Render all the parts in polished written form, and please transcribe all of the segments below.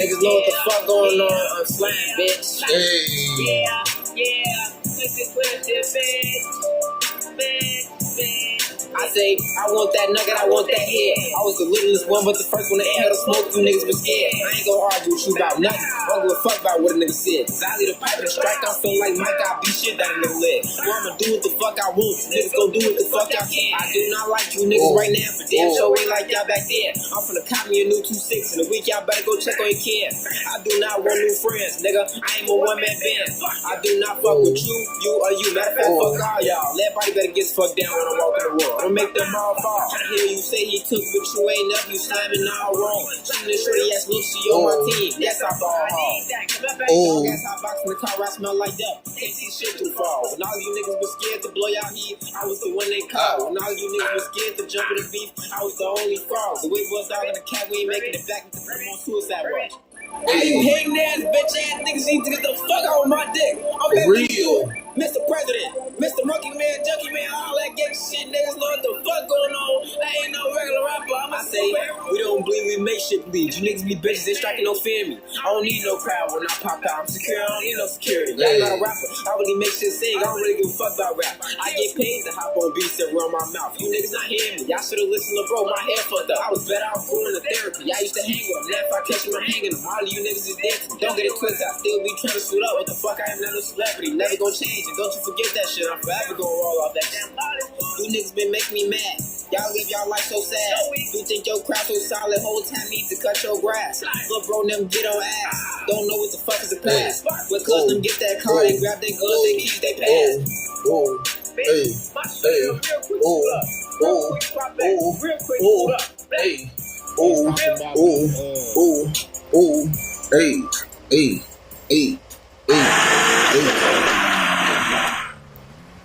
niggas know what the fuck going on. I'm slime, bitch. Hey. Yeah. I say, I want that nugget, I want that head. I was the littlest one, but the first one to inhale the smoke, you niggas was scared. I ain't gonna argue with you about nothing. I don't give a fuck about what a nigga said. Cause I leave the pipe and the strike, I feel like Mike, I beat shit down in the leg. Well, I'ma do what the fuck I want. Niggas gon' do what the fuck y'all can. I do not like you niggas right now, but damn sure ain't like y'all back there. I'm finna cop me a new 2.6 in a week, y'all better go check on your kid. I do not want new friends, nigga. I ain't a one-man band. I do not fuck with you or you. Matter of fact, fuck all y'all. Everybody better get fucked down when I walk in the world. I'ma make them all fall. I hear you say he took, but you ain't up. You slamming all wrong. Shooting this shorty ass look, she on my team. Yes, I ball hard. Dog ass hot box in the car, I smell like that. Can't see shit too far. When all you niggas was scared to blow y'all heat, I was the one they called. When all you niggas was scared to jump in the beef, I was the only fraud. The way was out in the cat, we ain't making it back to come on suicide watch. Hey, you hating ass bitch ass niggas need to get the fuck out of my dick. I'm back to you, Mr. President, Mr. Monkey Man, Junkie Man, all that gay shit. Niggas know what the fuck going on. I ain't no regular rapper. I'ma say, we don't bleed, we make shit bleed. You niggas be bitches, they striking no fear me. I don't need no crowd when I pop out. I'm secure, I don't need no security. I'm not a rapper. I really make shit sing. I don't really give a fuck about rap. I get paid to hop on beats that run my mouth. You niggas not hearing me. Y'all should've listened to bro. My hair fucked up. I was better off going to therapy. I used to hang with them. Now if I catch them, I'm hanging them. All of you niggas is dancing. Don't get it twisted. I still be trying to suit up. What the fuck? I am not a celebrity. Never gonna change it. Don't you forget that shit. I'm forever gonna roll off that shit. You niggas been making me mad. Y'all live y'all life so sad. You think your crowd so solid, whole time need to cut your grass. Look bro, them get on ass. Don't know what the fuck is the past. But cause them get that car, they grab their guns, they keys, they pass.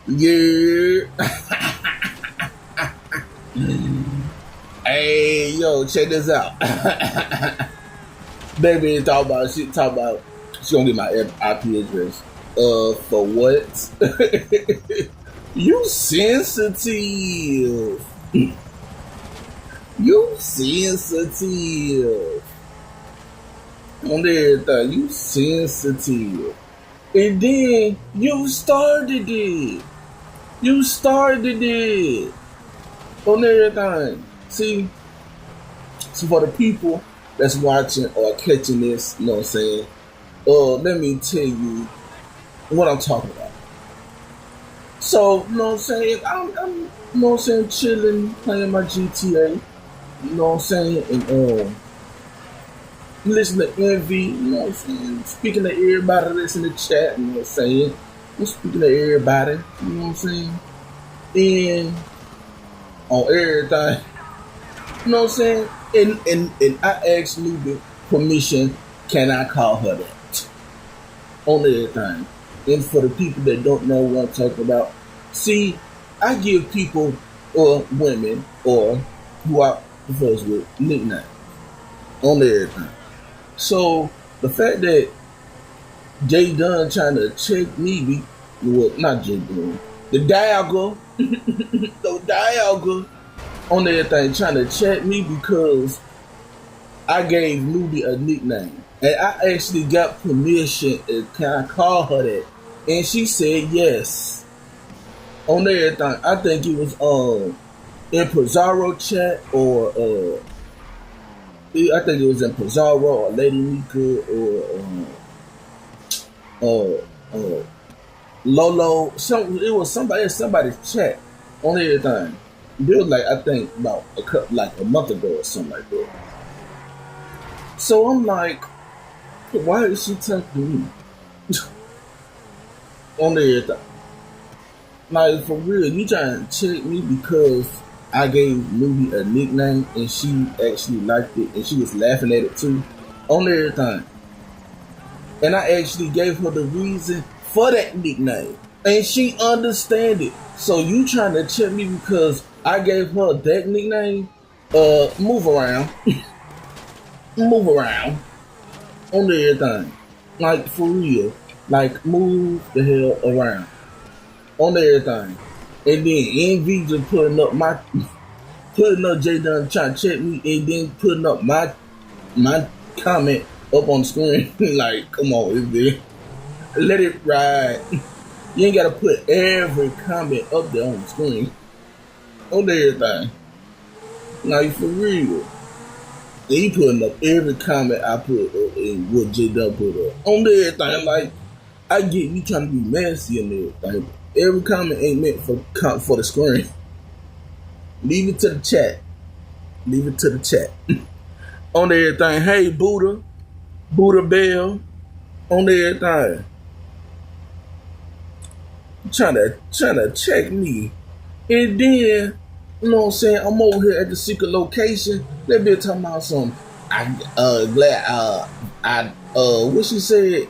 Yeah. Hey, yo, check this out. Baby talk about she gonna get my IP address. For what? You sensitive. You sensitive. On everything, you sensitive. And then you started it. You started it. On everything. See, so for the people that's watching or catching this, you know what I'm saying? Let me tell you what I'm talking about. So, you know what I'm saying? I'm you know what I'm saying, chilling, playing my GTA. You know what I'm saying? And listen to Envy, you know what I'm saying? Speaking to everybody that's in the chat, you know what I'm saying? I'm speaking to everybody, you know what I'm saying? And on everything, you know what I'm saying? And I asked Luby permission, can I call her that? On everything. And for the people that don't know what I'm talking about, see, I give people or women or who I propose with nicknames on everything. So the fact that Jay Dunn trying to check me, well, not Jay Dunn, the Dialga, the Dialga on everything trying to check me because I gave Luby a nickname. And I actually got permission, can I call her that? And she said yes. On everything. I think it was in Pizarro chat or I think it was in Pizarro or Lady Nika or Lolo. It was somebody's chat on everything. It was like I think about a month ago or something like that. So I'm like, why is she talking to me? On everything. Like, for real, you trying to check me because I gave Luby a nickname and she actually liked it and she was laughing at it too. On everything. And I actually gave her the reason for that nickname. And she understand it. So you trying to check me because I gave her that nickname? Move around. Move around. On everything. Like, for real. Like, move the hell around. On everything. And then Envy just putting up J Dunn trying to check me and then putting up my comment up on the screen. Like, come on, is there? Let it ride. You ain't gotta put every comment up there on the screen. On everything. Like, for real. He putting up every comment I put up and what J Dub put up. On everything. Like, I get you trying to be messy and everything. Every comment ain't meant for the screen. Leave it to the chat. Leave it to the chat. On everything. Hey, Buddha Bell. On everything. Trying to check me. And then, you know what I'm saying, I'm over here at the secret location. They been talking about some what she said?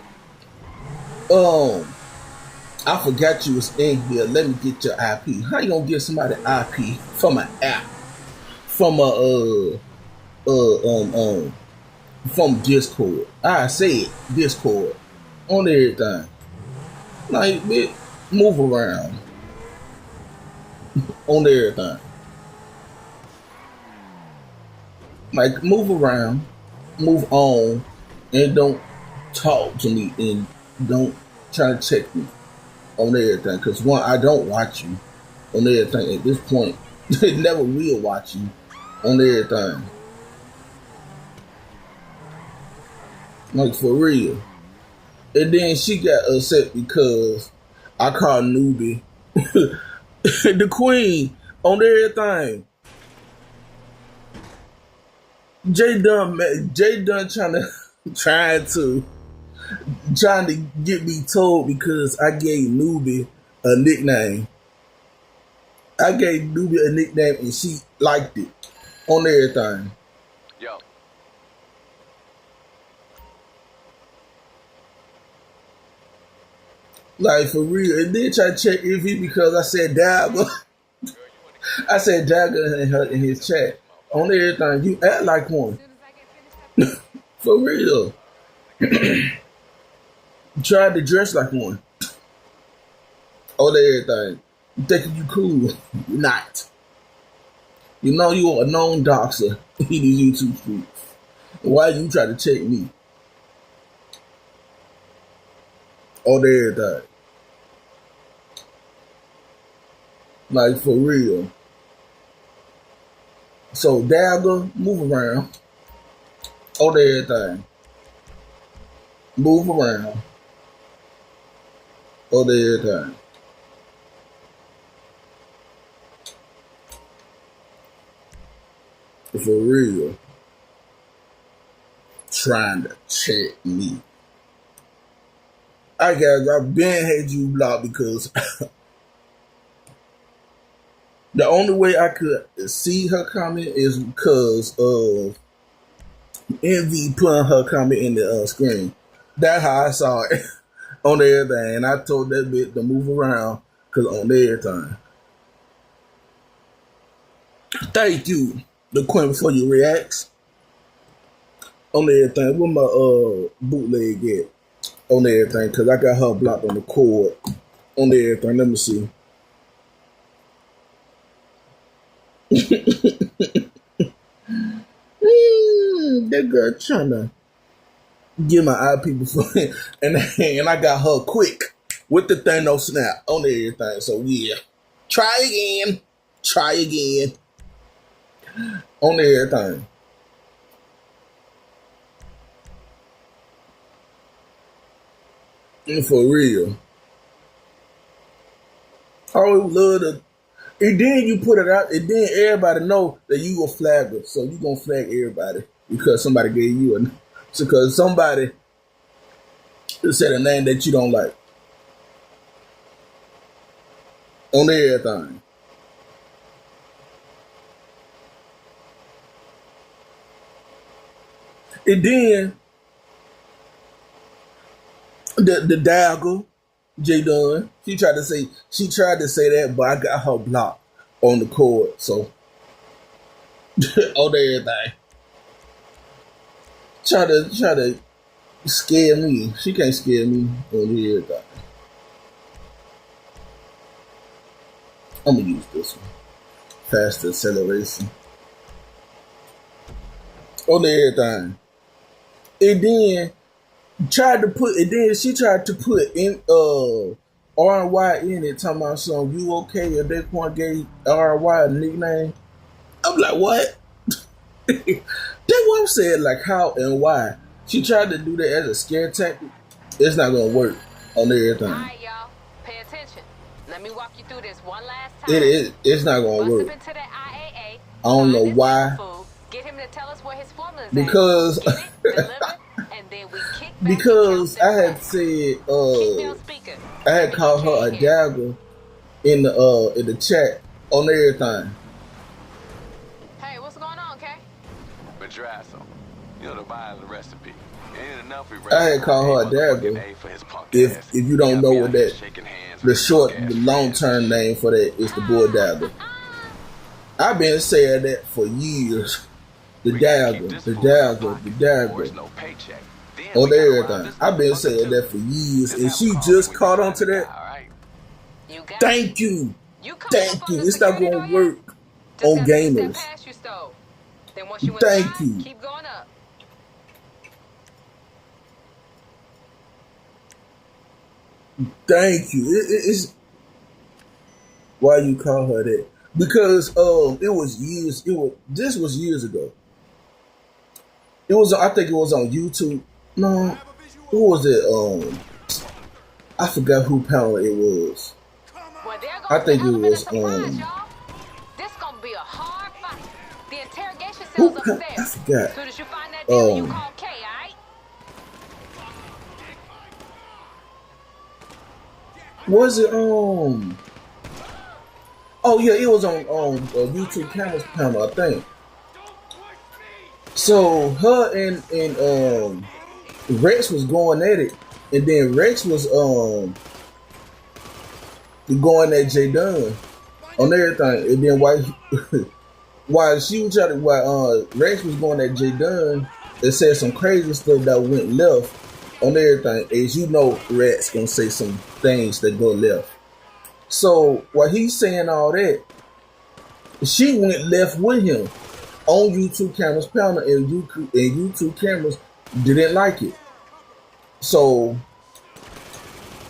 I forgot you was in here. Let me get your IP. How you gonna get somebody IP from an app? From from Discord. I said Discord. On everything. Like, bitch, move around. On everything. Like, move around, move on, and don't talk to me and don't try to check me on everything. Because one, I don't watch you on everything. At this point, they never will watch you on everything. Like, for real. And then she got upset because I called newbie the queen on everything. J Dunn trying to get me told because I gave newbie a nickname. I gave newbie a nickname and she liked it on everything. Yo. Like, for real. And then try to check Evie because I said Dagger. I said Dagger in his chat. On everything. You act like one. For real. Tried to dress like one. On everything. You thinking you cool. You're not. You know you're a known doxer in these YouTube streets. Why you try to check me? On everything. Like, for real. So, Dagger, move around. On everything. Move around. On everything. For real. Trying to check me. I've been had you blocked because the only way I could see her comment is because of Envy putting her comment in the screen. That's how I saw it on everything. And I told that bitch to move around because on everything. Thank you, the Queen, for your reacts. On everything. Where my bootleg at? On everything. Because I got her blocked on the cord. On everything. Let me see. That girl trying to get my IP before, and I got her quick with the thing no snap on everything. So yeah, try again on everything. And for real, I always love the. And then you put it out, and then everybody know that you a flagger. So you gonna flag everybody because somebody gave you because somebody said a name that you don't like. On everything. And then the Dagger, J Dunn, she tried to say that, but I got her blocked on the cord, so on everything. Try to scare me. She can't scare me on everything. I'm gonna use this one. Faster acceleration. On everything. And then she tried to put in R&Y in it, talking about some you okay if they Quan gave R&Y a nickname. I'm like, what? That's what I'm saying, like how and why. She tried to do that as a scare tactic. It's not gonna work on everything. Alright, y'all. Pay attention. Let me walk you through this one last time. It's not gonna work. Into the IAA, I don't know why. get him to tell us where his formula is because at. Deliver, and then we kick back because I had said I had called her a dagger in the chat on everything. Hey, what's going on, Kay? But your ass on. You know the buy the recipe. I had called her a dagger. If you don't know what that, the long term name for that is the bull dagger. I've been saying that for years. The dagger. On everything. I've been saying that for years, and she just caught on to that. Thank you. It's not gonna work on gamers. Thank you. Keep going up. Thank you. It's why you call her that? Because this was years ago. I think it was on YouTube. No, who was it? I forgot who panel it was. I think it was This gonna be a hard fight. The interrogation cells upstairs. I forgot. As soon as you find that dealer, you call Kay, alright? Was it Oh yeah, it was on YouTube Cameras panel, I think. So her and Rex was going at it, and then Rex was going at J Dunn on everything, and then while Rex was going at J Dunn, it said some crazy stuff that went left on everything. As you know, Rex gonna say some things that go left. So while he's saying all that, she went left with him on YouTube Cameras panel, and YouTube Cameras didn't like it. So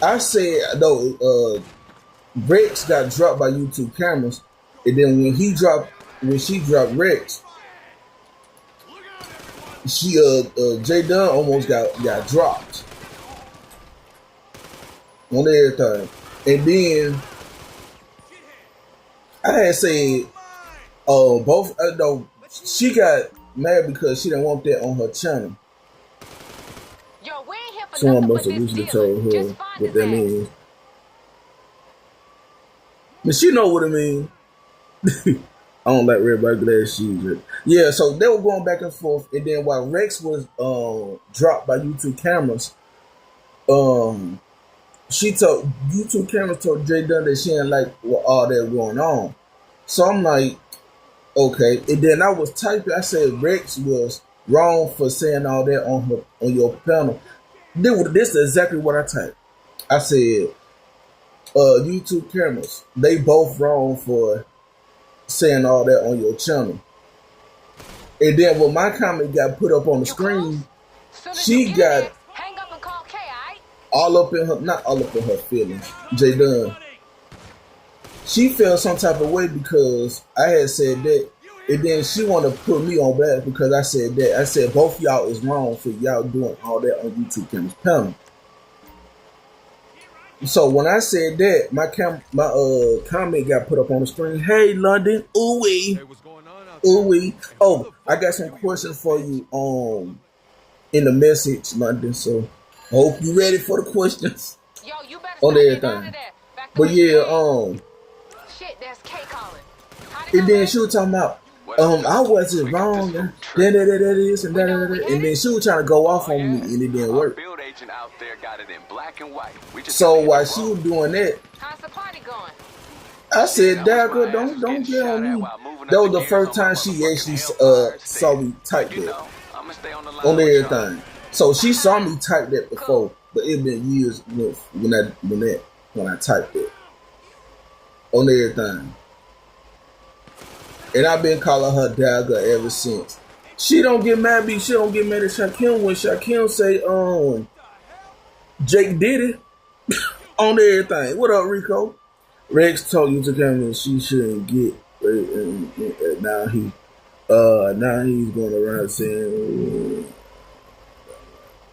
I said, no, Rex got dropped by YouTube Cameras, and then when she dropped Rex, J Dunn almost got dropped on everything. And then I had said, she got mad because she didn't want that on her channel. Yo, we ain't here for Someone must have recently told her what that means. But she know what it means. I don't like red black glass shoes. Yeah, so they were going back and forth, and then while Rex was dropped by YouTube Cameras, YouTube Cameras told J Dunn that she didn't like all that going on. So I'm like, okay. And then I was typing. I said Rex was wrong for saying all that on your panel. This is exactly what I typed. I said, YouTube Cameras, they both wrong for saying all that on your channel. And then when my comment got put up on the screen, she got not all up in her feelings. J Dunn. She felt some type of way because I had said that, and then she wanted to put me on blast because I said that. I said both y'all is wrong for y'all doing all that on YouTube Cameras panel. So when I said that, my comment got put up on the screen. Hey London, ooh-wee. Ooh-wee. Oh, I got some questions for you in the message, London. So I hope you ready for the questions. Yo, you better on everything. But yeah, shit, that's K calling. And then she was talking about, I wasn't wrong. That is, and that. And then she was trying to go off on me, and it didn't work. So while she was doing that, how's the party going? I said, Dagger, don't get on me. That was the first time she actually saw me type that on everything. So she saw me type that before, but it been years when I typed it on everything. And I've been calling her Dagger ever since. She don't get mad at Shaquem when Shaquem say, Jake did it on everything. What up, Rico? Rex told you to come and she shouldn't get, and now he's going around saying,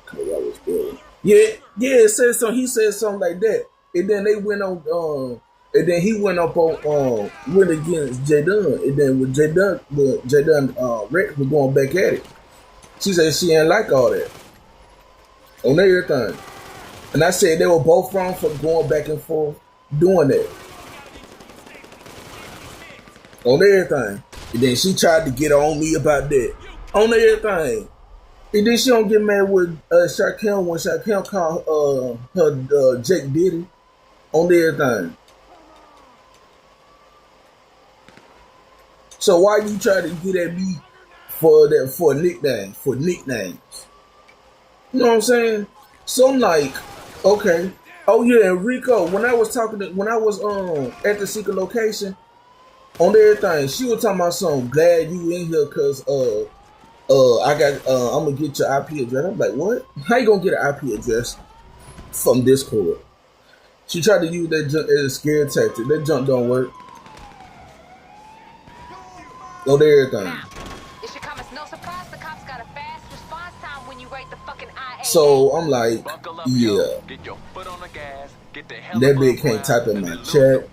cause I was good. Yeah, it said something. He said something like that, and then they went on, and then he went up on, went against J Dunn, and then with J Dunn, Rex was going back at it. She said she ain't like all that on everything, and I said they were both wrong for going back and forth doing that on everything. And then she tried to get on me about that on everything. And then she don't get mad with Shaquem when Shaquem called her Jake Diddy on everything. So why you try to get at me for nicknames? You know what I'm saying? So I'm like, okay. Oh yeah, Enrico, when I was at the secret location on everything, she was talking about something, glad you in here cause I'm gonna get your IP address. I'm like, what? How you gonna get an IP address from Discord? She tried to use that junk as a scare tactic. That junk don't work. On everything. Now, it should come as no surprise the cops got a fast response time when you write the fucking IA. So I'm like, yeah. Get your foot on the gas. Get the hell That bitch can't type in my chat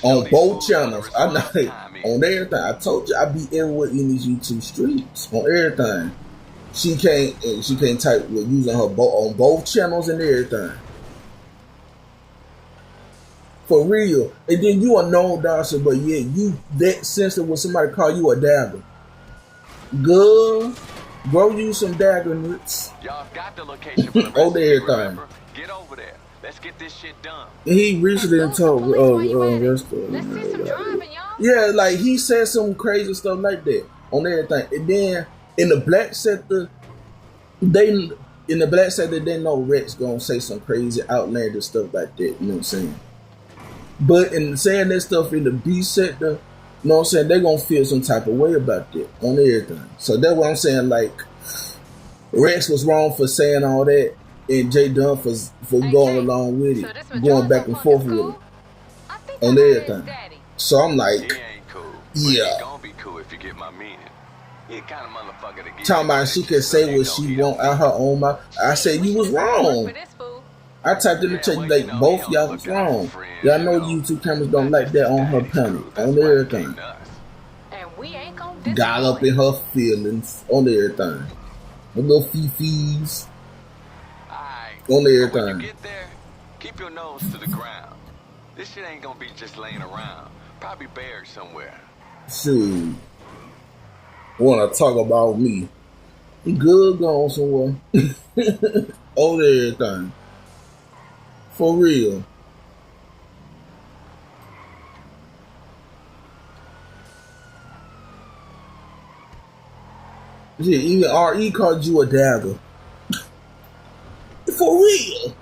on both channels. I'm not on everything. I told you I be everywhere in these YouTube streets on everything. She can't type with using her on both channels and everything. For real. And then you a known doctor, but yeah, you that sensitive when somebody call you a dagger. Girl, grow you some dagger nuts. Y'all got the location for the rest on everything. Get over there. Let's get this shit done. He recently told Let's see some driving, y'all. yeah, like he said some crazy stuff like that on everything. And then in the black sector, they know Rex gonna say some crazy outlandish stuff like that. You know what I'm saying? But in saying that stuff in the B sector, you know what I'm saying, they gonna feel some type of way about that on everything. So that's what I'm saying, like, Rex was wrong for saying all that, and J Dunn for going along with it, going back and forth with it on everything. So I'm like, He ain't cool. yeah. He gonna be cool if you get my meaning. He the kind of motherfucker to get Talking about she can say what she want out her own mouth. I said you was wrong. I typed in the chat like both y'all was wrong. Y'all know YouTube cameras don't like that on her panel, on everything. Got up in her feelings on everything. The little fifis on everything. When you get there, keep your nose to the ground. This shit ain't gonna be just laying around. Probably buried somewhere. Shoot. Wanna talk about me? Good going somewhere. On everything. For real. Yeah, even RE called you a dagger. For real.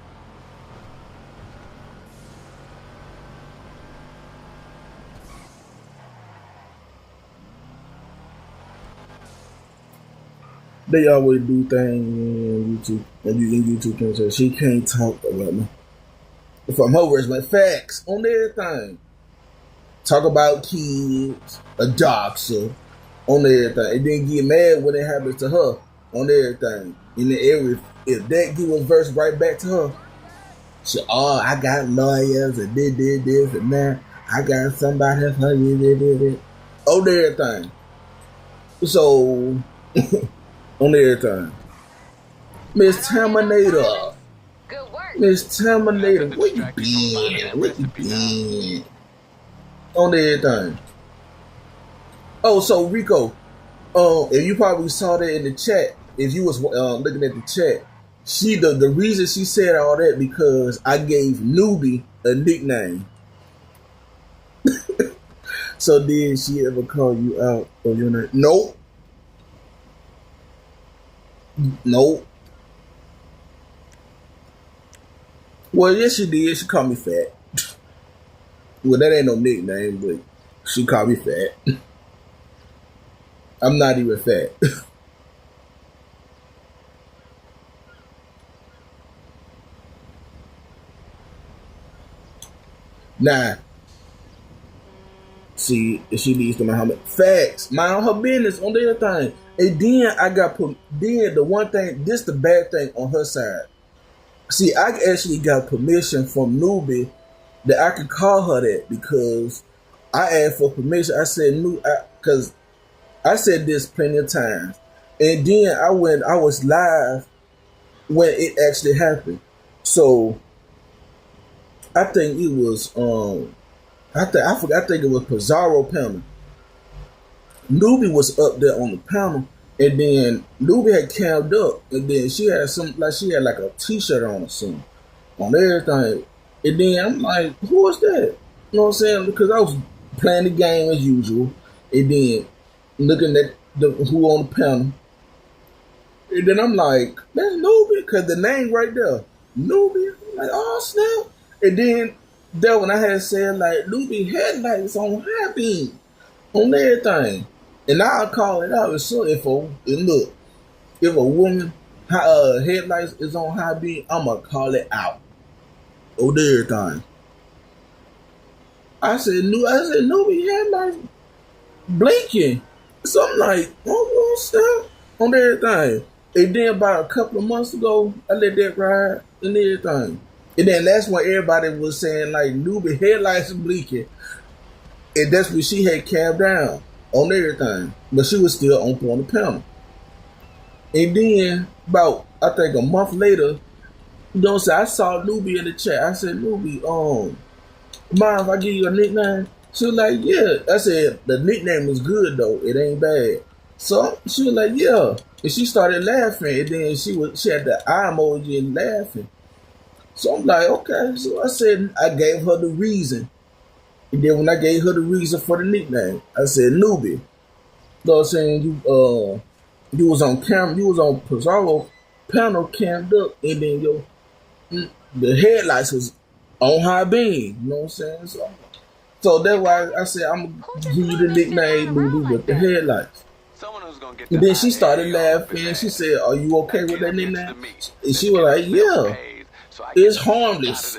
They always do things in YouTube. And using YouTube can say she can't talk about me. From her words, like facts on everything. Talk about kids, a doctor, on everything. And then get mad when it happens to her on everything. In the area, if that give a verse right back to her, she, I got lawyers and did this and that. I got somebody that's did on everything. So on everything. Miss Terminator. Miss Terminator, where you been? Where you been? On everything. Oh, so Rico, if you probably saw that in the chat, if you was looking at the chat, the reason she said all that because I gave Newbie a nickname. So did she ever call you out on your name? Nope. Nope. Well, yes, she did. She called me fat. Well, that ain't no nickname, but she called me fat. I'm not even fat. Nah. See, she needs to mind her facts. Mind her business on the other thing. And then I got put. Then the one thing, this the bad thing on her side. See, I actually got permission from Newbie that I could call her that because I asked for permission. I said because I said this plenty of times, and then I was live when it actually happened. So I think it was I think it was Pizarro panel. Newbie was up there on the panel, and then Newbie had cammed up, and then she had like a t-shirt on or something on everything. And then I'm like, who is that? You know what I'm saying? Because I was playing the game as usual, and then looking at who on the panel. And then I'm like, that's Newbie, because the name right there, Newbie. I'm like, oh snap. And then that when I had said like Newbie headlights on high beam on everything, and I'll call it out. And so if a woman headlights is on high beam, I'ma call it out on everything. I said Newbie headlights blinking. So I'm like, oh snap on everything. And then about a couple of months ago, I let that ride and everything. And then that's when everybody was saying like Newbie headlights blinking. And that's when she had camped down on everything. But she was still on the panel. And then about I think a month later, you know what I'm saying, I saw Newbie in the chat. I said, Newbie, mind if I give you a nickname? She was like, yeah. I said, the nickname is good though. It ain't bad. So she was like, yeah. And she started laughing. And then she had the eye emoji and laughing. So I'm like, okay. So I said, I gave her the reason. And then when I gave her the reason for the nickname, I said, Newbie. You know what I'm saying? You was on camera, you was on Pizarro panel cammed up, and then the headlights was on high beam. You know what I'm saying? So that's why I said I'm gonna give you the nickname Newbie with the headlights. And then she started laughing. She said, are you okay with that nickname? And she was like, yeah, it's harmless.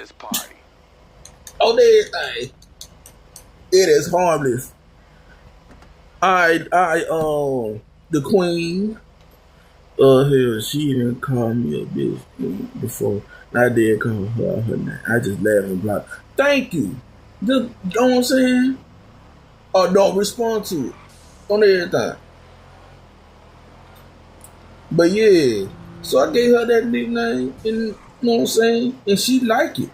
On everything. It is harmless. The queen, hell, she didn't call me a bitch before. I did call her name. I just laughed and blocked. Thank you. You know what I'm saying? Or don't respond to it on everything. But yeah, so I gave her that nickname, and you know what I'm saying? And she liked it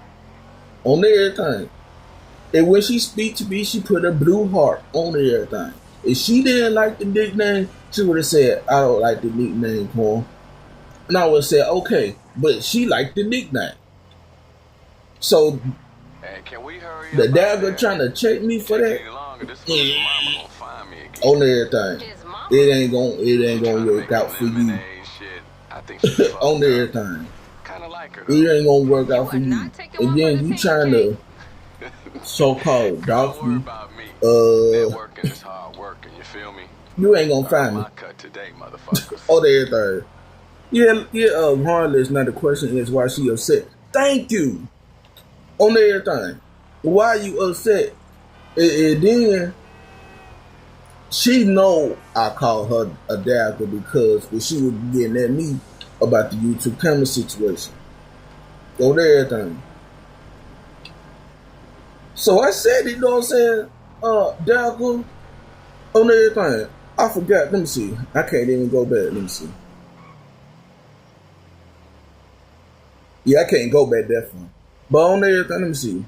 on everything. And when she speak to me, she put a blue heart on everything. If she didn't like the nickname, she would have said, I don't like the nickname, Quan. And I would have said, okay, but she liked the nickname. So, can we hurry the up dagger trying to check me for that, on everything. It ain't gonna work out for you. On everything. It ain't gonna work out for you. And then you trying to so-called dog me. You ain't gonna find me. On everything. Yeah, Harley's not the question is why she upset. Thank you. On everything. Why you upset? And then she know I call her a dagger because when she was getting at me about the YouTube camera situation. On everything. So I said, you know what I'm saying? Dagger on everything. I forgot. Let me see. I can't even go back. Let me see. Yeah, I can't go back that far. But on everything, let me see.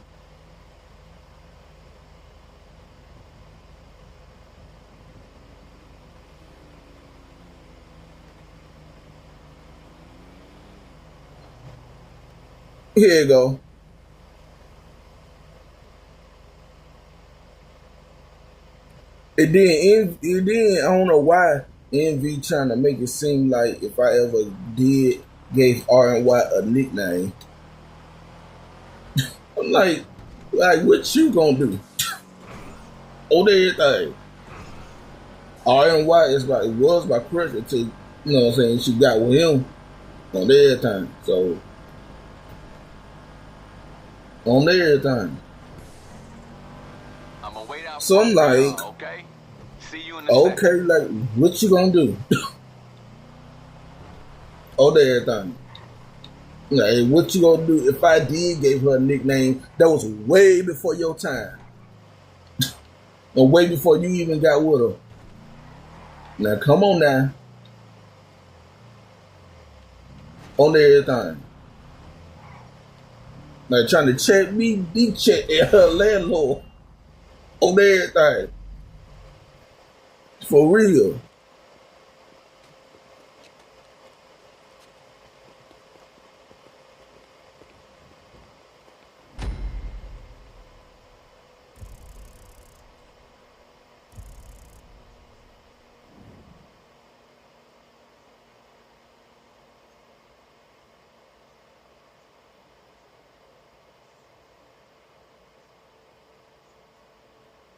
Here you go. And then I don't know why Envy trying to make it seem like if I ever gave R&Y a nickname. I'm like what you gonna do? On everything. RNY is like it was my crush until you know what I'm saying she got with him on everything. So on everything. I'm gonna wait out So I'm front for like, y'all, okay? See you in a okay, second. like what you gonna do? On everything. Like, what you gonna do if I did give her a nickname that was way before your time? Or way before you even got with her? Now come on now. On everything. Like trying to check me, be check at her landlord. On everything. For real.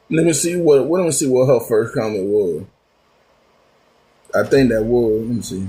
Let me see what her first comment was. I think that was. Let me see.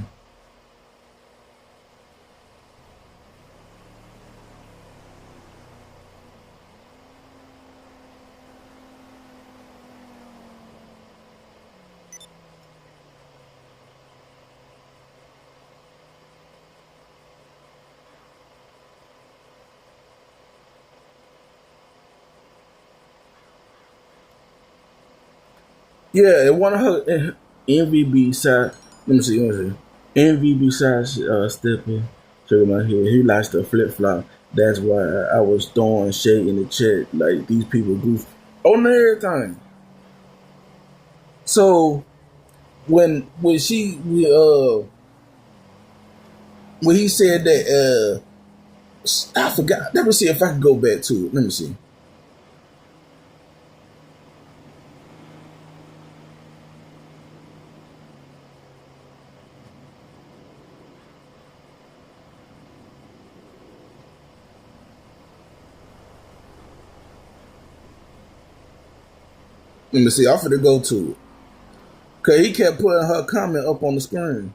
Yeah, and one of her MVB side. Let me see. MVB side stepping. Check my head. He likes to flip flop. That's why I was throwing shade in the chat. Like these people goof on everything. So when she when he said that I forgot. Let me see if I can go back to it. Let me see. Let me see. I'm finna go to it. Cause he kept putting her comment up on the screen.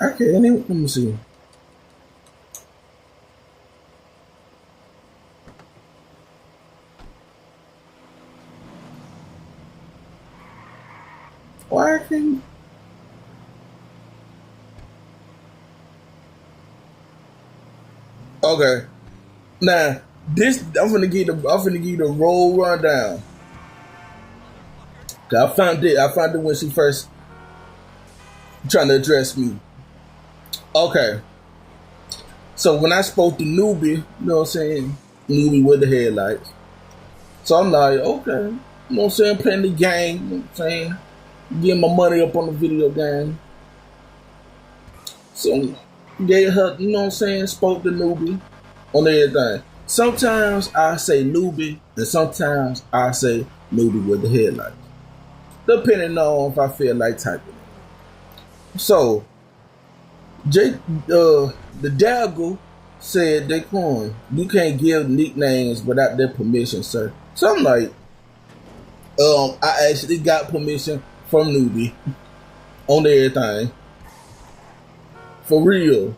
I can't even. Let me see. Why I can't? Okay. Now this I'm gonna give you the roll rundown. Cause I found it when she first trying to address me. Okay. So when I spoke to Newbie, you know what I'm saying? Newbie with the headlights. So I'm like, okay. You know what I'm saying? Playing the game, you know what I'm saying? Getting my money up on the video game. So gave her, you know what I'm saying, spoke to Newbie on everything. Sometimes I say Newbie and sometimes I say Newbie with the headlights. Depending on if I feel like typing it. So the Daggle said, Daquan, you can't give nicknames without their permission, sir. So I'm like, I actually got permission from Newbie on everything. For real.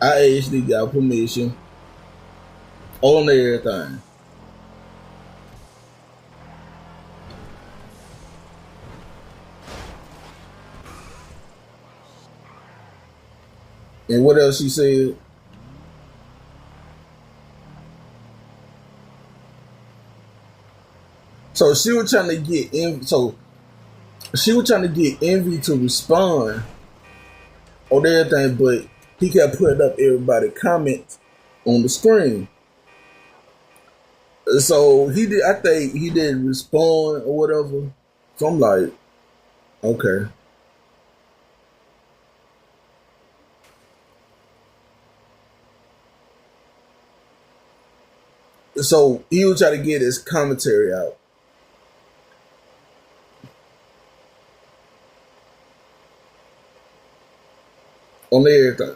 I actually got permission on everything. And what else she said? So she was trying to get Envy to respond on everything, but he kept putting up everybody's comments on the screen. So I think he didn't respond or whatever. So I'm like, okay. So he was trying to get his commentary out. On everything.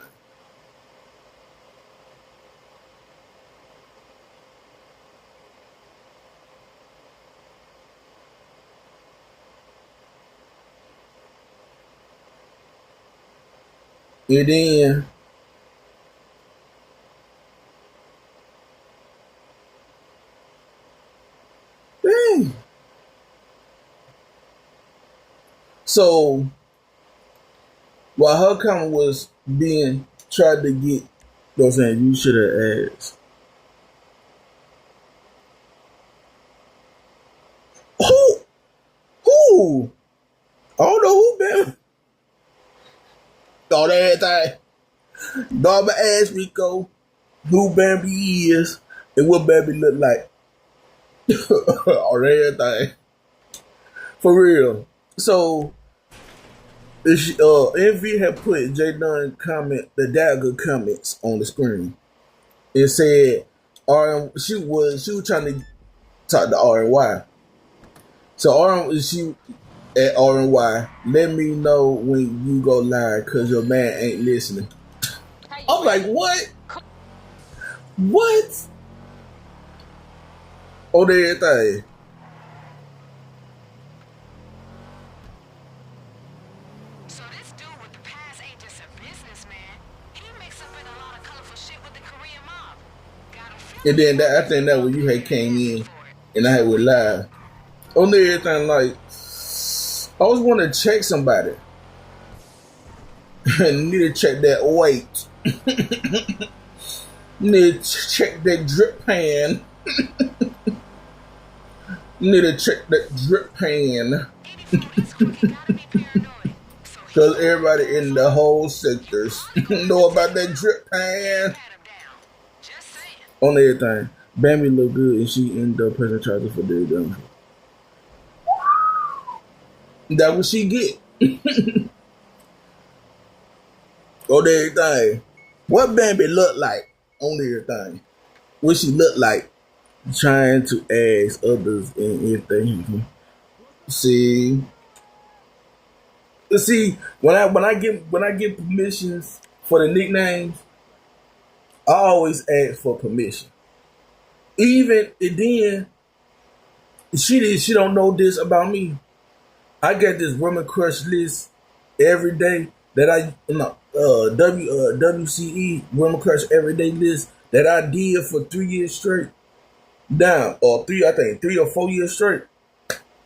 And then dang. So while her comment was being tried to get, you know what I'm saying, you should have asked. Who? I don't know who been. Thought everything. Dog asked Rico who Bambi is and what Bambi look like. On everything. For real. So Envy had put J Dunn comment, the dagger comments on the screen. It said she was trying to talk to RNY. So she at RNY, let me know when you go live because your man ain't listening. I'm like, what? What? On everything. So this dude with the past ain't just a businessman. He mixed up in a lot of colorful shit with the Korean mob. And then I think that when you had came in and I had went live. On everything, like, I always want to check somebody. Need to check that weight. Need to check that drip pan. Need to check that drip pan. Because everybody in the whole sectors know about that drip pan. On everything. Bambi look good and she ended up pressing charges for the dumb. That what she get. On everything. What Bambi look like on everything? What she look like? Trying to ask others and everything. See, when I get permissions for the nicknames, I always ask for permission. Even and then she don't know this about me. I get this women crush list every day that WCE women crush everyday list that I did for 3 years straight. Down or 3 or 4 years straight.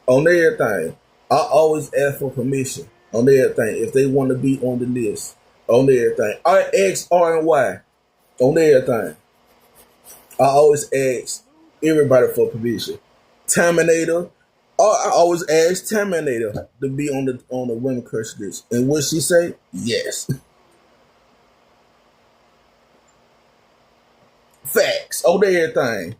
On everything, I always ask for permission. On everything, if they want to be on the list. On everything, I ask RNY. On everything, I always ask everybody for permission. Terminator. I always ask Terminator to be on the women crush list. And what she say? Yes. Facts. On everything.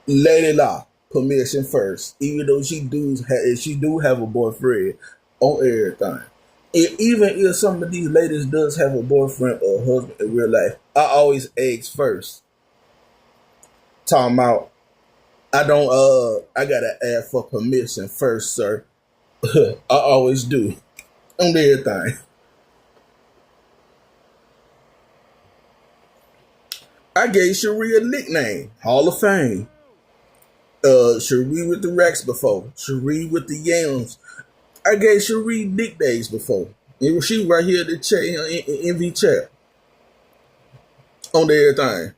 Lady Law, permission first. Even though she do have a boyfriend on everything. Even if some of these ladies does have a boyfriend or husband in real life, I always ask first. Talking about I gotta ask for permission first, sir. I always do. On everything. I gave Cherie a nickname, Hall of Fame. Cherie with the Rex before. Cherie with the Yams. I gave Cherie nicknames before. And she right here in the chat, in MV chat. On everything.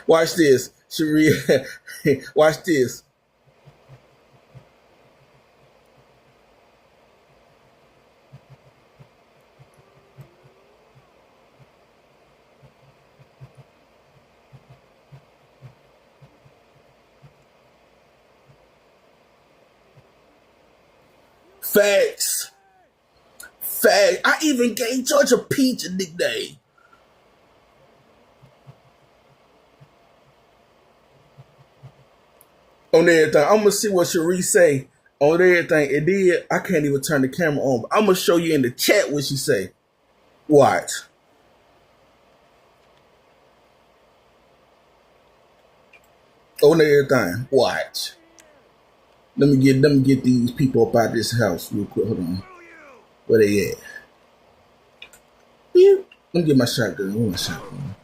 Watch this. Cherie. Watch this. Facts. I even gave Georgia Peach a nickname. On everything. I'm gonna see what Cherie say on everything. And then I can't even turn the camera on. But I'm gonna show you in the chat what she say. Watch. On everything. Watch. Let me get these people up out of this house real quick. Hold on. Where they at? Let me get my shotgun. Where's my shotgun?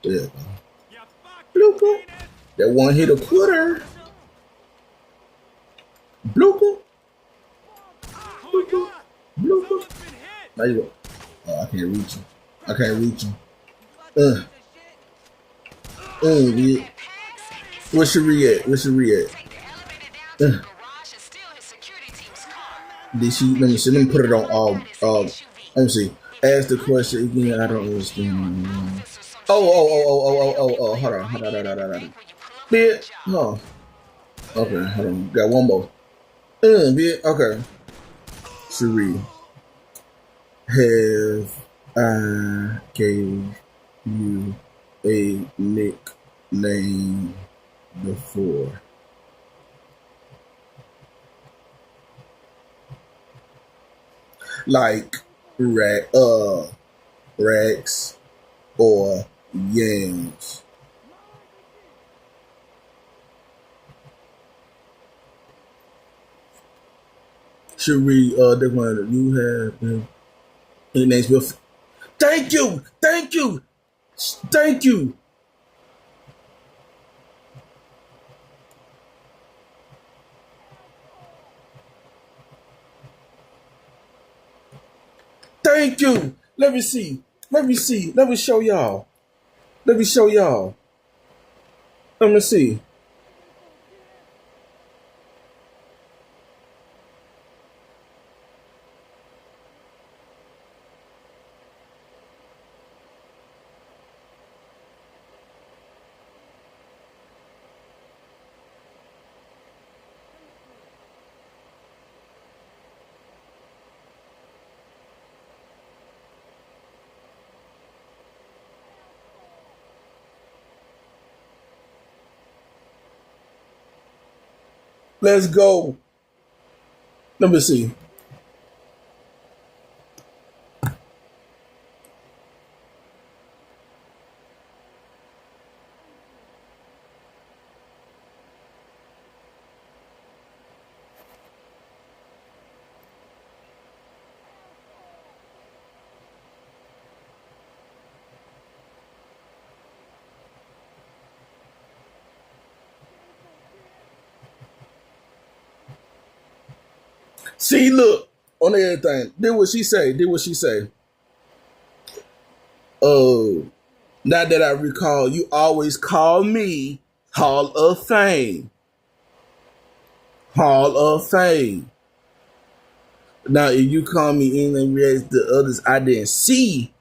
There you go. Blooper. That one hit a quitter. Blooper. Blooper. Blooper. There you go. Oh, I can't reach him. I can't reach him. Yeah. Where's Cherie at? Where's Cherie at? Did she? Let me see. Let me put it on all. Let me see. Ask the question again. I don't understand. Oh. Hold on. Bit. No. Okay. Hold on. Got one more. Bit. Okay. Cherie. Have I gave you a nickname before? Like Rex or Yams. Cherie, the one that you have nicknames before. Thank you. Thank you. Thank you. Thank you. Let me see. Let me see. Let me show y'all. Let me show y'all. Let me see. Let's go. Let me see. See, look, on everything. Did what she say. Did what she say. Oh, now that I recall, you always call me Hall of Fame. Hall of Fame. Now, if you call me anything related to others I didn't see,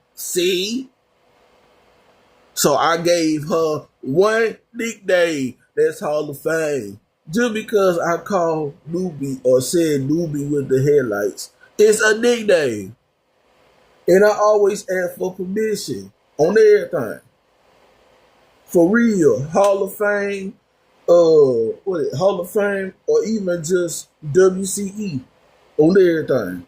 so I gave her one nickname that's Hall of Fame. Just because I called Newbie or said Newbie with the headlights, it's a nickname. And I always ask for permission on everything. For real, Hall of Fame, Hall of Fame, or even just WCE on everything.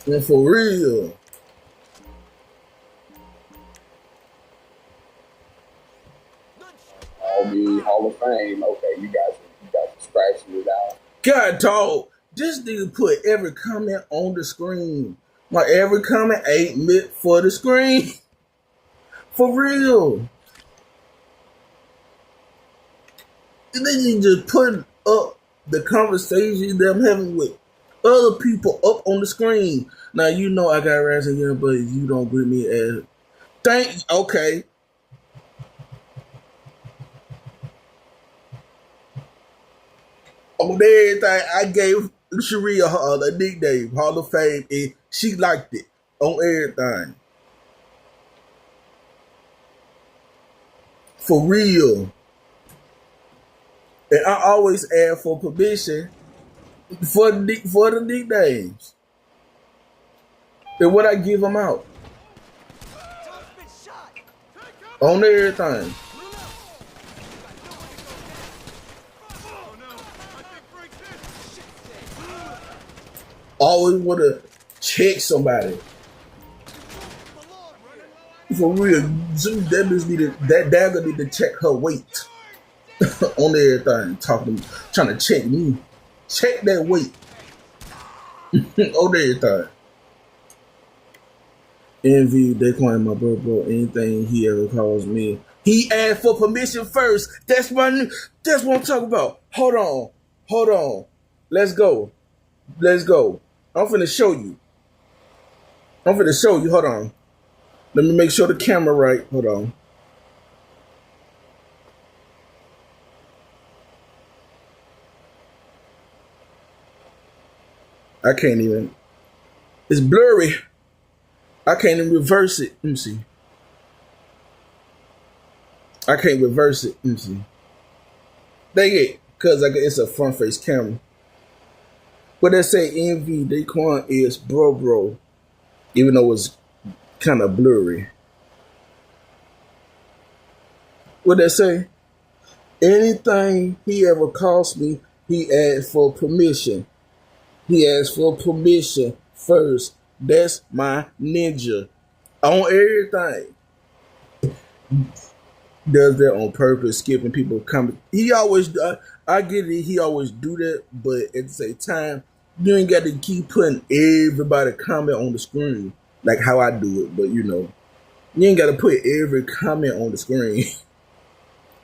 And for real. Hall of Fame. Okay, you guys are scratching it out. God, dog, this nigga put every comment on the screen. Like every comment ain't meant for the screen. For real. And then you just put up the conversation that I'm having with other people up on the screen. Now you know I got rats in here, but you don't greet me as okay. On everything, I gave Cherie a nickname, Hall of Fame, and she liked it on everything. For real. And I always ask for permission for the nicknames. And what I give them out. On everything. Always want to check somebody. For real, that dagger need to check her weight. on everything, trying to check me. Check that weight. On everything. Envy, Daquan, my bro, anything he ever calls me. He asked for permission first. That's what I'm talking about. Hold on. Let's go. I'm finna show you. Hold on. Let me make sure the camera right. Hold on. I can't even. It's blurry. I can't even reverse it. Let me see. I can't reverse it. Let me see. Dang it. Because it's a front face camera. But they say Envy Daquan is bro. Even though it's kind of blurry. What they say? Anything he ever calls me, he asks for permission. He asks for permission first. That's my ninja. On everything. Does that on purpose, skipping people comment. He always, I get it, he always do that, but at the same time, you ain't got to keep putting everybody comment on the screen, like how I do it, but you ain't got to put every comment on the screen.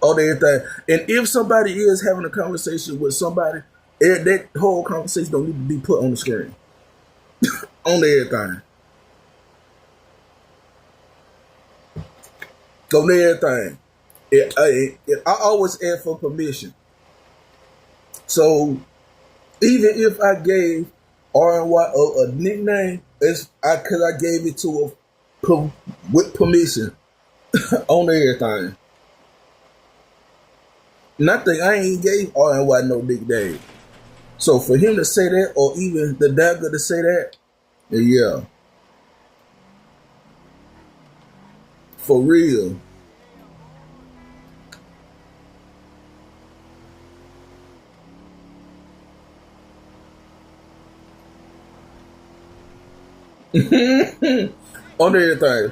On everything. And if somebody is having a conversation with somebody, that whole conversation don't need to be put on the screen. On everything. On everything. I always ask for permission. So even if I gave RNY a nickname, it's because I gave it to with permission. On everything. Nothing. I ain't gave RNY no nickname. So for him to say that, or even the dagger to say that, yeah. For real. On everything.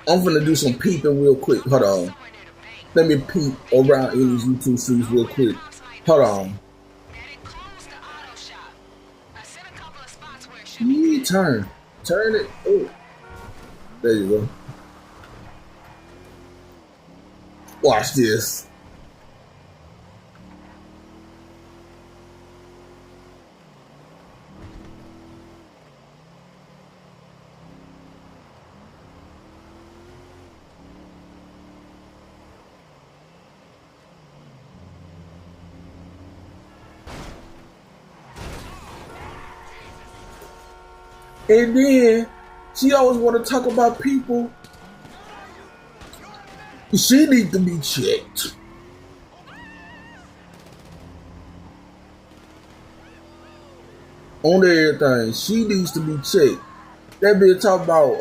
I'm finna do some peeping real quick. Hold on. Let me peep around in these YouTube streets real quick. Hold on. Turn it. Oh, there you go. Watch this. And then she always want to talk about people. She needs to be checked. On everything, she needs to be checked. That bitch talk about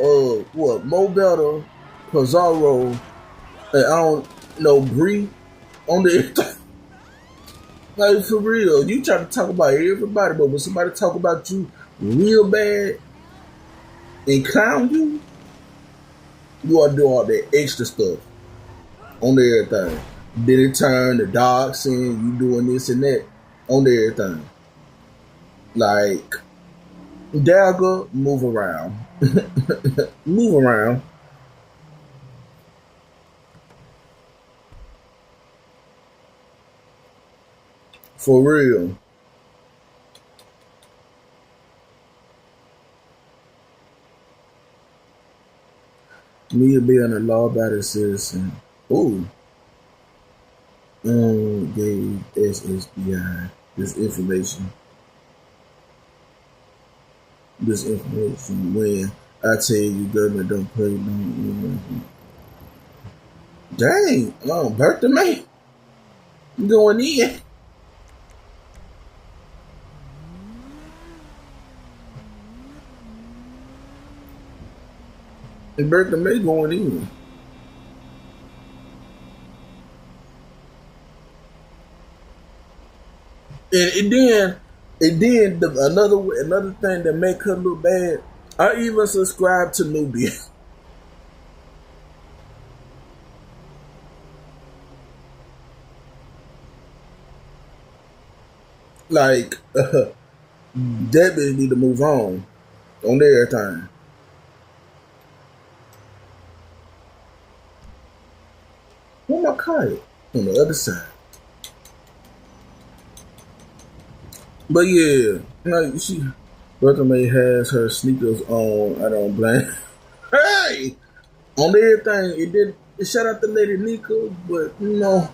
what Mo Better, Pizarro, and I don't know Bree. On the like for real, you try to talk about everybody, but when somebody talk about you real bad and clown you, you ought to do all that extra stuff on everything. Then it turn the dog saying you doing this and that on everything. Like, dagger, move around. Move around. For real. Me being a law-abiding citizen. Ooh. Gave SSBI this information. When I tell you government don't play, dang, birthday man. Going in. And Bertha May going in. And then another thing that make her look bad, I even subscribe to Nubia. Like that bitch need to move on everything. Where my car at? On the other side. But yeah, like she, Brother May has her sneakers on. I don't blame. Hey, on everything it did. It shout out to Lady Nika, but you know,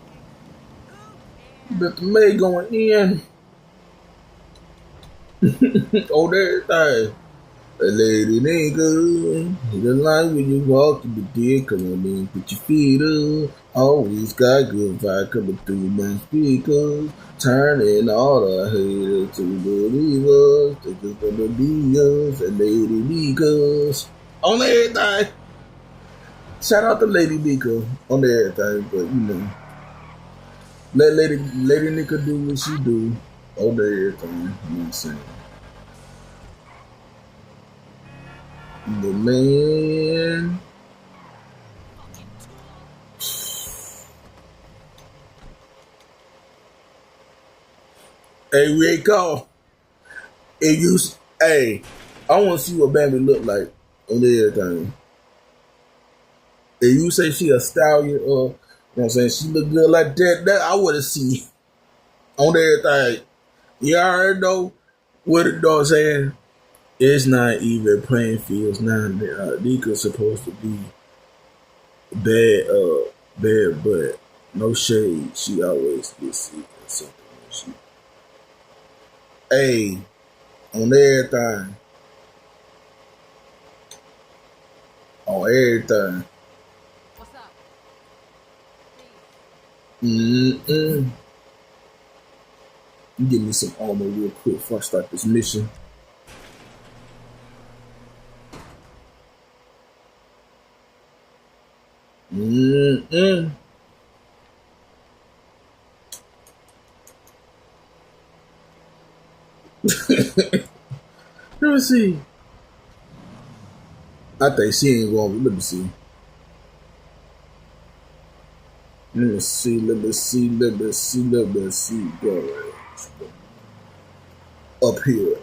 Brother May going in on everything. Lady nigga, the line when you walk in the dick, come on in, put your feet up. Always got good vibe coming through my speakers. Turning all the haters to believers. They just gonna be us and Lady Niggas. On everything. Shout out to Lady Nika on everything, but you know. Let Lady Nika do what she do on everything. You know what I'm saying? The man. Hey Rico, hey, I want to see what Bambi look like on everything. If you say she a stallion, or you know what I'm saying, she look good like that I want to see on everything. You already know what the dog saying. It's not even playing fields now. Nika's supposed to be bad, but no shade. She always gets something. Hey, on everything. On everything. What's up? Mm-mm. You give me some armor real quick before I start this mission. Mm-mm. Let me see. I think she ain't going. Let me see. Let me see. Go up here.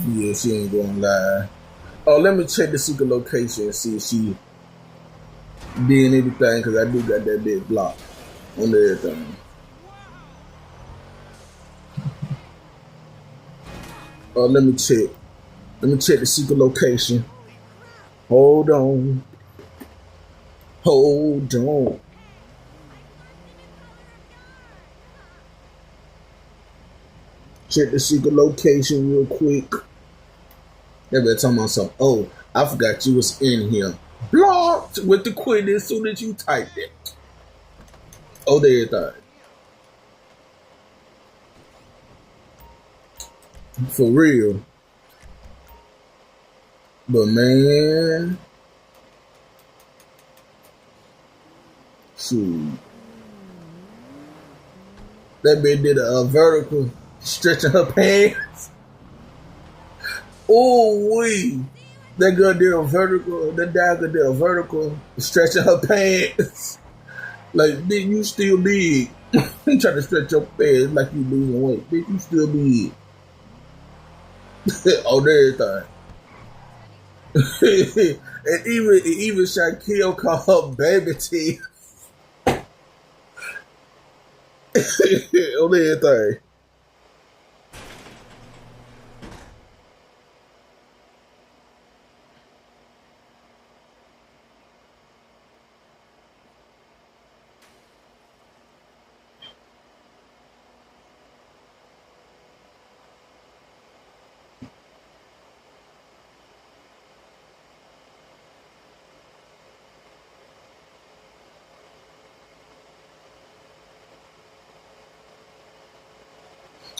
Yeah, she ain't going live. Oh, let me check the secret location and see if she did anything, because I do got that big block on everything. Oh, let me check. Let me check the secret location. Hold on. Check the secret location real quick. They better talking about something. Oh, I forgot you was in here. Blocked with the quit as soon as you typed it. Oh, there you thought. For real. But man. Shoot. That bitch did a vertical, stretching her pants. Oh, wee. That girl did a vertical, that dagger did a vertical, stretching her pants. Like, bitch, you still big. You try to stretch your pants like you losing weight. Bitch, you still big. On everything. And even Shaquille called her baby teeth. On everything.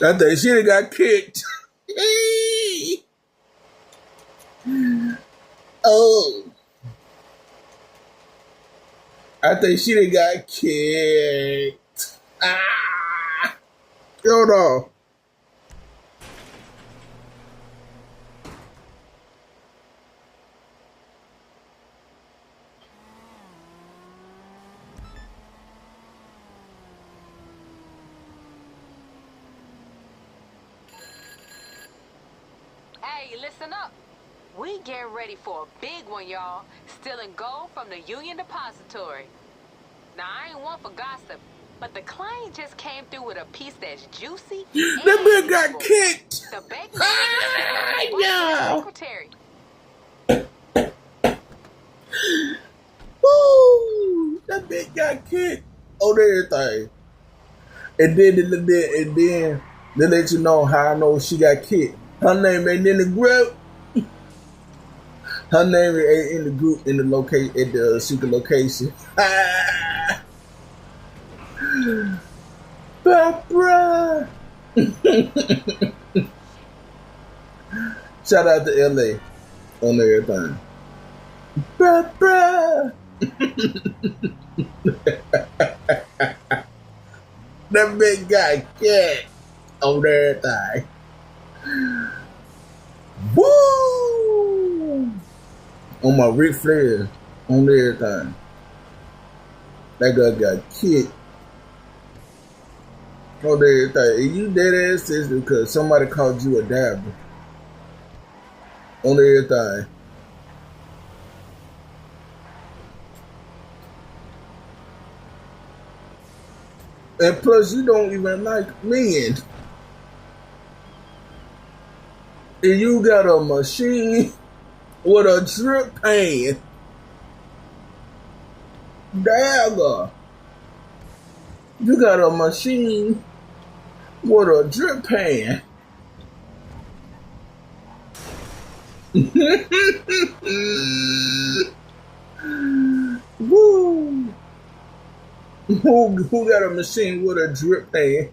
I think she done got kicked. Oh. I think she done got kicked. Ah. Hold on. Hey, listen up. We getting ready for a big one, y'all. Stealing gold from the Union Depository. Now, I ain't one for gossip, but the client just came through with a piece that's juicy. That bitch got kicked. The bank manager Yeah. secretary. Woo! That bitch got kicked on everything. And then they let you know how I know she got kicked. Her name ain't in the group. Her name ain't in the group in the location at the secret location. Barbara. Shout out to LA on everything. Barbara. That big guy cat on everything. Woo! On my Ric Flair on everything. That guy got kicked on everything. And you dead ass sister because somebody called you a dabber on everything. And plus, you don't even like men. And you got a machine with a drip pan. Dagger. You got a machine with a drip pan. Woo! Who got a machine with a drip pan?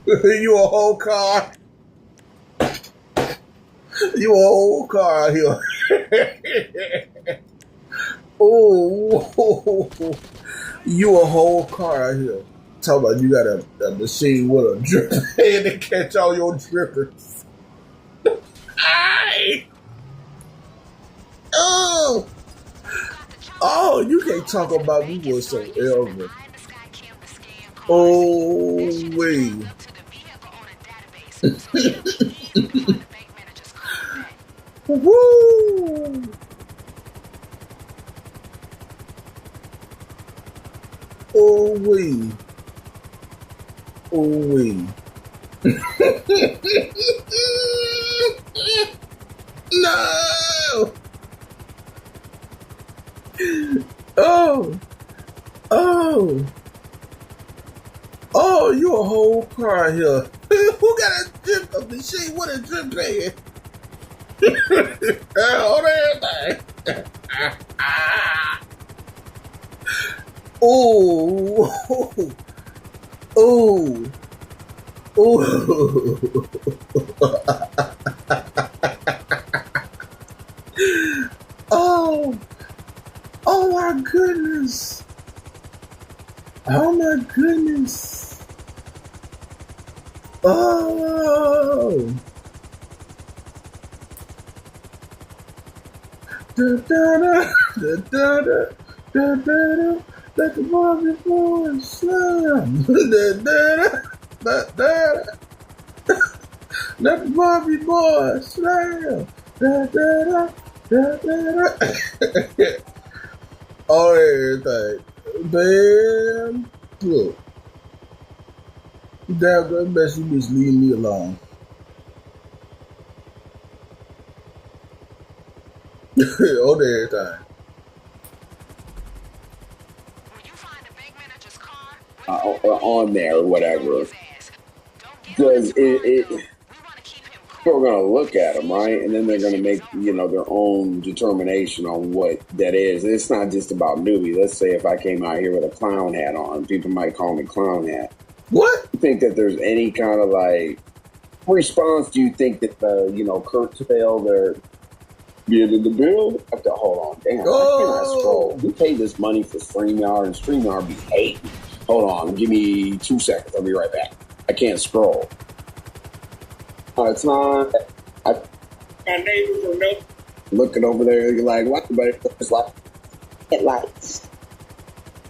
You a whole car? You a whole car here. Oh, you a whole car here. Talk about you got a machine with a drip pan to catch all your drippers. Aye. Oh, you can't talk about me whatsoever. Oh, wait. Woo! Oh, wait. Oh, wait. No! Oh! Oh! Oh, you a whole car here. Who got a drip of machine? What a drip pan? On everything. Oh! Oh! Oh! Oh! Oh my goodness! Oh my goodness! Oh! Da da da da da da da da. Let the Barbie boys slam. Da da da da da. Let the Barbie boys slam. Da da da da da da. Oh, everything. Damn. Look. Damn good best you just leave me alone. On everything. On there or whatever. Because people are going to look at them, right? And then they're going to make, their own determination on what that is. And it's not just about newbie. Let's say if I came out here with a clown hat on, people might call me clown hat. What? You think that there's any kind of response? Do you think that Kurt failed their being in the bill? I have to hold on. Damn, I cannot scroll. We pay this money for StreamYard and StreamYard be hating. Hold on, give me 2 seconds. I'll be right back. I can't scroll. It's not. My neighbors are looking over there. You're like, what? But it's like it lights.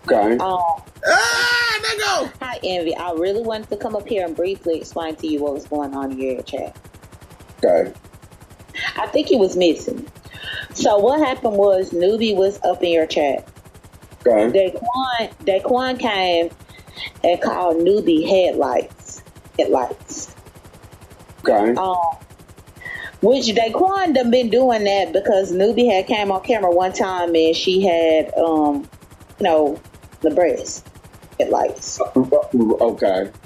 Okay. There go. Hi, Envy. I really wanted to come up here and briefly explain to you what was going on in your chat. Okay. I think he was missing. So what happened was Newbie was up in your chat. Okay. Daquan came and called Newbie headlights. Okay. Which Daquan done been doing that because Newbie had came on camera one time and she had the breast headlights.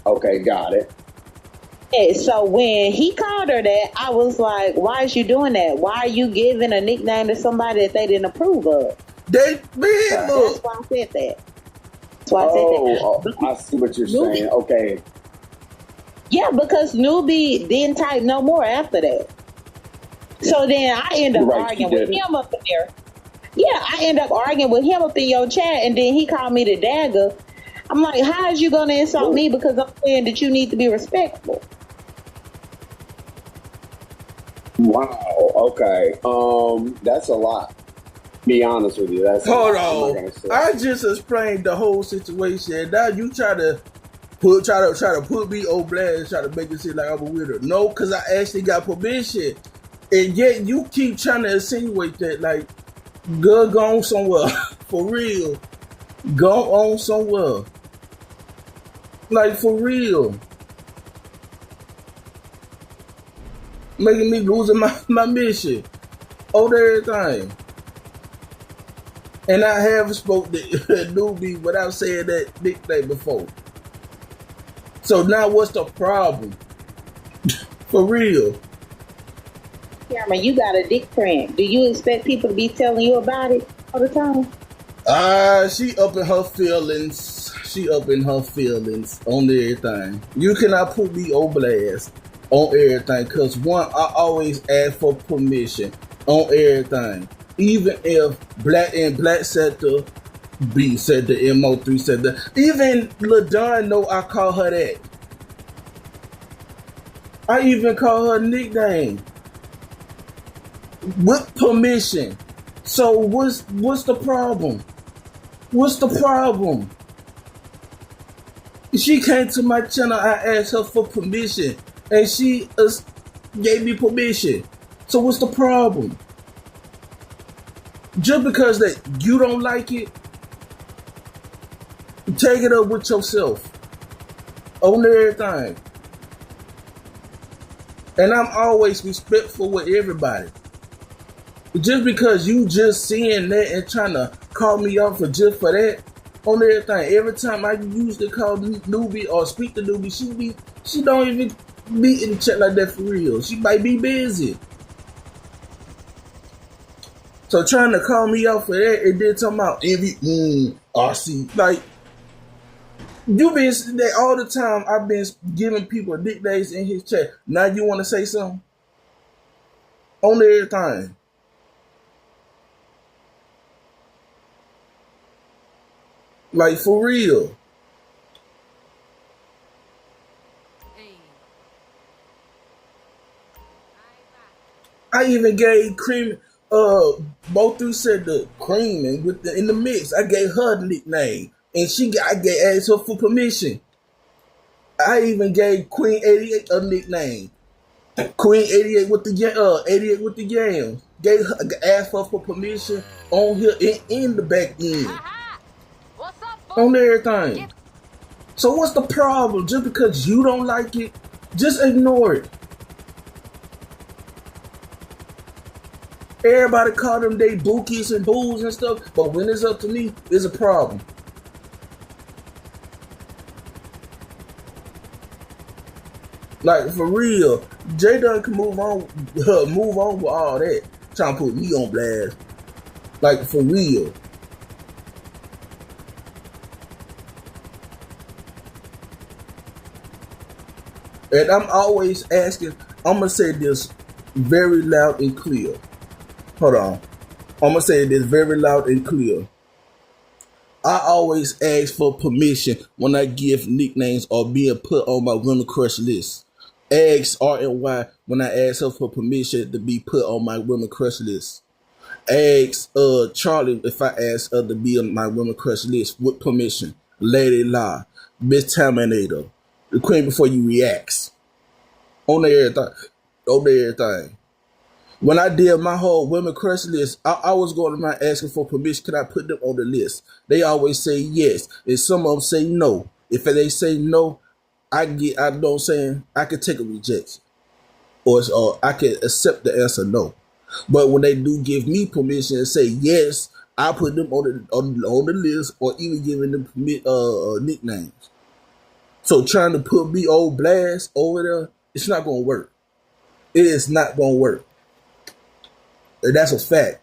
Okay, got it. Yeah, so when he called her that, I was like, why is you doing that? Why are you giving a nickname to somebody that they didn't approve of? That's why I said that. That's why I said that. I see what you're saying. Okay. Yeah, because Newbie didn't type no more after that. So then I end up arguing with him up in there. Yeah, I end up arguing with him up in your chat, and then he called me the dagger. I'm like, how is you going to insult me because I'm saying that you need to be respectful? Wow. Okay. That's a lot. Be honest with you. That's hold on. I just explained the whole situation. Now you try to put me on blast, try to make it seem like I'm a weirdo. No, because I actually got permission, and yet you keep trying to insinuate that like, go on somewhere for real. Go on somewhere. Like for real. Making me losing my mission on everything. And I have spoke to Newbie without saying that nickname before. So now what's the problem? For real. Cameron, you got a dick print. Do you expect people to be telling you about it all the time? She up in her feelings. She up in her feelings on everything. You cannot put me on blast on everything, because one, I always ask for permission on everything. Even if Black said the B said the MO3 said that. Even LaDon know I call her that. I even call her nickname. With permission. So what's the problem? What's the problem? She came to my channel, I asked her for permission, and she gave me permission. So what's the problem? Just because that you don't like it, take it up with yourself. On everything. And I'm always respectful with everybody. Just because you just seeing that and trying to call me out for just for that, on everything. Every time I usually call Newbie or speak to Newbie, she don't even be in the chat like that for real. She might be busy. So trying to call me out for that and then talking about RC. Like, you been saying that all the time. I've been giving people nicknames in his chat. Now you want to say something? On everything. Like, for real. I even gave Cream, both you said the Cream and in the mix. I gave her the nickname, and asked her for permission. I even gave Queen 88 a nickname. Queen 88 with the 88 with the yams. Asked her for permission on here in the back end. On everything. So what's the problem? Just because you don't like it, just ignore it. Everybody call them they bookies and booze and stuff, but when it's up to me, it's a problem. Like, for real, J Dunn can move on with all that, trying to put me on blast. Like, for real. And I'm always asking, I'm going to say this very loud and clear. Hold on. I'm going to say this very loud and clear. I always ask for permission when I give nicknames or being put on my Women Crush list. Ask RNY when I ask her for permission to be put on my Women Crush list. Ask Charlie if I ask her to be on my Women Crush list with permission. Lady La, Miss Terminator. The Queen before you reacts. On everything. When I did my whole women crush list, I was going to my asking for permission. Could I put them on the list? They always say yes, and some of them say no. If they say no, I know what I'm saying, I could take a rejection, or I can accept the answer no. But when they do give me permission and say yes, I put them on the list, or even giving them nicknames. So trying to put me on blast over there, it's not gonna work. It is not gonna work. And that's a fact.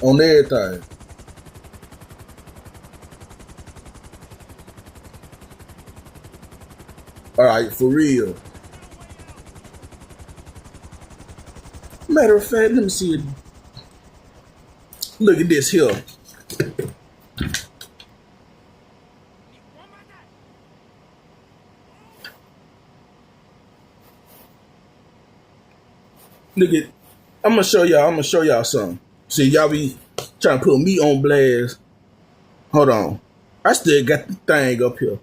On everything. Alright, for real. Matter of fact, let me see it. Look at this here. Look at, I'm gonna show y'all something. See, y'all be trying to put me on blast. Hold on. I still got the thing up here.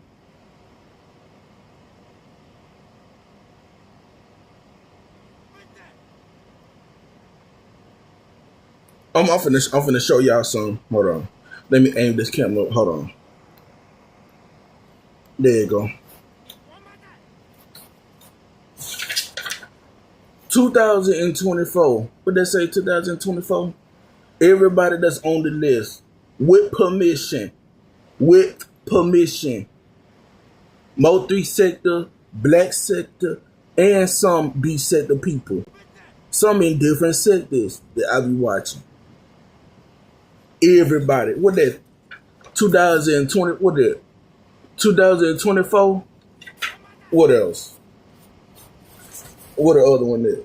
I'm finna show y'all something. Hold on. Let me aim this camera up. Hold on. There you go. 2024. What they say, 2024? Everybody that's on the list, with permission, Mo 3 sector, black sector, and some B sector people. Some in different sectors that I be watching. Everybody. What that? 2020, what that? 2024? What else? What the other one there?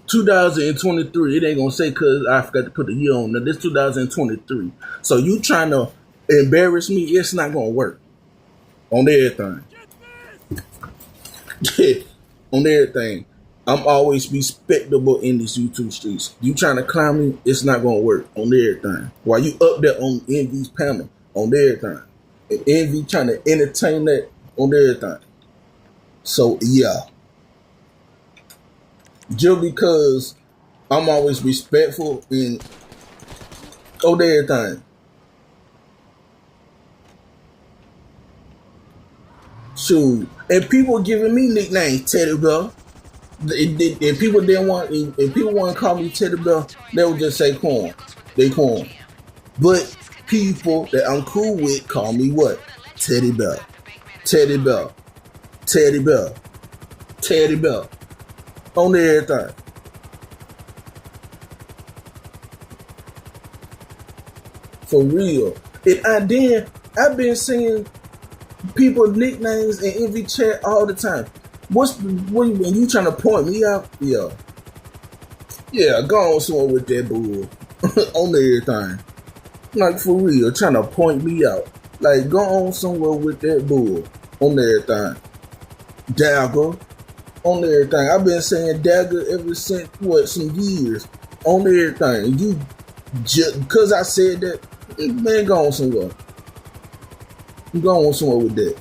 $2023. It ain't gonna say because I forgot to put the year on there. This 2023. So you trying to embarrass me? It's not gonna work. On everything. On everything. I'm always respectable in these YouTube streets. You trying to clown me? It's not gonna work. On everything. While you up there on Envy's panel, on everything, and Envy trying to entertain that on everything. So yeah. Just because I'm always respectful and on everything. Shoot. And people giving me nicknames, Teddy Bear. If people didn't want, if people want to call me Teddy Bear, they would just say Quan. They Quan. But people that I'm cool with call me what? Teddy Bear. Teddy Bear. Teddy Bear. Teddy Bear. On everything. For real. And then I've been seeing people nicknames in Envy chat all the time. When you trying to point me out? Yeah. Yeah, go on somewhere with that bull. On everything. Like for real, trying to point me out. Like go on somewhere with that bull. On everything. Dagger. On everything. I've been saying dagger ever since some years. On everything. You just because I said that, man, go on somewhere. You go on somewhere with that.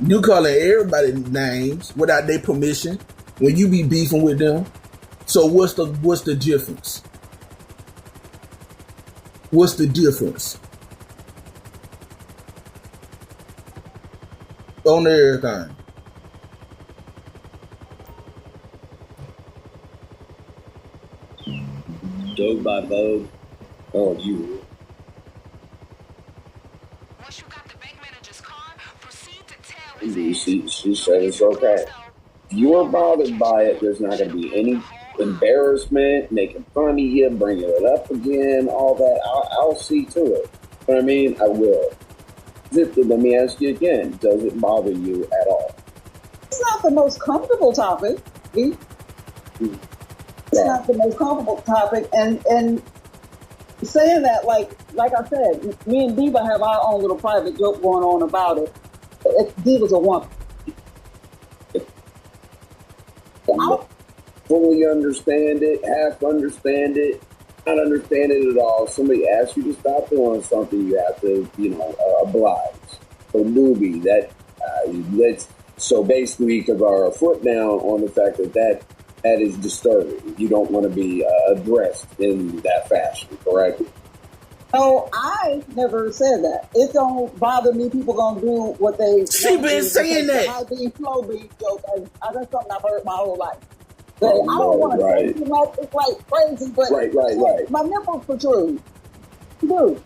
You calling everybody names without their permission when you be beefing with them. So what's the difference? What's the difference? On everything. Dog by Vogue. Oh, you. Once you got the bank manager's card, proceed to tell She said it's okay. If you are bothered by it, there's not going to be any embarrassment, making fun of you, bringing it up again, all that. I'll see to it. But I mean, I will. Let me ask you again. Does it bother you at all? It's not the most comfortable topic. It's not the most comfortable topic. And saying that, like I said, me and Diva have our own little private joke going on about it. Diva's a woman. fully understand it, half understand it, not understand it at all. Somebody asks you to stop doing something, you have to, oblige. So newbie, that's so basically because our foot down on the fact that is disturbing. You don't want to be addressed in that fashion, correct? No, I never said that. It don't bother me. People gonna do what they. She been saying that. High beam, slow beam joke. That's something I've heard my whole life. So I don't want to say too much. It's like crazy, but right. My nipples protrude. Dude,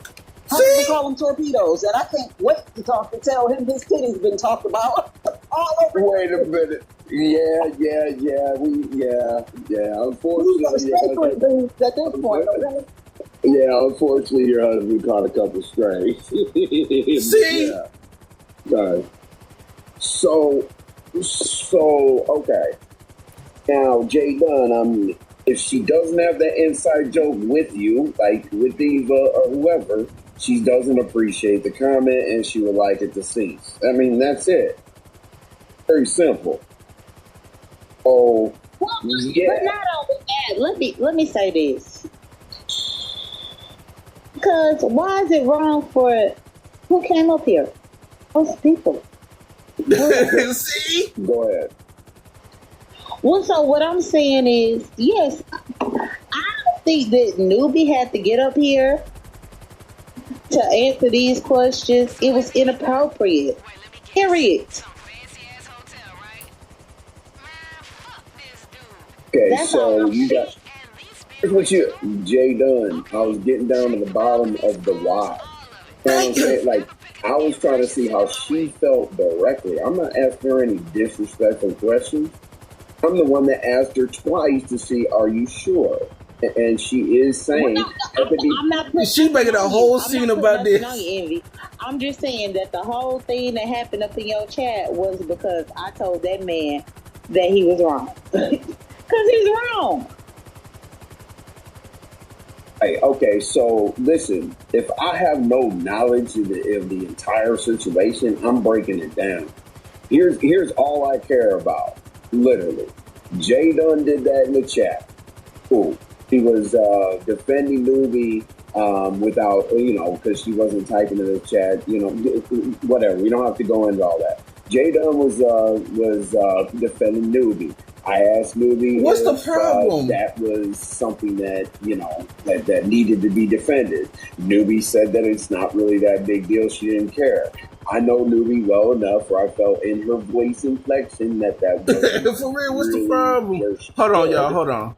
I call them torpedoes, and I can't wait to tell him his titties been talked about all over. Wait a minute. Yeah. Unfortunately, at this point, okay? Yeah, unfortunately, your husband caught a couple strays. See? Yeah. Right. So, okay. Now, Jay Dunn, if she doesn't have that inside joke with you, like with Diva or whoever, she doesn't appreciate the comment and she would like it to cease. I mean, that's it. Very simple. Oh, yeah. But not only that, let me say this. Because why is it wrong for who came up here? Those people. See? Go ahead. Well, so what I'm saying is, yes, I don't think that newbie had to get up here to answer these questions. It was inappropriate. Period. Okay, That's so you got. Here's what Jay Dunn. I was getting down to the bottom of the why. You know what I'm saying? Like, I was trying to see how she felt directly. I'm not asking her any disrespectful questions. I'm the one that asked her twice to see, are you sure? And she is saying... I'm not she making a whole scene about this. Envy. I'm just saying that the whole thing that happened up in your chat was because I told that man that he was wrong. Because he's wrong. Hey, okay, so listen, if I have no knowledge of the entire situation, I'm breaking it down. Here's all I care about, literally. Jay Dunn did that in the chat. Cool. He was defending Newbie without, because she wasn't typing in the chat, whatever. We don't have to go into all that. Jay Dunn was defending Newbie. I asked Newbie, what's the problem? That was something that, that needed to be defended. Newbie said that it's not really that big deal. She didn't care. I know Newbie well enough where I felt in her voice inflection that was for real, what's the problem? Hold on, y'all. Hold on.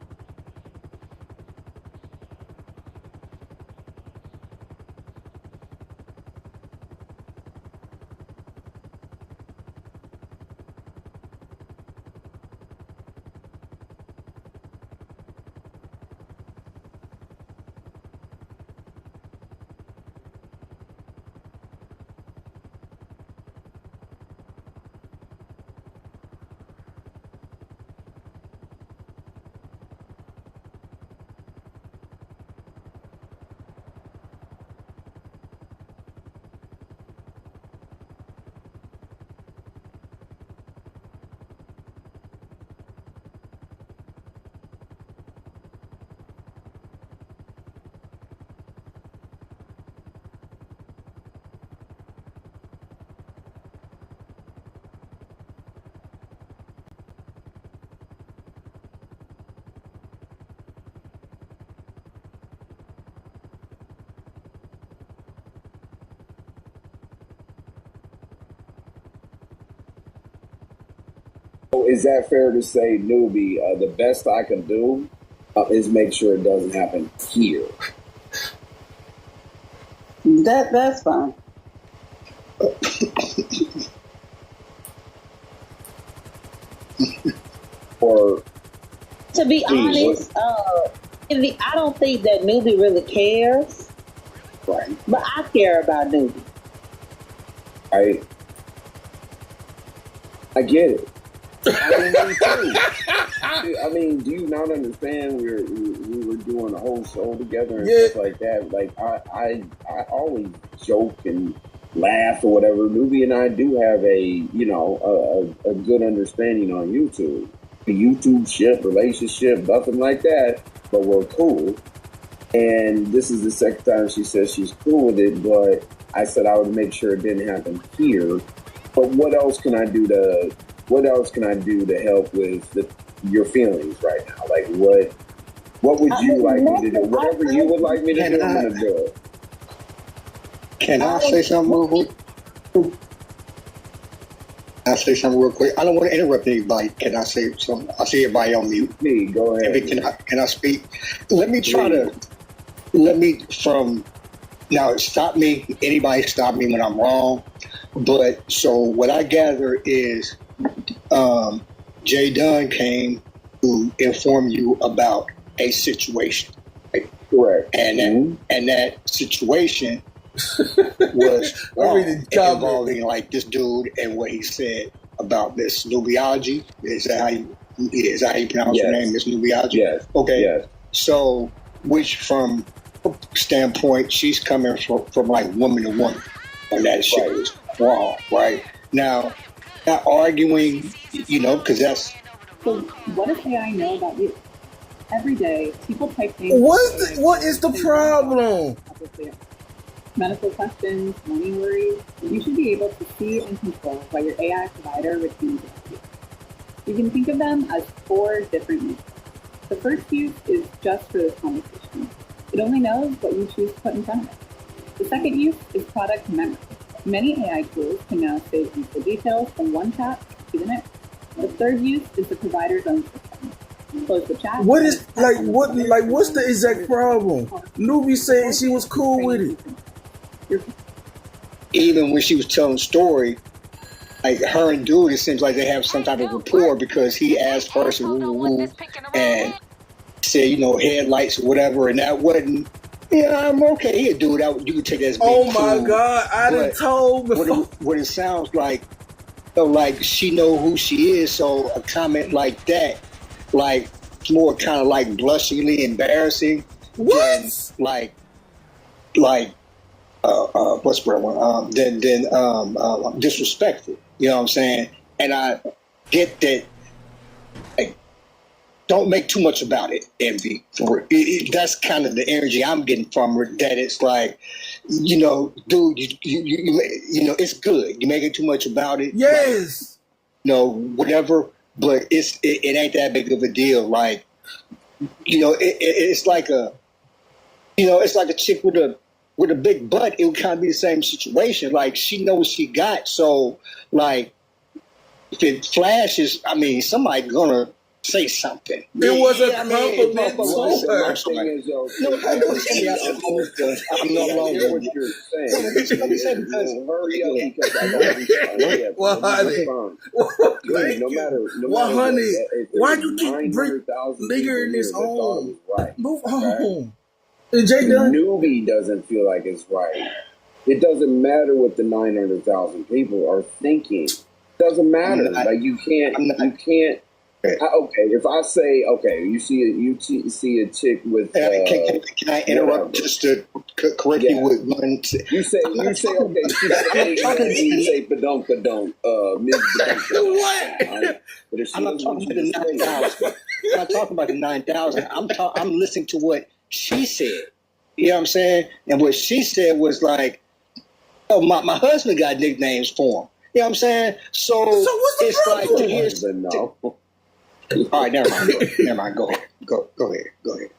Is that fair to say, Newbie, the best I can do is make sure it doesn't happen here? That's fine. Or to be honest, I don't think that Newbie really cares. Right. But I care about Newbie. I get it. I mean, do you not understand? We were doing a whole show together and stuff like that. Like I always joke and laugh or whatever. Newbie and I do have a good understanding on YouTube. YouTube ship, relationship, nothing like that, but we're cool. And this is the second time she says she's cool with it, but I said I would make sure it didn't happen here. But what else can I do to help with your feelings right now? Like what would you like me to do? Whatever you would like me to do, I'm gonna do it. Can I say something real quick? I'll say something real quick. I don't want to interrupt anybody. Can I say something? I see everybody on mute. Me, go ahead. Can I speak? Let me stop me. Anybody stop me when I'm wrong. But so what I gather is Jay Dunn came to inform you about a situation. Right? Correct. And that situation was involving like this dude and what he said about this nubiology. Is that how you pronounce your name? This nubiology? Yes. Okay. Yes. So, which from standpoint, she's coming from like woman to woman, and that shit is wrong, right? Now, not arguing, because that's. So, what does AI know about you? Every day, people type things. What is the problem? Medical questions, money worries. You should be able to see and control what your AI provider receives about you. You can think of them as 4 different uses. The first use is just for this conversation. It only knows what you choose to put in front of it. The second use is product memory. Many AI tools can now save useful details from one tap to the next. The third use is the provider's own system. Close the chat. What's the exact problem? Newbie said she was cool with it. Even when she was telling the story, like her and dude, it seems like they have some type of rapport because he asked first and said, headlights or whatever, and that wasn't. Yeah, I'm okay. He'll do that. You can take that as being Oh my cool. God! I done told before. What it sounds like, like she know who she is. So a comment like that, like it's more kind of like blushingly embarrassing. What? Than, what's the one? Then disrespectful. You know what I'm saying? And I get that. Like, don't make too much about it, Envy. That's kind of the energy I'm getting from her. That it's like, dude, you it's good. You're making too much about it. Yes. Whatever. But it ain't that big of a deal. Like, it's like a, it's like a chick with a big butt. It would kind of be the same situation. Like, she knows she got. So, like, if it flashes, I mean, somebody's gonna say something. It was a compliment to her. I'm no longer what you're saying. Well, honey, why you keep bringing nigger in this home? Move home. Newbie doesn't feel like it's right. It doesn't matter what the 900,000 people are thinking. It doesn't matter. Like you can't. Okay, if I say you see a chick with. Can I interrupt just to correct you with one? You say okay. You say badonk. Ms. What? I'm not talking about the 9,000. I'm not talking about the 9,000. I'm listening to what she said. You know what I'm saying? And what she said was like, "Oh, my husband got nicknames for him." You know what I'm saying? So what's the problem? All right, never mind. Go ahead. Go ahead.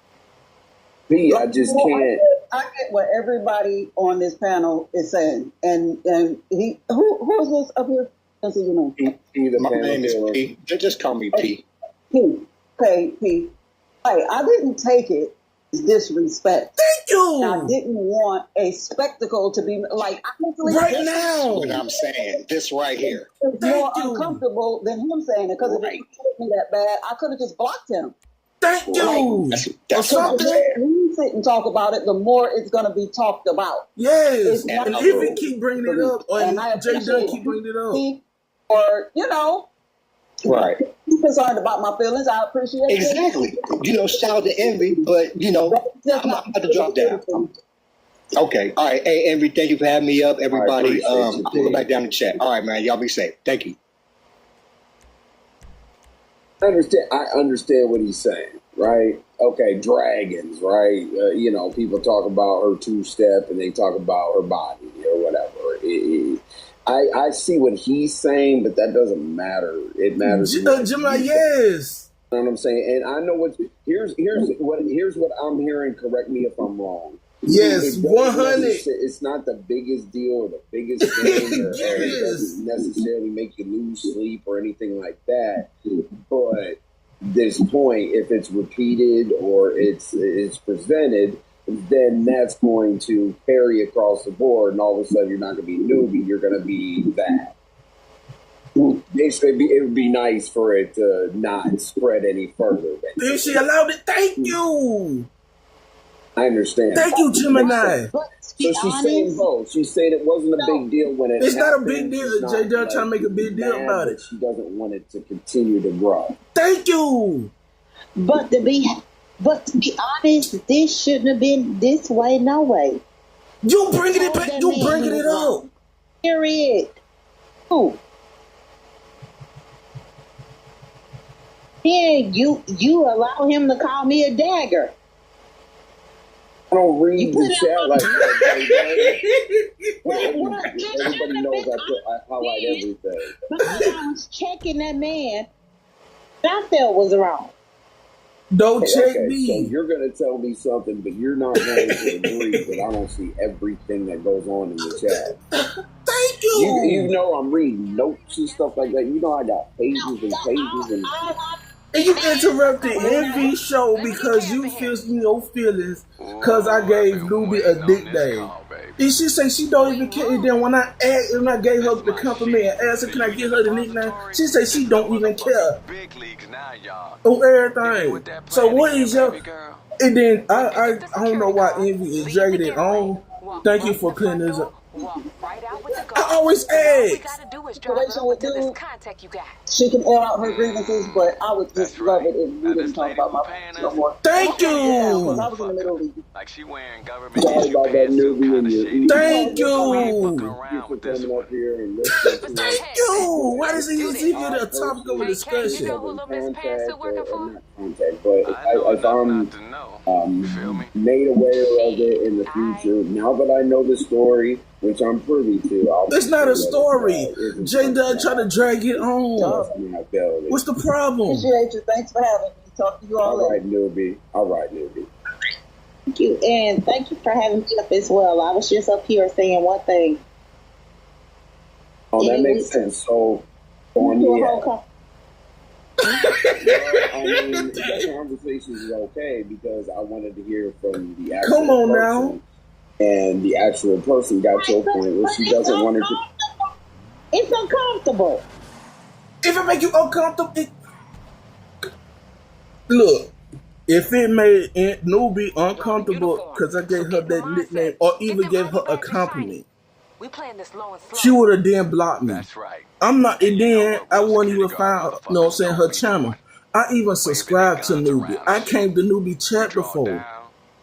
Me, I just can't. I get what everybody on this panel is saying, and he who is this up here? My name is P. Just call me P. P. Okay, P. Hey, I didn't take it as disrespect. Thank you. I didn't want a spectacle to be like right now. That's what I'm saying. This right here. It's more uncomfortable than him saying it because if it hurt me that bad, I could have just blocked him. Thank you. That's what I'm saying. When you sit and talk about it, the more it's going to be talked about. Yes. And if he keep bringing it up, and Jay Dunn keep bringing it up. Or, right. He's concerned about my feelings. I appreciate it. Exactly. Shout out to Envy, but, I'm about to drop down. Okay. All right. Hey, Envy, thank you for having me up, everybody. I'll go back down the chat. All right, man. Y'all be safe. Thank you. I understand what he's saying, right? Okay, dragons, right? People talk about her two-step and they talk about her body or whatever. I see what he's saying, but that doesn't matter. It matters. Gemini, yes. You know what I'm saying? And I know here's what I'm hearing. Correct me if I'm wrong. Yes, 100. It's not the biggest deal or the biggest thing, or it doesn't necessarily make you lose sleep or anything like that. But this point, if it's repeated or it's presented, then that's going to carry across the board, and all of a sudden you're not going to be newbie, you're going to be that. Basically, it would be nice for it to not spread any further. If she allowed it, thank you. I understand. Thank you, Gemini. So she's saying both. She's saying it wasn't a big deal when it It's happened. not a big deal. J Dub trying to make a big deal about it. She doesn't want it to continue to grow. Thank you. But to be honest, this shouldn't have been this way. No way. You bringing it back. You bringing it up. Period. Ooh. Yeah, you allow him to call me a dagger. I don't read the chat like that. Everybody knows I highlight everything. Because I was checking that man, I felt was wrong. Don't check me. So you're going to tell me something, but you're not going to agree that I don't see everything that goes on in the chat. Thank you. You know I'm reading notes and stuff like that. You know I got pages and pages and... And you interrupted Envy show because you feel your feelings because I gave Newbie a nickname. And she say she don't even care. And then when I gave her the compliment and asked her, can I get her the nickname? She say she don't even care on everything. So what is your... And then I don't know why Envy is dragging it on. Thank you for clearing this up. I always ask. She can air out her grievances, but I would just love it if we didn't talk about my past no more. Thank you. Because I was in the middle of it. Like she wearing government Sorry about that newbie and you. Thank you. Coming up here and listening. Thank you. Why does it even give you the topic of a discussion? But if I'm made aware of it in the future, now that I know the story, which I'm privy to, it's not a story. J Dub trying to drag it on. What's the problem? Appreciate you. Thanks for having me. Talk to you all later. All right, newbie. Thank you, and thank you for having me up as well. I was just up here saying one thing. Oh, that makes sense. So, on the that conversation is okay because I wanted to hear from the actual Come on person, now. And the actual person got to a point where she doesn't want to. It's uncomfortable. If it make you uncomfortable, look. If it made Newbie uncomfortable because I gave her that nickname or even gave her a compliment, she would have then blocked me. That's right. I'm not, and then I wouldn't even find, her channel. I even subscribed to Newbie. I came to Newbie chat before.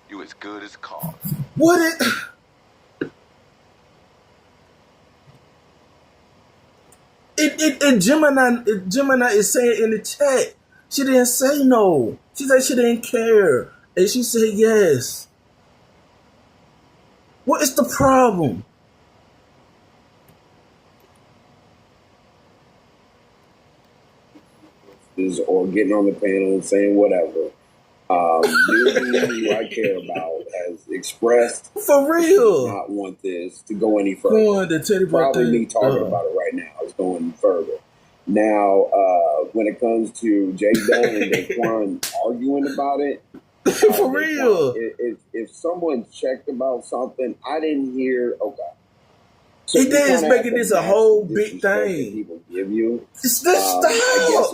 You as good as caught. What it Gemini is saying in the chat. She didn't say no. She said she didn't care. And she said yes. What is the problem? Or getting on the panel and saying whatever. Who I care about has expressed for real not want this to go any further. Probably me talking about it right now is going further. Now, when it comes to J Dub and Daquan arguing about it, for real. If someone checked about something, I didn't hear. Okay. So it is making this a whole big thing. People give you. Just stop.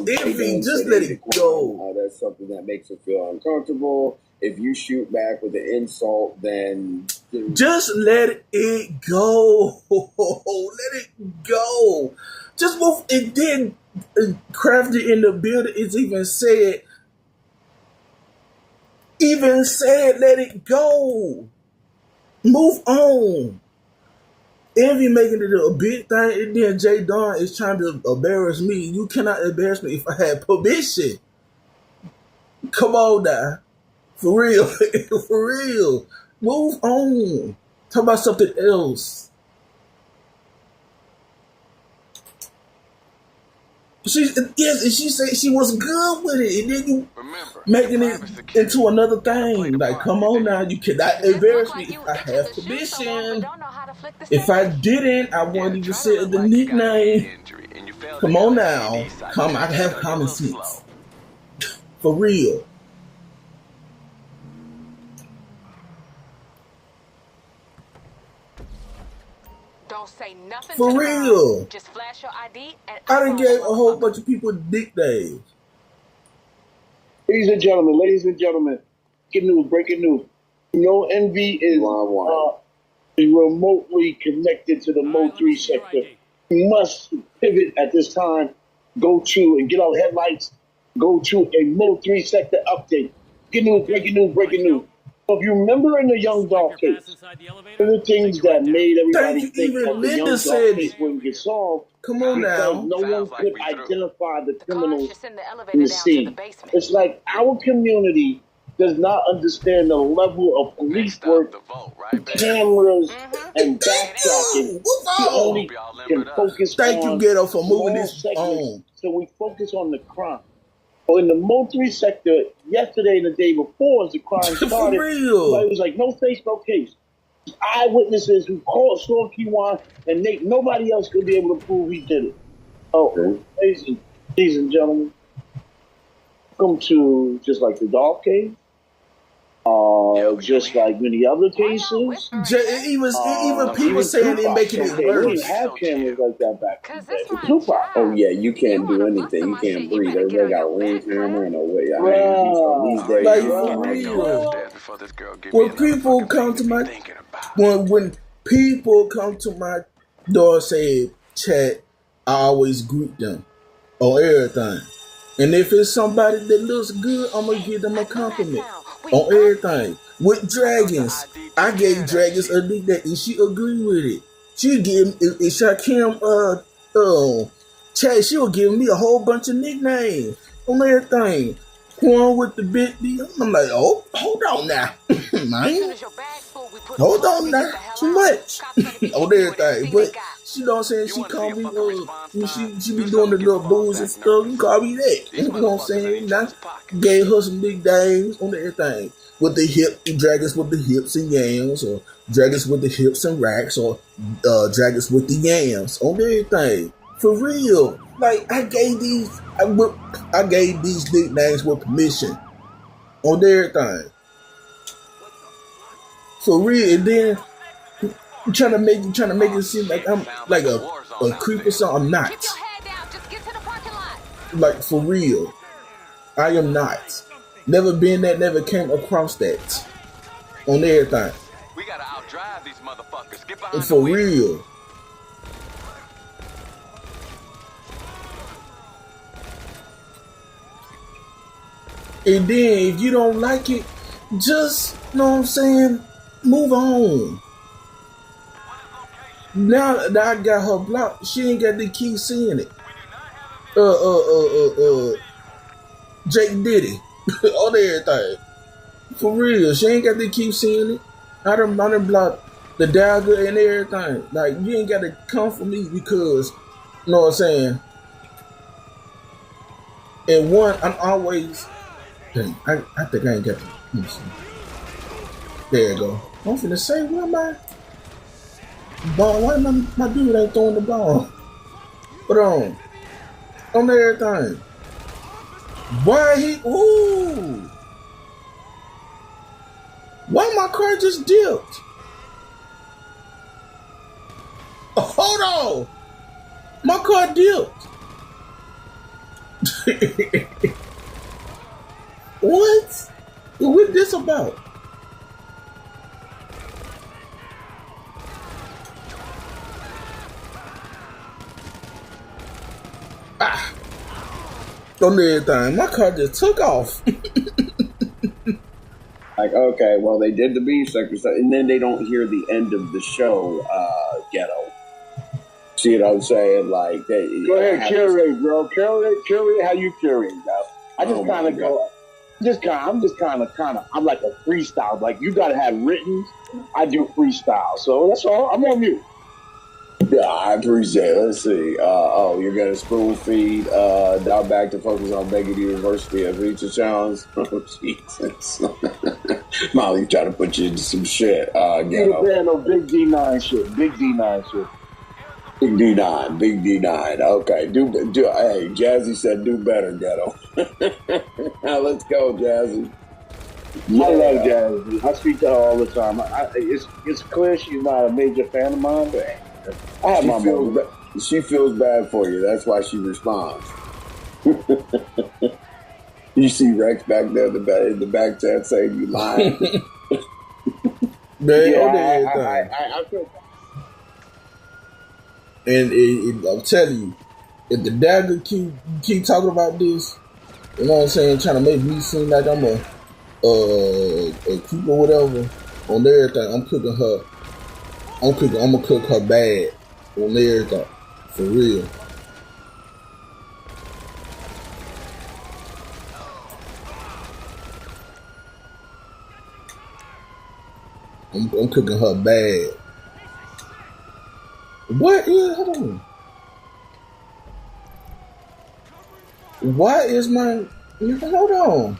Envy, just let it go. That's something that makes it feel uncomfortable. If you shoot back with an insult, then just let it go. Let it go. Just move. It did. Crafted in the building. It's even said. Let it go. Move on. Envy making it a big thing, and then J Don is trying to embarrass me. You cannot embarrass me if I had permission. Come on now. For real. For real. Move on. Talk about something else. She said she was good with it, and then you making it into another thing. Like, come on now, you cannot embarrass me if I have permission. If I didn't, I wouldn't even say the nickname. Come on now, I have common sense. For real. Don't say nothing For to real. Just flash your ID and I done gave a whole bunch of people nicknames. Ladies and gentlemen, breaking news. You know, Envy is remotely connected to the Mo 3 sector. You must pivot at this time. Go to and get out headlights. Go to a Mo 3 sector update. Breaking news. So if you remember in the Young Dog case, one of the things that made everybody think that the Young Dog case wouldn't get solved, come on now, no one could identify the criminals in the scene. It's like our community does not understand the level of police work, cameras, and backtracking. We only can focus Thank on you, Ghetto, for moving this segments, on. so we focus on the crime. So in the Mo 3 sector, yesterday and the day before, as the crime started, For real. it was like no face, no case. Eyewitnesses who saw Kiwan and Nate, nobody else could be able to prove he did it. Oh, ladies and gentlemen, welcome to just like the dog case. Just like many other cases. Even people saying they're making it worse. We didn't have cameras like that back then. For Tupac. Oh yeah, you can't do anything. You can't breathe. Everybody got a ring camera and a way. These days, like for real. When people come to my door say chat, I always greet them on everything. And if it's somebody that looks good, I'm gonna give them a compliment on everything. With Dragons, I gave Dragons a nickname and she agreed with it. She give Shakim Chad, she was giving me a whole bunch of nicknames on everything. Quan with the big deal. I'm like, oh, hold on now. Man. Hold on now. Too much. On everything. But she know what I'm saying? She call me she be doing the little booze and stuff. You call me that. You know what I'm saying? Now gave her some nicknames on everything. With the Dragons with the hips and yams, or Dragons with the hips and racks, or Dragons with the yams on everything. For real. Like I gave these nicknames with permission on everything. For real. And then I'm trying to make it seem like I'm like a creep or something. I'm not. Like for real. I am not. Never been that, never came across that. On everything. We gotta outdrive these motherfuckers. Get behind for real. And then if you don't like it, just, you know what I'm saying, move on. Now that I got her blocked, she ain't got to keep seeing it. Jake Diddy on everything. For real, she ain't got to keep seeing it. I done blocked the dagger and everything. Like, you ain't got to come for me because, you know what I'm saying? And one, I'm always, dang, I think I ain't got to, let me see. There you go. I'm finna say, where am I? Ball, why my dude ain't throwing the ball? But on everything. Why why my car just dipped? Hold on. My car dipped. What? What's this about? On everything. My car just took off. Like, okay, well, they did the B sector, and then they don't hear the end of the show, Ghetto. See what I'm saying? Like, go ahead, curate, bro. Curate how you curate, bro. I just kind of go. I'm like a freestyle. Like, you gotta have written. I do freestyle, so that's all. I'm on mute. Yeah, I appreciate it. Let's see. You're gonna spoon feed now back to focus on making the University of Feature Challenge. Oh, Jesus. Molly trying to put you into some shit. No big D9 shit. Big D9 shit. Big D9. Okay, hey, Jazzy said do better, Ghetto. Now let's go, Jazzy. Yeah. I love Jazzy. I speak to her all the time. It's clear she's not a major fan of mine, but I have my moments. She feels bad for you. That's why she responds. You see Rex back there in the back chat saying you lying. I feel. And I'm telling you, if the dagger keep talking about this, you know what I'm saying, trying to make me seem like I'm a keeper or whatever, on everything, I'm gonna cook her bad on everything, for real. I'm cooking her bad. What is, hold on. Why is my, hold on.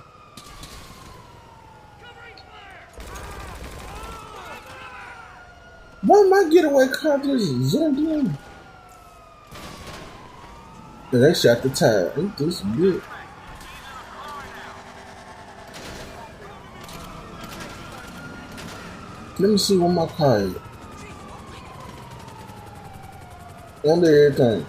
Why my getaway car just zoomed in? Yeah, they shot the tire. Ain't this good? Let me see what my car is. On everything.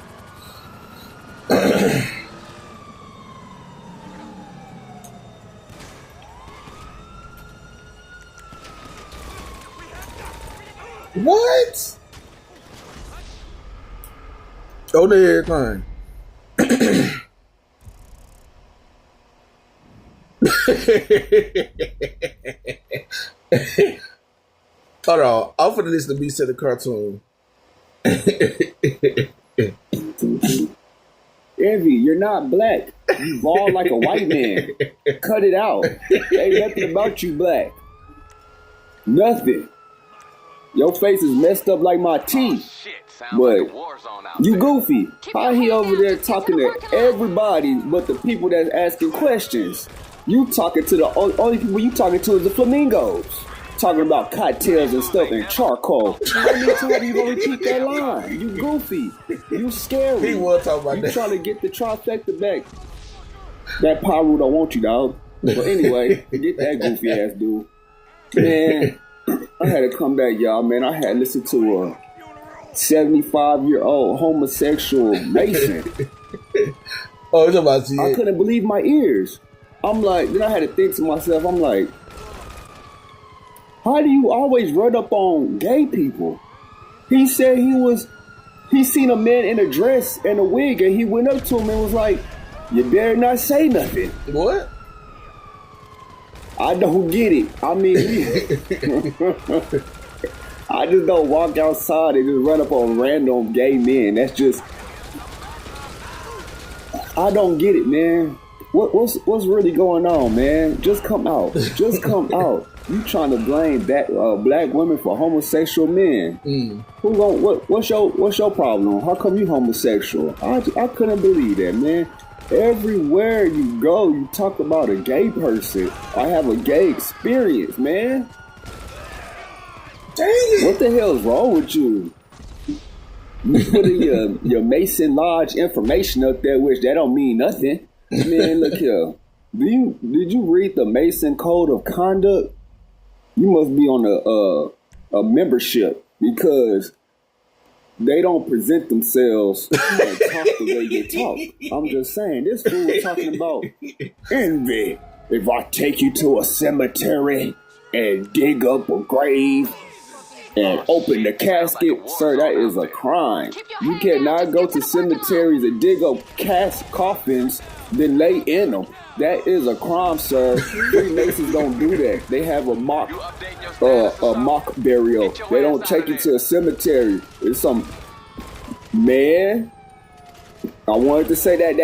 What? On everything. Hold on. I'm finna listen to me say the cartoon. Envy, you're not black. You bald like a white man. Cut it out. Ain't nothing about you black. Nothing. Your face is messed up like my teeth. But you goofy. How he over there talking to everybody but the people that's asking questions? You talking to the only people you talking to is the flamingos. Talking about cocktails and stuff and charcoal. How many times you gonna repeat that line? You goofy. You scary. He was talking about that. You trying to get the trifecta back. That Pyro don't want you, dog. But anyway, get that goofy ass dude. Man, I had to come back, y'all. Man, I had to listen to a 75-year-old homosexual Mason. Oh, it's about to I couldn't believe my ears. I'm like, then I had to think to myself, I'm like, how do you always run up on gay people? He said he seen a man in a dress and a wig, and he went up to him and was like, you better not say nothing. What? I don't get it. I mean, I just don't walk outside and just run up on random gay men. That's just, I don't get it, man. What's really going on, man? Just come out. Just come out. You trying to blame that black women for homosexual men? Who gon' what's your problem? How come you homosexual? I couldn't believe that, man. Everywhere you go, you talk about a gay person. I have a gay experience, man. Dang it. What the hell is wrong with you? You putting your Mason Lodge information up there, which that don't mean nothing. Man, look here. Did you read the Mason Code of Conduct? You must be on a membership, because they don't present themselves and talk the way they talk. I'm just saying, this fool was talking about envy. If I take you to a cemetery and dig up a grave and open the casket, sir, that is a crime. You cannot go to cemeteries and dig up coffins, then lay in them. That is a crime, sir. Freemasons don't do that. They have a mock burial. They don't take you to a cemetery. It's some Man, I wanted to say that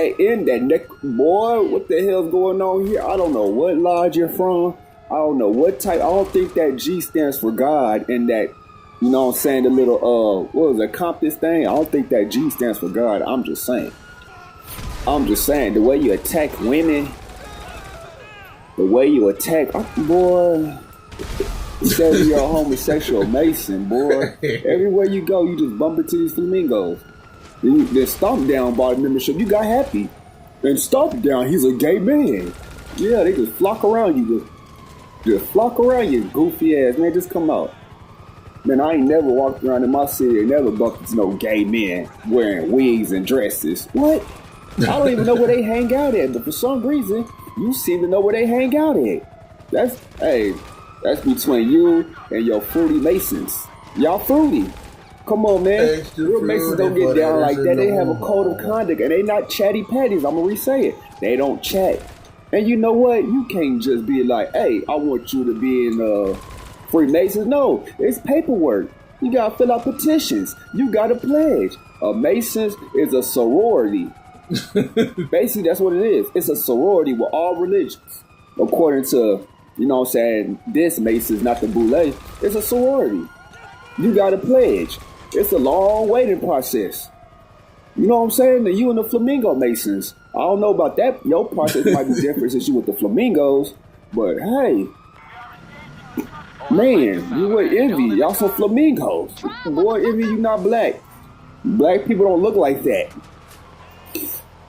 boy, what the hell's going on here? I don't know what lodge you're from. I don't know what type. I don't think that G stands for God and that, you know what I'm saying, the little, what was it, compass thing? I don't think that G stands for God. I'm just saying, the way you attack women, boy, says you're a homosexual Mason, boy. Everywhere you go, you just bump into these flamingos. Then Stomp Down bought a membership. You got happy. And Stomp Down, he's a gay man. Yeah, they just flock around you. Just flock around you, goofy ass. Man, just come out. Man, I ain't never walked around in my city and never bumped into no gay men wearing wigs and dresses. What? I don't even know where they hang out at, but for some reason, you seem to know where they hang out at. That's between you and your fruity Masons. Y'all fruity. Come on, man. Real Masons don't get down like that. They have a code of conduct, and they not chatty patties. I'm going to re-say it. They don't chat. And you know what? You can't just be like, hey, I want you to be in Freemasons. No, it's paperwork. You got to fill out petitions. You got to pledge. Masons is a sorority. Basically, that's what it is. It's a sorority with all religions. According to, you know what I'm saying, this Masons, not the Boule. It's a sorority. You got to pledge. It's a long waiting process. You know what I'm saying? You and the Flamingo Masons. I don't know about that. Your process might be different since you with the Flamingos. But hey, man, you with Envy. Y'all some Flamingos. Boy, Envy, you not black. Black people don't look like that.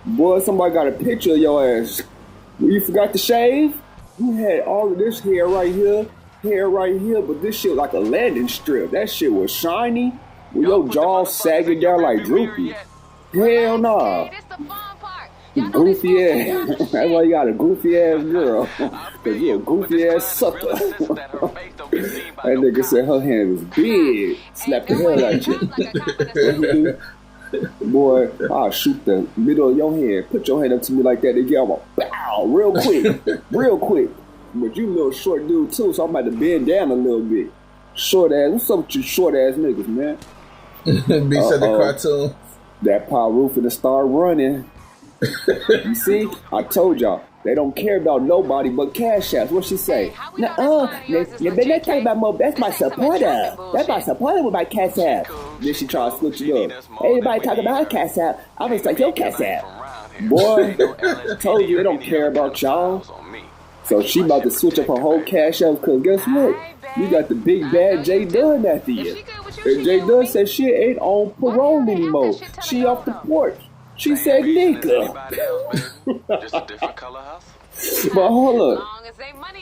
Boy, somebody got a picture of your ass. You forgot to shave? You had all of this hair right here, but this shit like a landing strip. That shit was shiny, with your jaw sagging down like droopy. Hell nah. Goofy ass. That's why you got a goofy ass girl. Cause you a goofy ass sucker. That nigga said her hand was big. Slapped the hell out you. Boy, I'll shoot the middle of your hand. Put your hand up to me like that. They get on bow, real quick. But you a little short dude too, so I'm about to bend down a little bit. Short ass. What's up with you short ass niggas, man? Big said the cartoon. That power roof and start running. You see, I told y'all. They don't care about nobody but Cash Apps. What she say? You better talk about more. That's my supporter. That's my supporter with my Cash App. Then she try to switch it up. Everybody talk about her Cash App. I was like, your Cash App. Boy, told you they don't care about y'all. So she about to switch up her whole Cash App because guess what? You got the big bad J Dunn after you. And J Dunn said she ain't on parole anymore. She off the porch. She said, nigga. Just a different color house. But hold up.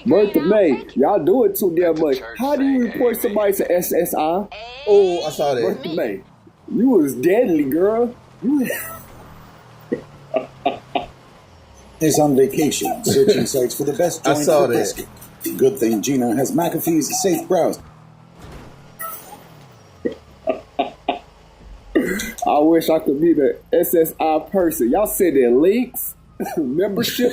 Bertha May, y'all do it too damn much. How do you report somebody to SSI? Oh, I saw that. Bertha May, you was deadly, girl. Is on vacation, searching sites for the best joint for brisket. Good thing Gina has McAfee's safe browse. I wish I could be the SSI person. Y'all said their links, membership.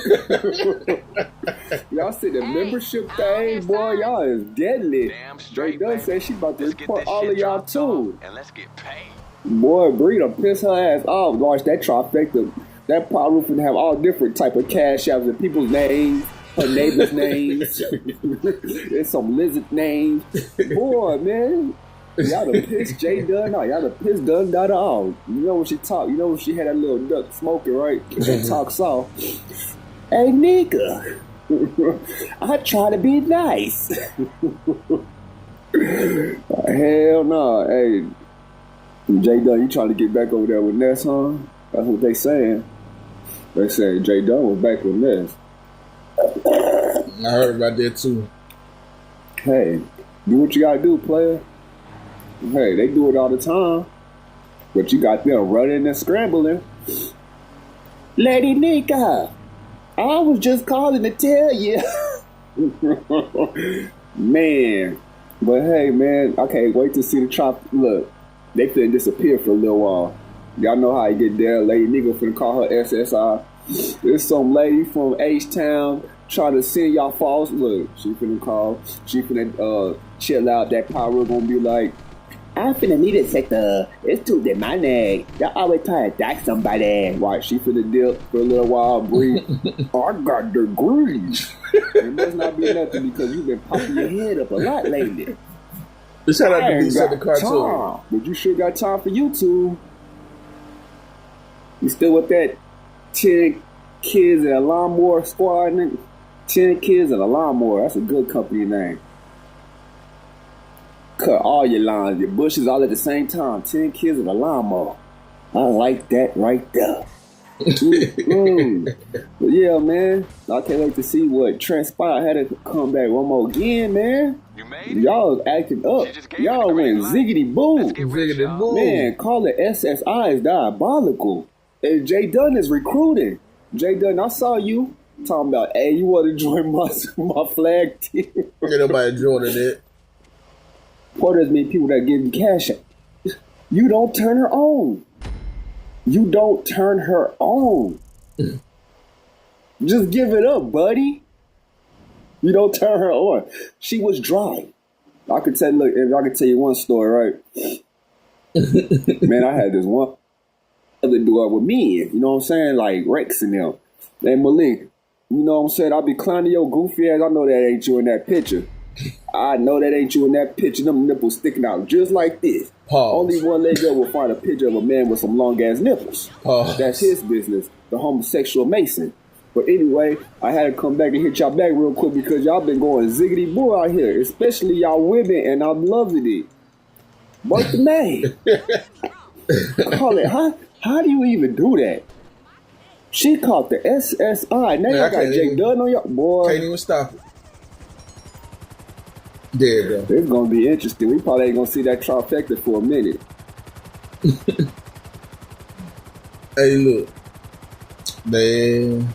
Y'all said the membership thing, boy. Y'all is deadly. J Dunn said she about to report all of y'all too. And let's get paid. Boy, Bree done pissed her ass off. Watch that trifecta. That power roof would have all different type of cash apps and people's names, her neighbors' names. There's some lizard names. Boy, man. Y'all done pissed J Dunn off. Y'all done pissed Dunn Dada off. You know when she talk. You know when she had that little duck smoking, right? She talks soft. Hey, nigga. I try to be nice. Hell no. Hey, J Dunn, you trying to get back over there with Ness, huh? That's what they saying. They saying J Dunn was back with Ness. I heard about that too. Hey, do what you gotta do, player. Hey, they do it all the time. But you got them running and scrambling. Lady Nika, I was just calling to tell you. Man. But hey, man, I can't wait to see the trop. Look, they finna disappear for a little while. Y'all know how I get there. Lady Nika finna call her SSI. There's some lady from H-Town trying to send y'all false. Look, she finna call. She finna chill out. That power gonna be like, I finna need a sector. It's too demanding. Y'all always try to dock somebody. Why, she finna dip for a little while, breathe. I got degrees. It must not be nothing because you've been popping your head up a lot lately. Shout out to me the cartoon. But you sure got time for YouTube. You still with that 10 kids and a lawnmower squad, nigga? 10 kids and a lawnmower. That's a good company name. Cut all your lawns, your bushes all at the same time. 10 kids and a lawnmower. I like that right there. But yeah, man. I can't wait to see what transpired. I had to come back one more again, man. You made it? Y'all was acting up. Y'all went ziggity boo. Ziggity boo. Man, call it SSI is diabolical. And Jay Dunn is recruiting. Jay Dunn, I saw you talking about, hey, you want to join my flag team? Ain't nobody joining it. What does mean people that give you cash? You don't turn her on. You don't turn her on. Just give it up, buddy. You don't turn her on. She was dry. I could tell. Look, if I could tell you one story, right? Man, I had this one other do it with me. You know what I'm saying? Like Rex and them. And Malik. You know what I'm saying? I'll be clowning your goofy ass. I know that ain't you in that picture. I know that ain't you in that picture. Them nipples sticking out just like this. Pause. Only one leg up will find a picture of a man with some long ass nipples. Pause. That's his business. The homosexual Mason. But anyway, I had to come back and hit y'all back real quick because y'all been going ziggity boo out here, especially y'all women, and I'm loving it. What's the name? Call it. How do you even do that? She caught the SSI. Now y'all got Jay Dunn on y'all. Boy. Can't even stop it. There you go. It's going to be interesting. We probably ain't going to see that trifecta for a minute. Hey, look. Man.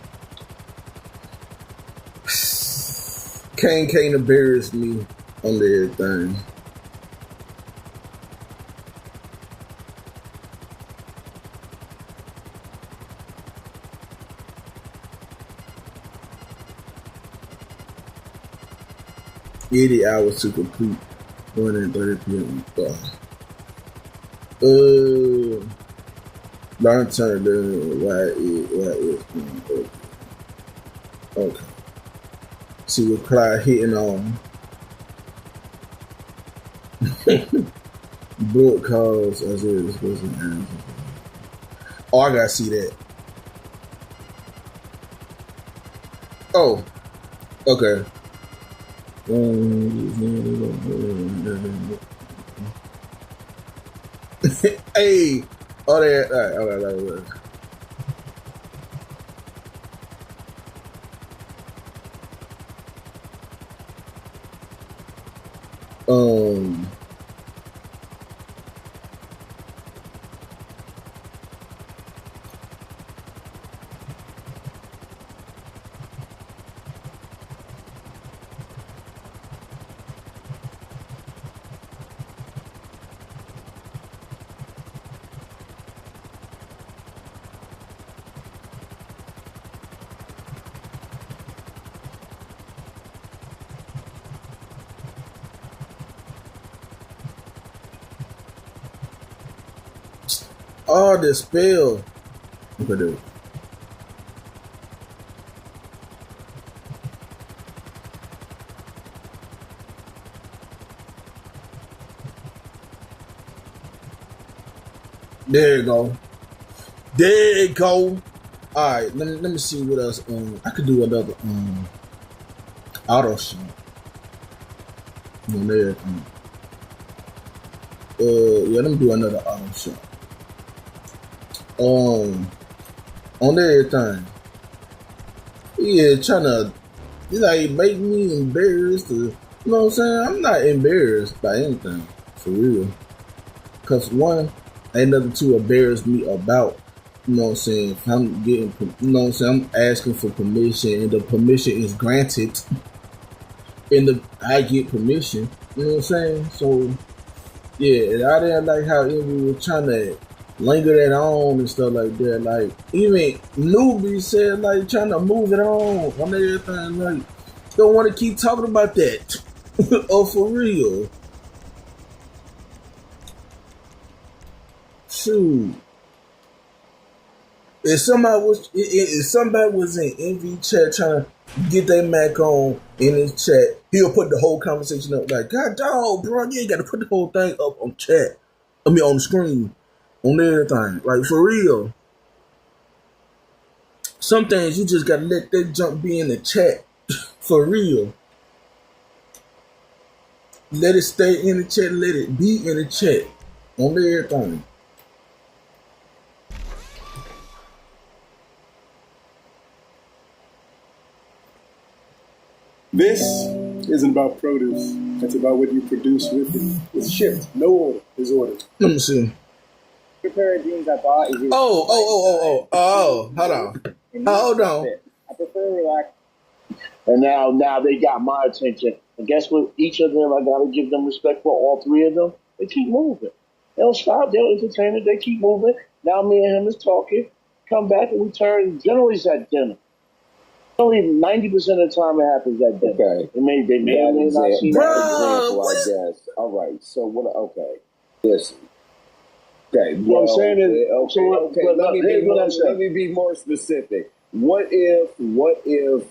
Can't embarrass me on everything. Eighty hours to complete 1:30 p.m. Learn turn the why is okay. See what Clyde hitting on. Book calls as it is supposed to happen. Oh, I gotta see that. Oh, okay. Hey, oh, there. All right. Oh, the spell. Look at it. There you go. There you go. All right, let me see what else. I could do another auto shot. On there. Yeah, let me do another auto shot. On everything. Yeah, trying to like make me embarrassed. You know what I'm saying? I'm not embarrassed by anything, for real. Cause one, ain't nothing to embarrass me about. You know what I'm saying? If I'm getting, you know what I'm saying? I'm asking for permission, and the permission is granted, and I get permission. You know what I'm saying? So yeah, and I didn't like how we were trying to linger that on and stuff like that. Like, even Newbie said, like, trying to move it on everything. Like, don't want to keep talking about that. Oh, for real. shoot. If somebody was in MV chat trying to get their Mac on in his chat, he'll put the whole conversation up like, God dog, bro, you ain't got to put the whole thing up on chat. I mean, on the screen, on everything. Like, for real. Some things you just got to let that junk be in the chat. For real. Let it stay in the chat. Let it be in the chat. On everything. This isn't about produce. It's about what you produce with it. It's shipped. No order is ordered. Let me see. The pair of jeans I bought is Oh, hold on. Hold on. I prefer relaxed. And now they got my attention. And guess what? Each of them, I gotta give them respect for all three of them. They keep moving. They don't stop. They'll entertain it. They keep moving. Now me and him is talking. Come back and we turn. Generally, it's at dinner. Only 90% of the time it happens at dinner. Okay. They may not see that example, I guess. All right. So what? Okay. Listen. Okay. What I'm saying is, let me be more specific. What if Mrs.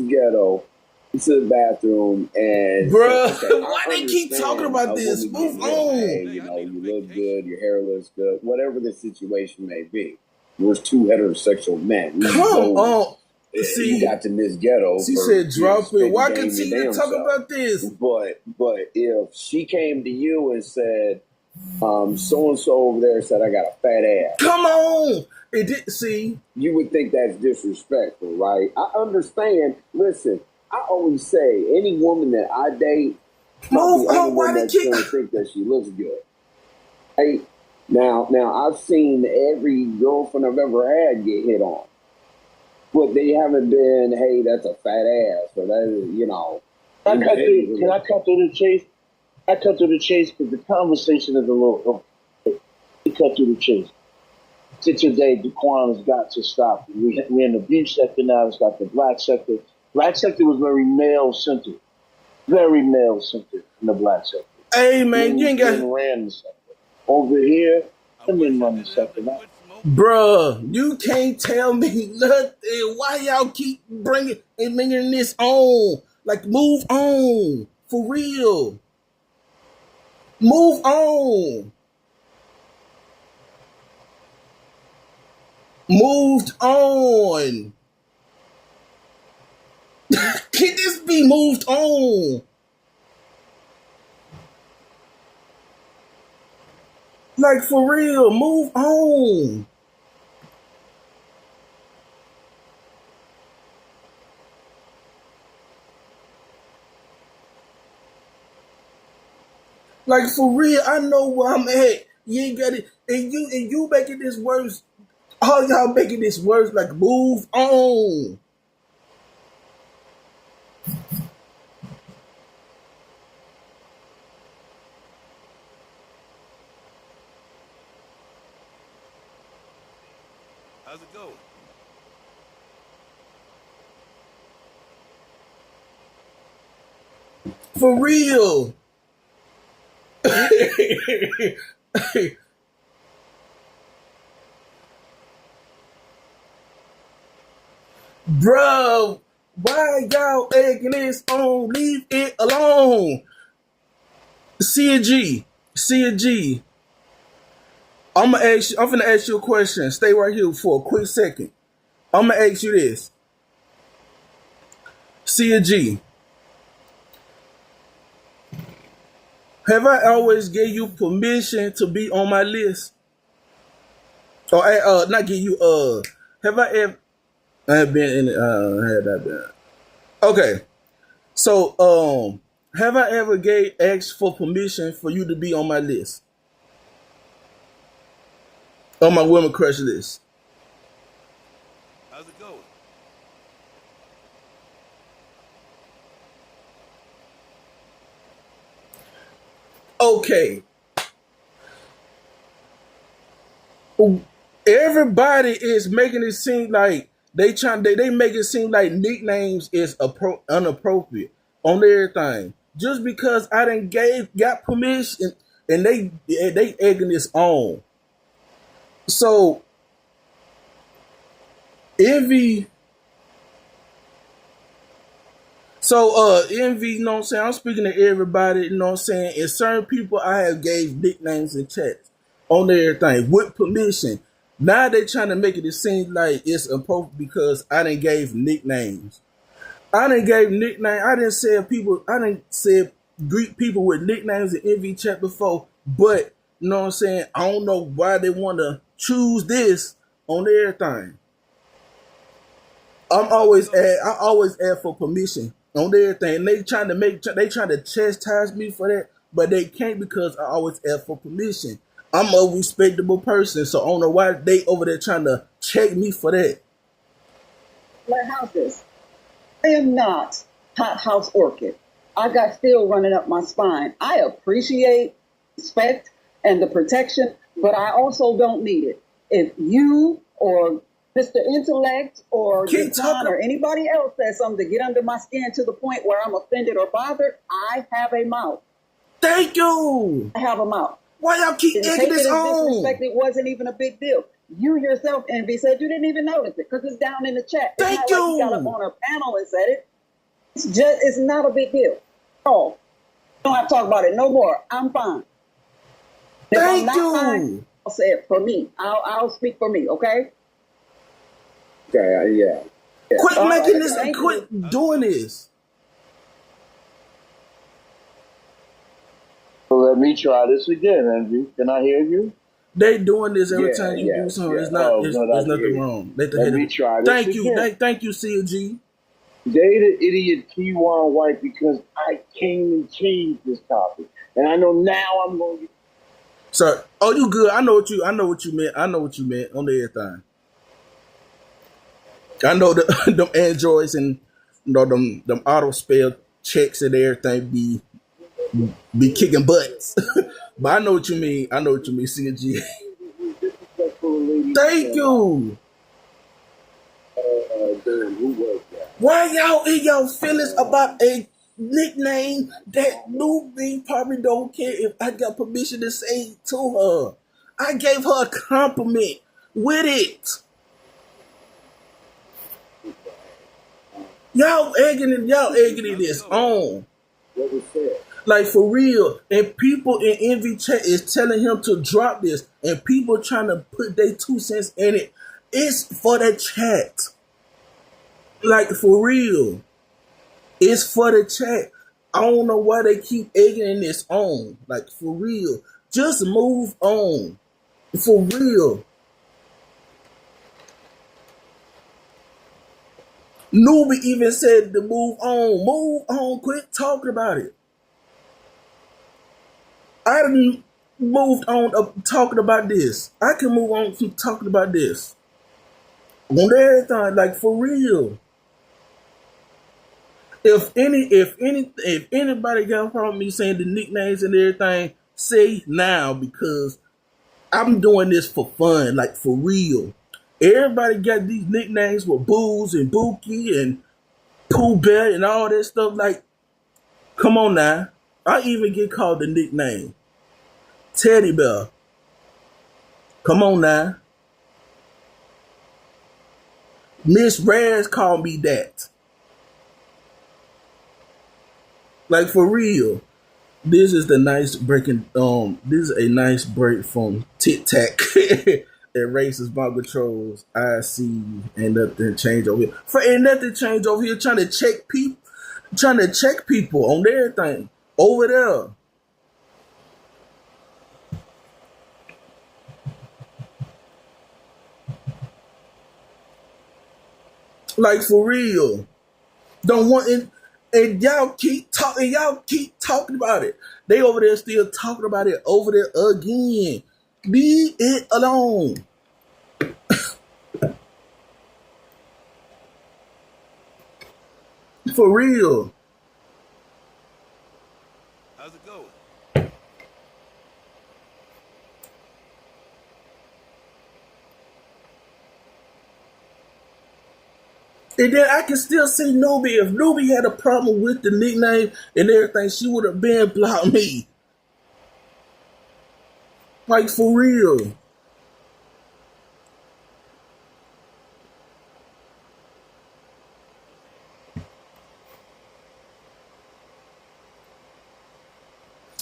Ghetto to the bathroom and why they keep talking about this? Move on. Hey, you look good, your hair looks good, whatever the situation may be. We're two heterosexual men. Come on. See, you got to Miss Ghetto. She said, "Drop it." Why continue to talk about this? But if she came to you and said, so and so over there said I got a fat ass. Come on. It did. See, you would think that's disrespectful, right? I understand. Listen, I always say any woman that I date, why that's going to think that she looks good. Hey, now I've seen every girlfriend I've ever had get hit on, but they haven't been, hey, that's a fat ass, or that is, Can I cut to the chase? I cut to the chase because the conversation is a little. We cut to the chase. Today, DauquanSFC has got to stop. We're in the beach sector now. It's got the black sector. Black sector was very male-centered. Very male-centered in the black sector. Hey, man, you ain't got... ran the sector. Over here, women run the sector now. Bruh, you can't tell me nothing. Why y'all keep bringing this on? Like, move on. For real. Move on. Moved on. Can this be moved on? Like, for real, move on. Like, for real, I know where I'm at. You ain't got it. And you making this worse. All y'all making this worse. Like, move on. How's it going? For real. Bro, why y'all egging this on? Leave it alone. C&G. I'm gonna ask you a question. Stay right here for a quick second. I'm gonna ask you this. C&G. Have I always gave you permission to be on my list? Or not give you have I ever I have been in had that been. Okay. So have I ever asked for permission for you to be on my list? On my women crush list. How's it going? Okay. Everybody is making it seem like they make it seem like nicknames is inappropriate on everything. Just because I done got permission and they egging this on. So Envy. So Envy, you know what I'm saying? I'm speaking to everybody, you know what I'm saying? And certain people I have gave nicknames and chats on everything with permission. Now they trying to make it seem like it's appropriate because I didn't gave nicknames. I didn't gave nicknames. I didn't say people. I didn't say greet people with nicknames in Envy chat before. But you know what I'm saying? I don't know why they want to choose this on everything. I always ask for permission on everything. They trying to chastise me for that, but they can't because I always ask for permission. I'm a respectable person, so I don't know why they over there trying to check me for that. Like how's this? I am not Hot House Orchid. I got steel running up my spine. I appreciate respect and the protection, but I also don't need it. If you or Mr. Intellect or John or anybody else says something to get under my skin to the point where I'm offended or bothered, I have a mouth. Thank you. I have a mouth. Why y'all keep egging this on? Disrespect, it wasn't even a big deal. You yourself, Envy, said you didn't even notice it because it's down in the chat. It's not like you got up on a panel and said it. It's not a big deal. Oh, don't have to talk about it no more. I'm fine. Thank you. Fine, I'll say it for me. I'll speak for me, okay? Okay, yeah. Quit making this and quit doing this. Well, let me try this again, Envy. Can I hear you? They doing this every time you do something. It's not. There's nothing wrong. Let me try this Thank again. you. Thank you, CLG. They the idiot Kiwan White because I came and changed this topic, and I know now I'm going to. Sir, you good? I know what you meant. I know what you meant on everything. I know them androids and them auto spell checks and everything be kicking butts. But I know what you mean. CLG. Thank you. Why y'all in y'all feelings about a nickname that newbie probably don't care if I got permission to say to her? I gave her a compliment with it. Y'all egging this on. Like for real. And people in Envy chat is telling him to drop this. And people trying to put their 2 cents in it. It's for the chat. Like for real. It's for the chat. I don't know why they keep egging this on. Like for real. Just move on. For real. Newbie even said to move on. Move on. Quit talking about it. I done moved on talking about this. I can move on from talking about this. On everything, like for real. If anybody got a problem with me saying the nicknames and everything, say now because I'm doing this for fun, like for real. Everybody got these nicknames with Booze and Bookie and Pooh Bear and all that stuff. Like, come on now. I even get called the nickname Teddy Bear. Come on now. Miss Raz called me that. Like for real. This is a nice break from Tic Tac and racist bomb controls. I see ain't nothing change over here. Ain't nothing change over here trying to check people on everything over there. Like for real. Don't want it. And y'all keep talking about it. They over there still talking about it over there again. Leave it alone. For real. How's it going? And then I can still see Newbie. If Newbie had a problem with the nickname and everything, she would have been blocked me. Like for real.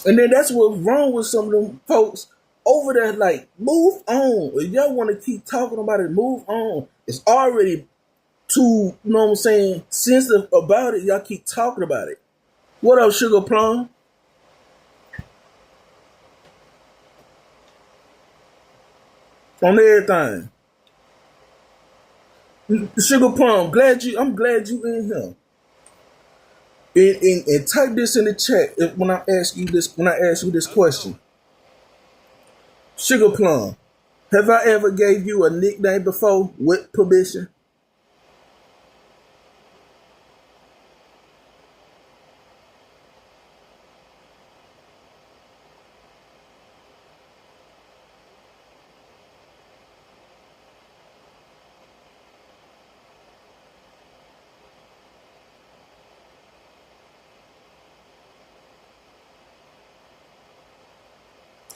And then that's what's wrong with some of them folks over there. Like, move on. If y'all want to keep talking about it, move on. It's already too, you know what I'm saying, sensitive about it. Y'all keep talking about it. What up, Sugar Plum? On everything. Sugar Plum, I'm glad you in here. And type this in the chat when I ask you this question. Sugar Plum, have I ever gave you a nickname before with permission?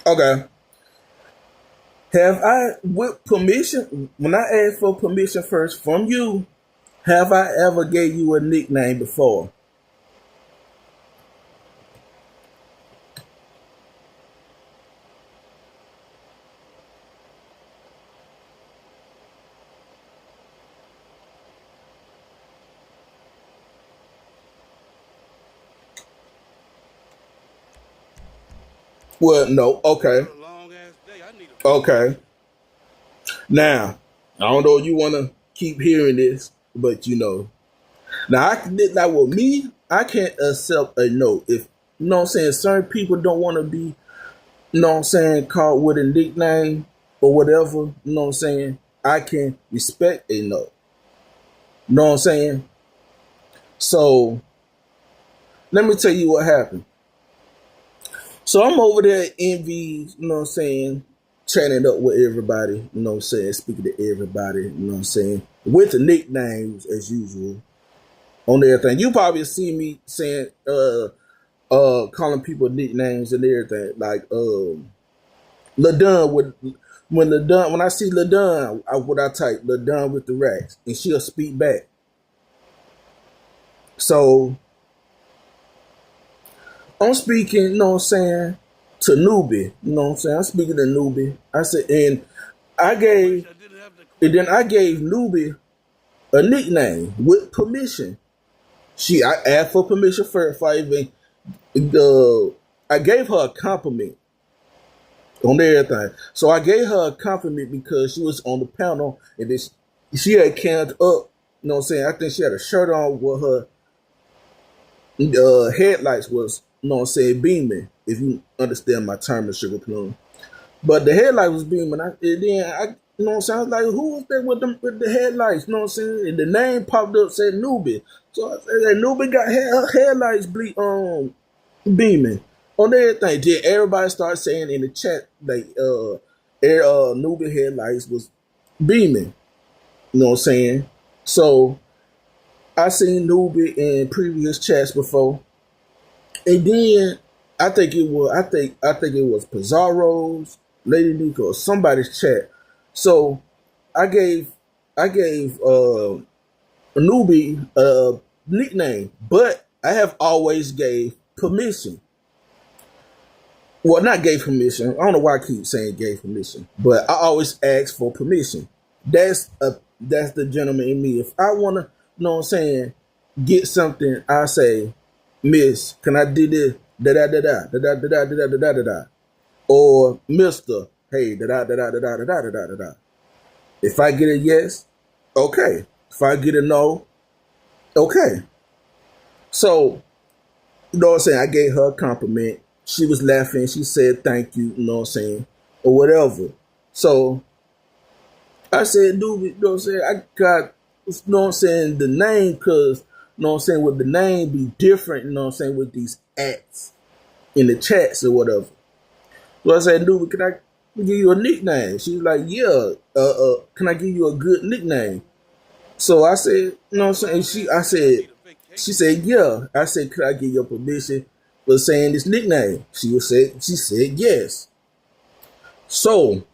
Okay. Have I, with permission, when I asked for permission first from you, have I ever gave you a nickname before? Well, no. Okay. Okay. Now, I don't know if you want to keep hearing this, but you know. Now, like with me, I can't accept a no. If, you know what I'm saying, certain people don't want to be, you know what I'm saying, called with a nickname or whatever, you know what I'm saying, I can respect a no. You know what I'm saying? So, let me tell you what happened. So, I'm over there at Envy, you know what I'm saying, chatting up with everybody, you know what I'm saying, speaking to everybody, you know what I'm saying, with the nicknames as usual on everything. You probably see me saying, calling people nicknames and everything, like LaDun when I see LaDun, I type LaDun with the racks, and she'll speak back. So I'm speaking, you know what I'm saying, to Newbie, you know what I'm saying. I'm speaking to Newbie. I said, and I gave Newbie a nickname with permission. I asked for permission first. I gave her a compliment on everything. So I gave her a compliment because she was on the panel and she had canned up. You know what I'm saying? I think she had a shirt on with her headlights was, you know what I'm saying, beaming. If you understand my term of Sugar Plum. But the headlight was beaming. You know what I'm saying? I was like, who was that with the headlights? You know what I'm saying? And the name popped up, said Newbie. So I said, Newbie got headlights beaming on everything. Then everybody started saying in the chat, like, Newbie headlights was beaming. You know what I'm saying? So I seen Newbie in previous chats before. And then I think it was Pizarro's, Lady Nico, or somebody's chat. So I gave a Newbie a nickname, but I have always gave permission. Well, not gave permission. I don't know why I keep saying gave permission, but I always ask for permission. That's the gentleman in me. If I wanna, you know what I'm saying, get something, I say, Miss, can I do this? Da da da da da da da da da da da da. Or Mister, hey, da da da da da da da da da da. If I get a yes, okay. If I get a no, okay. So, you know what I'm saying? I gave her a compliment. She was laughing. She said thank you, you know what I'm saying, or whatever. So I said, dude, you know what I'm saying? I got, you know what I'm saying, the name, because, you know what I'm saying, would the name be different, you know what I'm saying, with these acts in the chats or whatever. So I said, dude, can I give you a nickname? She was like, yeah, can I give you a good nickname? So I said, you know what I'm saying? She said, yeah. I said, could I give your permission for saying this nickname? She said yes. So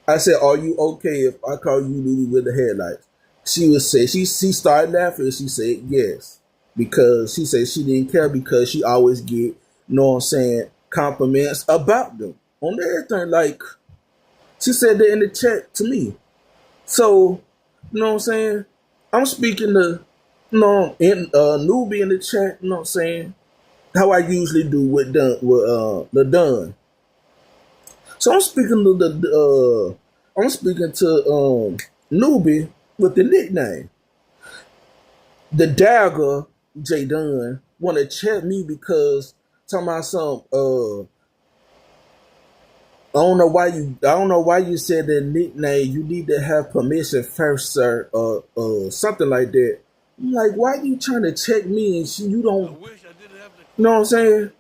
I said, are you okay if I call you Lily with the headlights? She started laughing and she said yes. Because she said she didn't care because she always get, you know what I'm saying, compliments about them on everything. Like, she said that in the chat to me. So, you know what I'm saying? I'm speaking to, newbie in the chat, you know what I'm saying? How I usually do with the done. So I'm speaking to newbie with the nickname. The dagger J Dunn want to chat me because talking about some I don't know why you said that nickname. You need to have permission first, sir, or something like that. I'm like, why are you trying to check me and you don't? You know what I'm saying?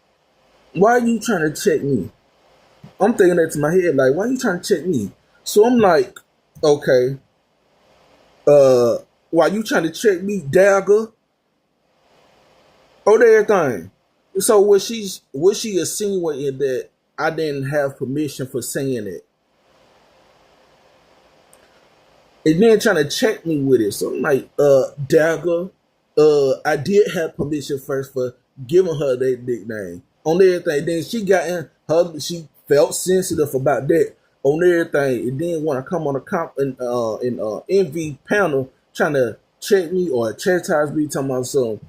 Why are you trying to check me? I'm thinking that to my head, like, why are you trying to check me? So I'm like, okay, why you trying to check me, dagger? Oh, everything. So was she insinuating that I didn't have permission for saying it? And then trying to check me with it. So I'm like, dagger, I did have permission first for giving her that nickname. On everything. Then she got in her, she felt sensitive about that on everything. And then when I come on a envy panel trying to check me or chastise me, talking about some,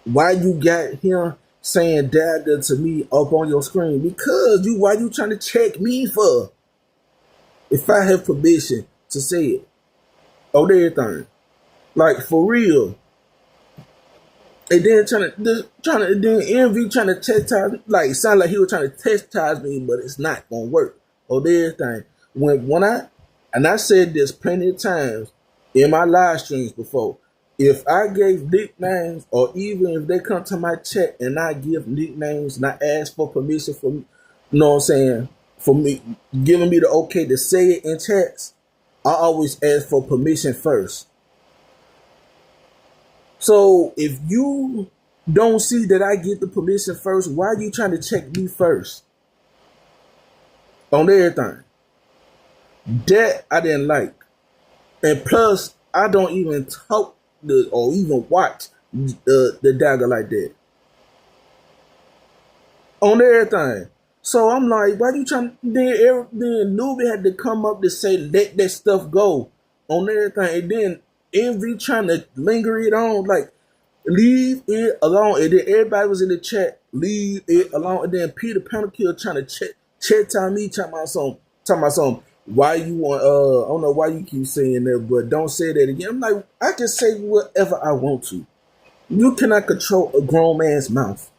why you got him saying dagger to me up on your screen? Because why you trying to check me for? If I have permission to say it on everything, like for real. And then then envy trying to chastise, like sound like he was trying to chastise me, but it's not gonna work on everything. And I said this plenty of times in my live streams before. If I gave nicknames, or even if they come to my chat and I give nicknames and I ask for permission for, you know what I'm saying, for me, giving me the okay to say it in chats, I always ask for permission first. So if you don't see that I get the permission first, why are you trying to check me first? On everything. That I didn't like. And plus, I don't even talk or even watch the dagger like that. On everything. So I'm like, why you trying? Then Newbie had to come up to say, let that stuff go on everything. And then Envy trying to linger it on, like, leave it alone. And then everybody was in the chat, leave it alone. And then Peter Panakill trying to chat time me, talking about something. Why you want, I don't know why you keep saying that, but don't say that again. I'm like, I can say whatever I want to. You cannot control a grown man's mouth.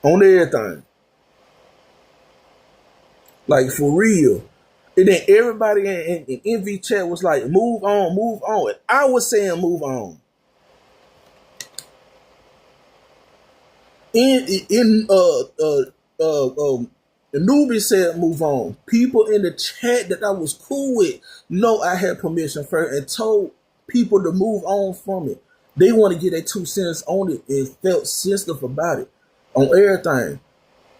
On everything. Like, for real. And then everybody in Envy chat was like, move on, move on. And I was saying move on. The newbie said move on. People in the chat that I was cool with know I had permission first and told people to move on from it. They want to get their 2 cents on it and felt sensitive about it. On everything.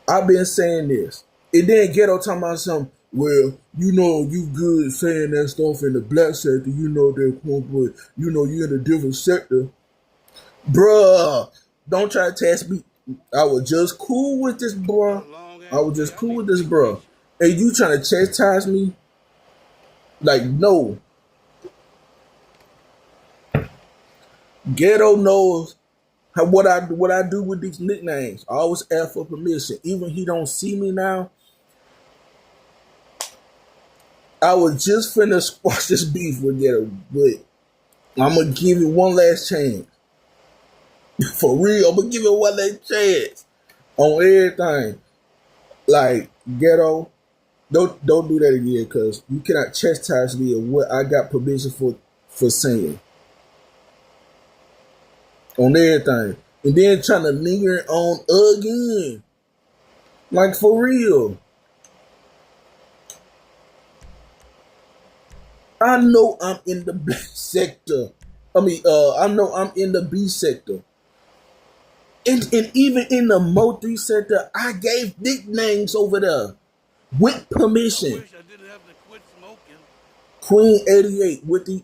I've been saying this. And then Ghetto talking about something, well, you know, you good saying that stuff in the black sector, you know that, but you know you in a different sector. Bruh, don't try to test me. I was just cool with this, bruh. And you trying to chastise me? Like, no. Ghetto knows what I do with these nicknames. I always ask for permission. Even he don't see me now. I was just finna squash this beef with Ghetto, but I'm gonna give it one last chance. For real, I'm gonna give it one last chance on everything. Like, Ghetto, don't do that again, because you cannot chastise me of what I got permission for saying. On everything. And then trying to linger on again. Like, for real. I know I'm in the black sector. I know I'm in the B sector. And even in the Mo3 sector, I gave nicknames over there with permission. Queen 88 with the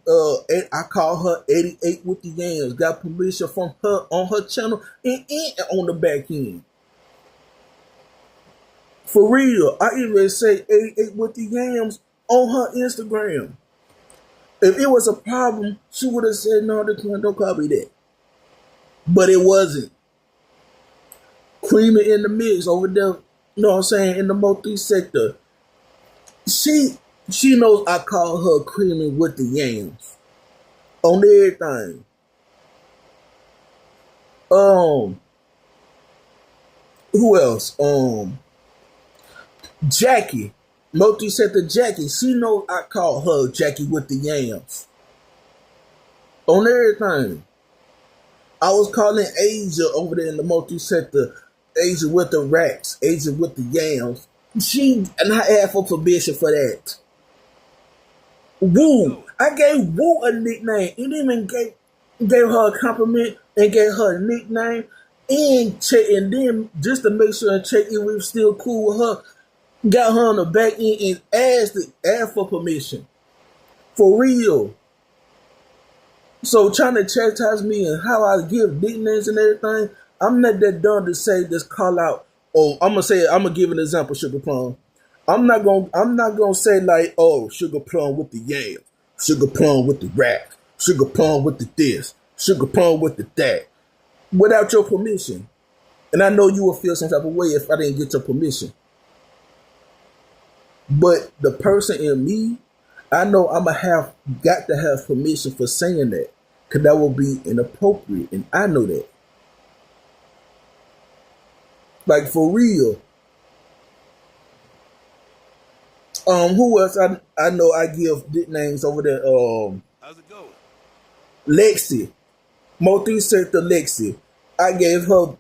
I call her 88 with the yams. Got permission from her on her channel and on the back end. For real, I even say 88 with the yams on her Instagram. If it was a problem, she would have said, no, don't copy that. But it wasn't. Creamy in the mix over there, you know what I'm saying, in the multi-sector. She knows I call her Creamy with the yams. On everything. Who else? Jackie. Multi-sector Jackie. She knows I call her Jackie with the yams. On everything. I was calling Asia over there in the multi-sector, Asia with the racks, Asia with the yams. And I asked for permission for that. Woo. I gave Woo a nickname. And even gave her a compliment and gave her a nickname. And then just to make sure and check if we were still cool with her, got her on the back end and asked for permission. For real. So trying to chastise me and how I give nicknames and everything, I'm not that dumb to say just call out. Oh, I'm gonna give an example, Sugar Plum. I'm not gonna say like, oh, Sugar Plum with the yam, Sugar Plum with the rap, Sugar Plum with the this, Sugar Plum with the that, without your permission. And I know you will feel some type of way if I didn't get your permission. But the person in me, I know got to have permission for saying that, because that will be inappropriate, and I know that. Like, for real. Who else I know I give nicknames over there? How's it going? Lexi. Multi-sector Lexi. I gave her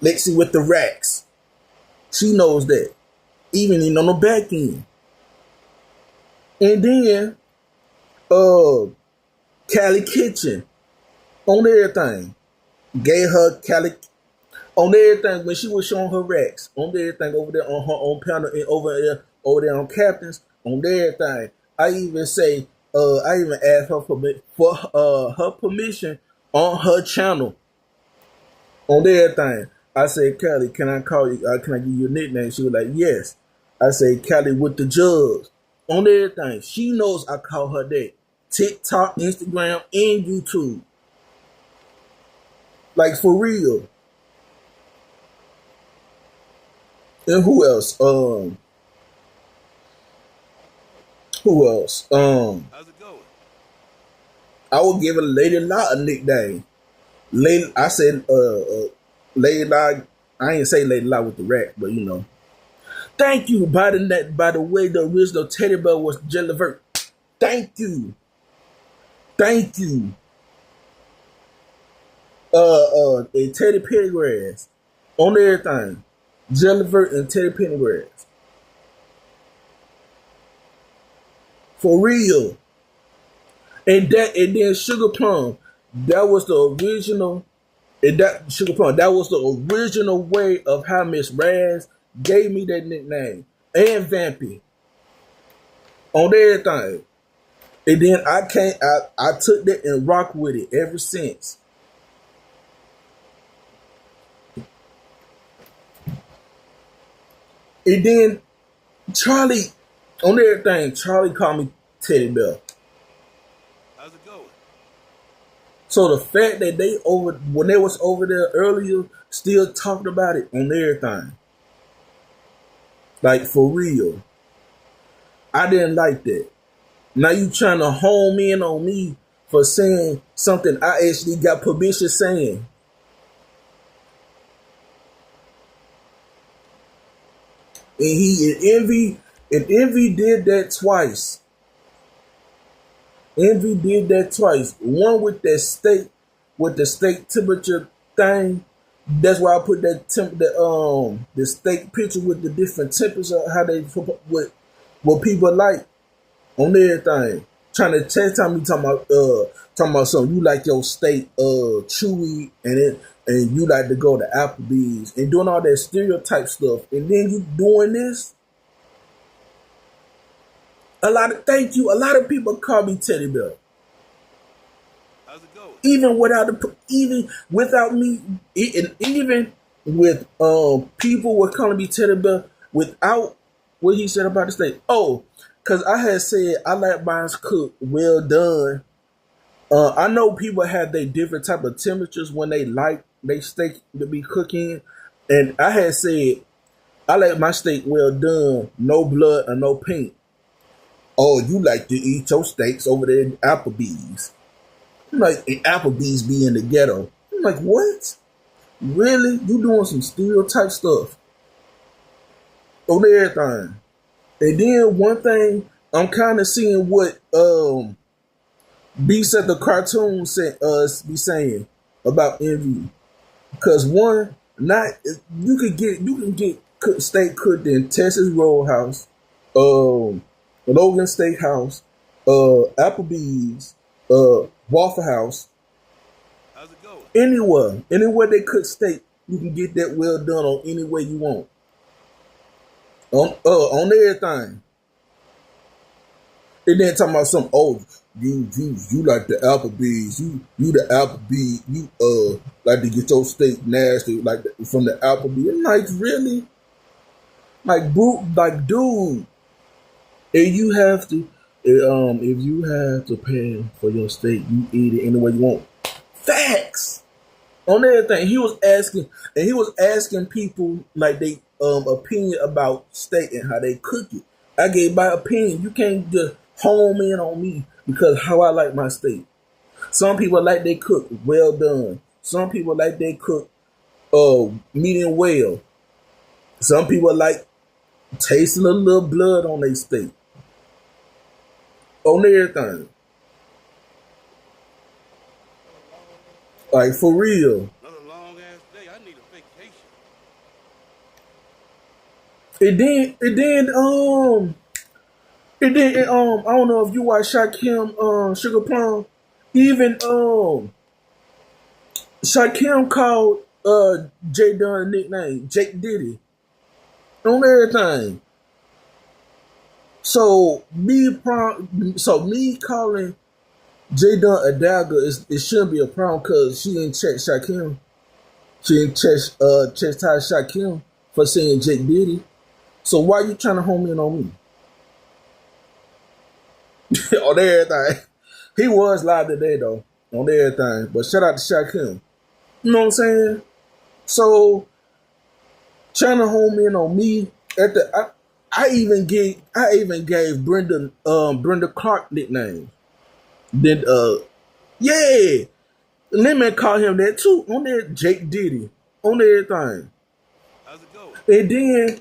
Lexi with the racks. She knows that. Even in on the back end. And then Cali Kitchen on everything. Gave her Cali on everything when she was showing her racks. On everything over there on her own panel and over there on Captains. On everything. I even asked her for her permission on her channel. On everything. I said, Callie, can I call you? Can I give you a nickname? She was like, yes. I said, Callie with the jugs. On everything. She knows I call her that. TikTok, Instagram, and YouTube. Like, for real. And who else? How's it going? I would give a Lady Lot a nickname. I said, Lady Lot, I ain't say Lady Lot with the rat, but you know. Thank you. By the way, the original teddy bear was Jellivert. Thank you. Thank you. And Teddy Pendergrass. On everything. Jellivert and Teddy Pendergrass. For real. And then Sugar Plum. That was the original. And that Sugar Plum, that was the original way of how Miss Raz gave me that nickname. And Vampy. On everything. And then I took that and rocked with it ever since. And then Charlie, on everything, Charlie called me Teddy Bear. How's it going? So the fact that when they was over there earlier, still talked about it on everything. Like, for real. I didn't like that. Now you trying to home in on me for saying something I actually got permission saying. And Envy did that twice. Envy did that twice. One with the state temperature thing. That's why I put the state picture with the different temperature, how they what people like on everything. Trying to test me talking about something. You like your steak chewy and you like to go to Applebee's and doing all that stereotype stuff, and then you doing this. A lot of people call me Teddy Bear. Even without me, even with people were calling me Teddy Bear without what he said about the steak. Oh, because I had said I like mine cooked well done. I know people have their different type of temperatures when they like their steak to be cooking, and I had said I like my steak well done, no blood and no paint. Oh, you like to eat your steaks over there in Applebee's. I'm like, Applebee's be in the ghetto. I'm like, what? Really? You doing some stereotype stuff on everything. And then one thing, I'm kind of seeing what Beast at the cartoon be saying about envy. Because one, you can get steak cooked in Texas Roadhouse, Logan Steakhouse, Applebee's, Waffle House. How's it going? Anywhere they cook steak, you can get that well done on any way you want. On everything. And then talking about some you like the Applebee's, you the Applebee's, you like to get your steak nasty like from the Applebee's. I'm like, really? Like dude, if you have to pay for your steak, you eat it any way you want. Facts on everything. He was asking people like they opinion about steak and how they cook it. I gave my opinion. You can't just home in on me because how I like my steak. Some people like they cook well done. Some people like they cook medium well. Some people like tasting a little blood on their steak. On everything. Like for real. Another long ass day. I need a vacation. And then I don't know if you watch Shaquem Sugar Plum. Even Shaquem called J Dunn a nickname, Jake Diddy. On everything. So me calling J Dunn a dagger it shouldn't be a problem because she didn't check Shaquem. She didn't chastise Shaquem for saying Jake Diddy. So why you trying to home in on me? On everything. He was live today though. On everything. But shout out to Shaquem. You know what I'm saying? So trying to home in on me I even gave Brenda Clark nickname. Then yeah. Lemon called him that too. On there, Jake Diddy. On everything. How's it going? And then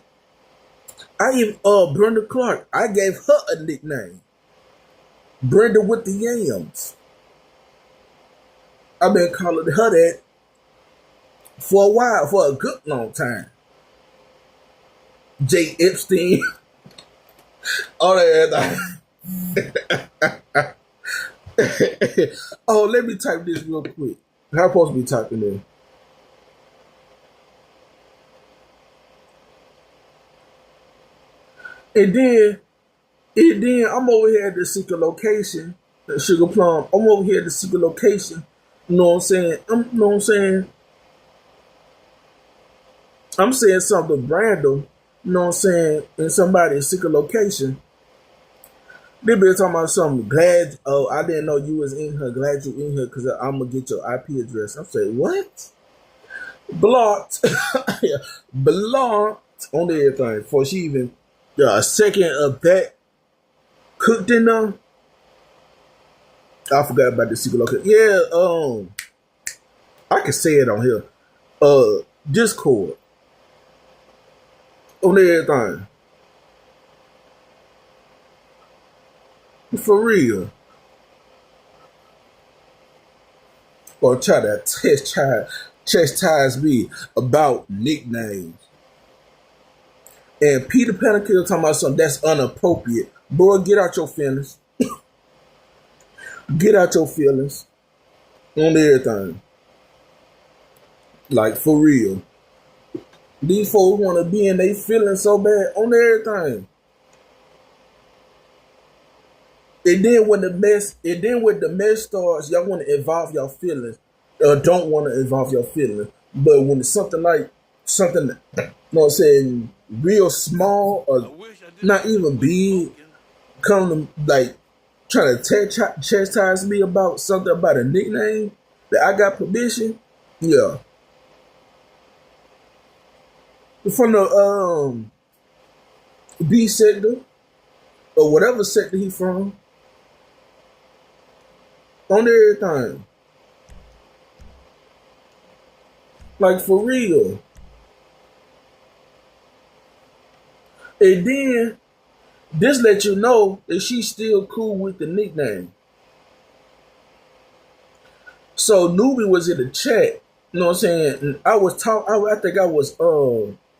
Brenda Clark, I gave her a nickname. Brenda with the yams. I've been calling her that for a while, for a good long time. Jay Epstein. All that. Oh, let me type this real quick. How am I supposed to be typing there? And then I'm over here at the secret location, Sugar Plum. I'm over here at the secret location. You know what I'm saying? You know what I'm saying? I'm saying something random. You know what I'm saying? In somebody's secret location. They been talking about something. Glad, I didn't know you was in here. Glad you in here because I'm going to get your IP address. I'm saying, what? Blocked. Blocked on everything. Before she even, a second of that cooked in them. I forgot about the secret location. Yeah, I can say it on here. Discord. On everything. For real. Or try to chastise me about nicknames. And Peter Panakill talking about something that's inappropriate. Boy, get out your feelings. Get out your feelings. On everything. Like, for real. These folks want to be in their feelings so bad on everything. And then when the mess starts, y'all want to involve your feelings, or don't want to involve your feelings. But when it's something, you know what I'm saying, real small or not even big, come to like trying to chastise me about something about a nickname that I got permission, yeah. From the B sector or whatever sector he from, on everything. Like for real. And then this let you know that she's still cool with the nickname. So Newbie was in the chat, you know what I'm saying? And I was I think I was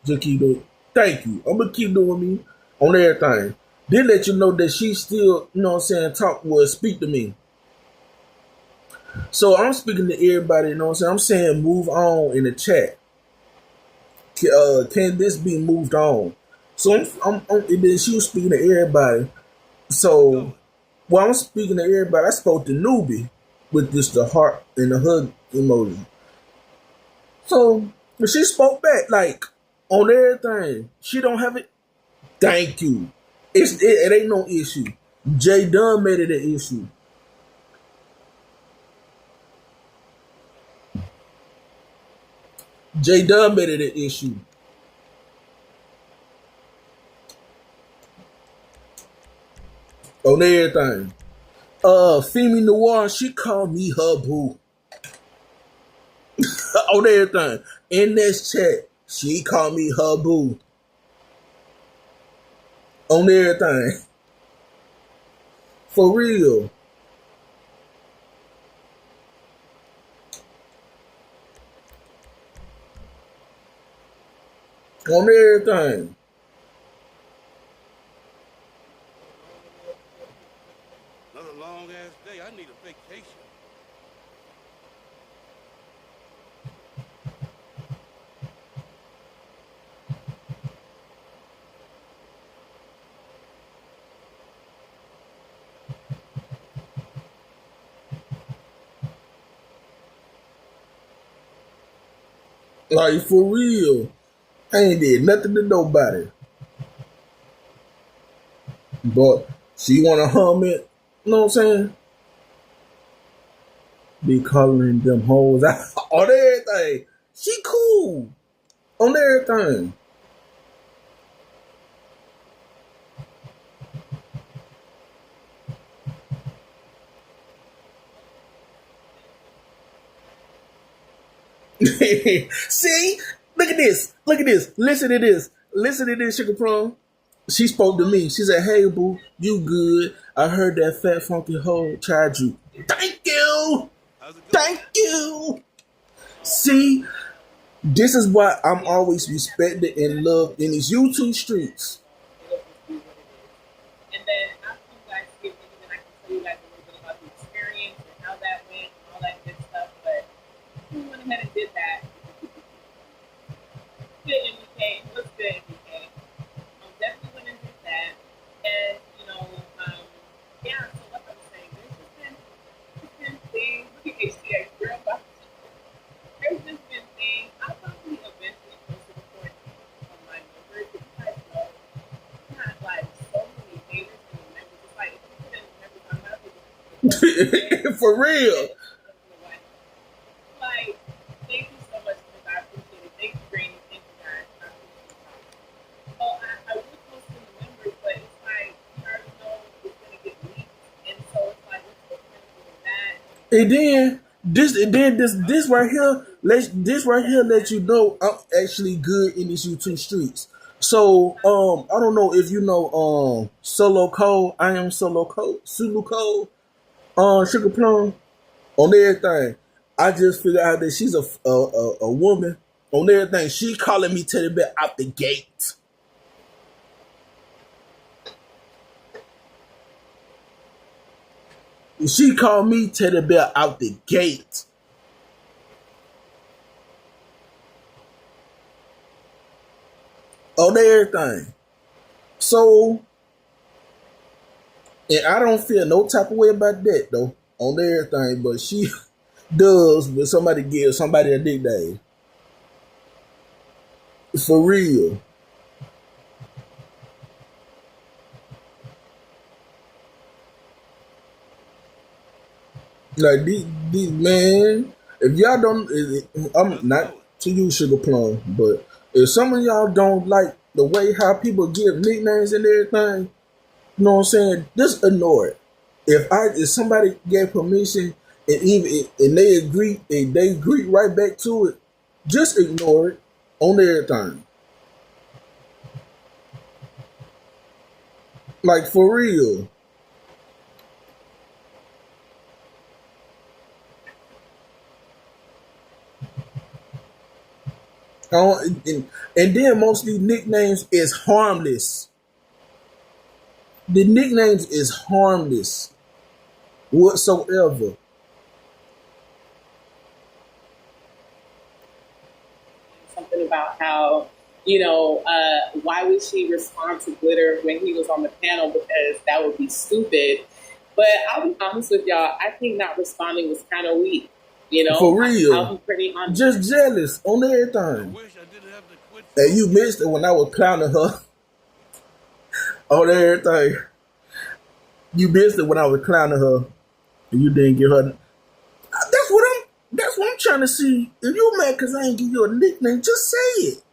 just keep doing, thank you. I'm gonna keep doing me on everything. Then let you know that she still, you know what I'm saying, speak to me. So I'm speaking to everybody, you know what I'm saying move on in the chat. Can this be moved on? So and then she was speaking to everybody. So while I'm speaking to everybody, I spoke to Newbie with the heart and the hug emoji. So she spoke back like on everything. She don't have it. Thank you. It ain't no issue. Jay Dunn made it an issue. Jay Dunn made it an issue. On everything. Femi Noir, she called me her boo. On everything. In this chat, she called me her boo. On everything. For real. On everything. Another long ass day. I need a vacation. Like for real. I ain't did nothing to nobody. But she wanna hum it, you know what I'm saying? Be calling them hoes out on everything. She cool. On everything. See? Look at this. Look at this. Listen to this. Listen to this, Sugar Plum. She spoke to me. She said, hey, boo, you good. I heard that fat, funky hoe tried you. Thank you. Thank you. See, this is why I'm always respected and loved in these YouTube streets. And then after you guys give me, then I can tell you guys a little bit about the experience and how that went and all that good stuff. But we went ahead and did that. Good MBK. What's good, MBK? Definitely went and did that. And, yeah, so like I was saying, there's been things. Look at HCA, girl, there's just been things. I'll probably eventually post a report on my numbers. If you guys know, I have like so many haters in the members. It's like, if you put in the members, I'm not able to. For real. Like, thank you so much, because I appreciate it. Thank you, Granny. Thank you, guys. I appreciate it. So I will post in the members, but it's like, you already know it's going to get leaked. And so it's like, what's the point of that? And then this right here, let you know I'm actually good in these YouTube streets. So I don't know if you know Solo Code. I am Solo Code, Sulu Code, Sugar Plum, on everything. I just figured out that she's a woman on everything. She calling me Teddy Bear out the gate. She called me Teddy Bear out the gate. On everything. So And I don't feel no type of way about that though on everything, but she does when somebody gives somebody a nickname. For real. Like these man, if y'all don't, I'm not to you, Sugar Plum, but if some of y'all don't like the way how people give nicknames and everything, you know what I'm saying? Just ignore it. If somebody gave permission and they agree right back to it, just ignore it on everything. Like for real. And then most of these nicknames is harmless. The nicknames is harmless whatsoever. Something about how, why would she respond to Glitter when he was on the panel? Because that would be stupid. But I'll be honest with y'all, I think not responding was kind of weak. For real. I'll be pretty honest. Just jealous on everything. And you missed it when I was clowning her on everything. You missed it when I was clowning her and you didn't give her. That's what I'm trying to see. If you mad because I ain't give you a nickname, just say it.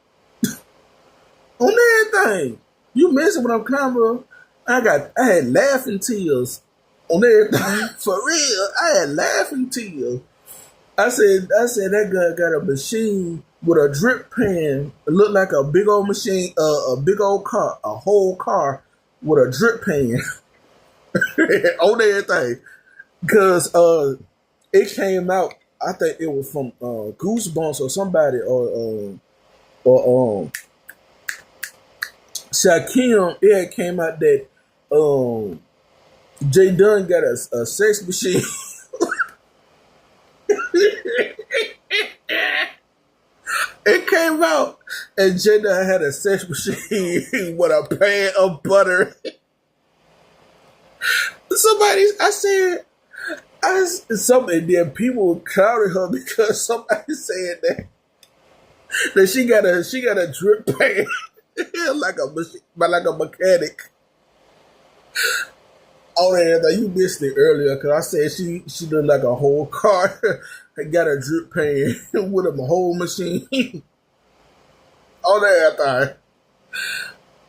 On everything. You missed it when I'm clowning her. I had laughing tears on everything. For real. I had laughing tears. I said that guy got a machine with a drip pan. It looked like a big old machine, a big old car, a whole car with a drip pan on everything. Because it came out, I think it was from Goosebumps or somebody, or Shaquem. It came out that Jay Dunn got a sex machine. It came out and Jada had a sex machine with a pan of butter. And then people clouded her because somebody said that she got a drip pan like a mechanic. Oh, yeah, you missed it earlier because I said she looked like a whole car and got a drip pan with a whole machine. Oh, that thing.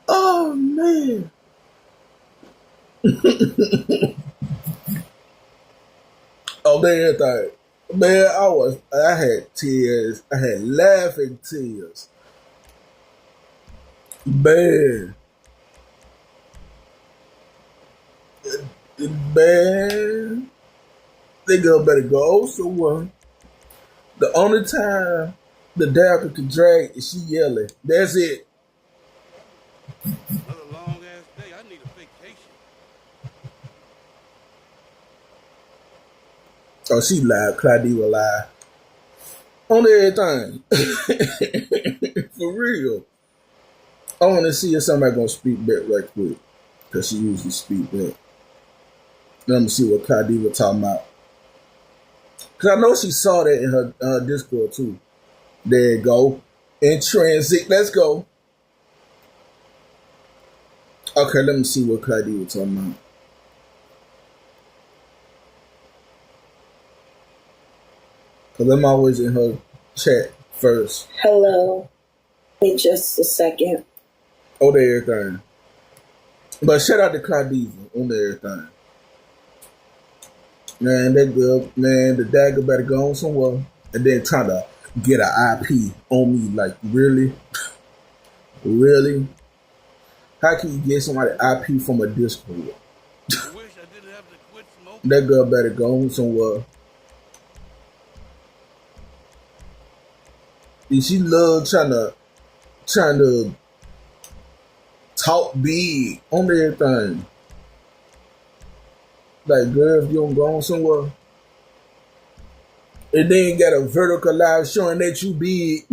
Oh, man. Oh, that thing. Man, I had tears. I had laughing tears. Man. Man, they girl better go somewhere. The only time the dagger can drag is she yelling. That's it. Another long ass day. I need a vacation. Oh, she lied. Claudia lied. On everything. For real. I want to see if somebody gonna speak back right quick. Because she usually speak back. Let me see what Claudia talking about. Because I know she saw that in her Discord too. There you go. In transit. Let's go. Okay, let me see what Claudia talking about. Because I'm always in her chat first. Hello. Wait just a second. On everything. But shout out to Claudia on everything. Man, that girl, man, the dagger better go on somewhere. And then trying to get an IP on me. Like, really? Really? How can you get somebody IP from a Discord? I wish I didn't have to quit smoking. That girl better go on somewhere. And she love trying to talk big on everything. Like, girl, if you don't go on somewhere, and then got a vertical live showing that you big,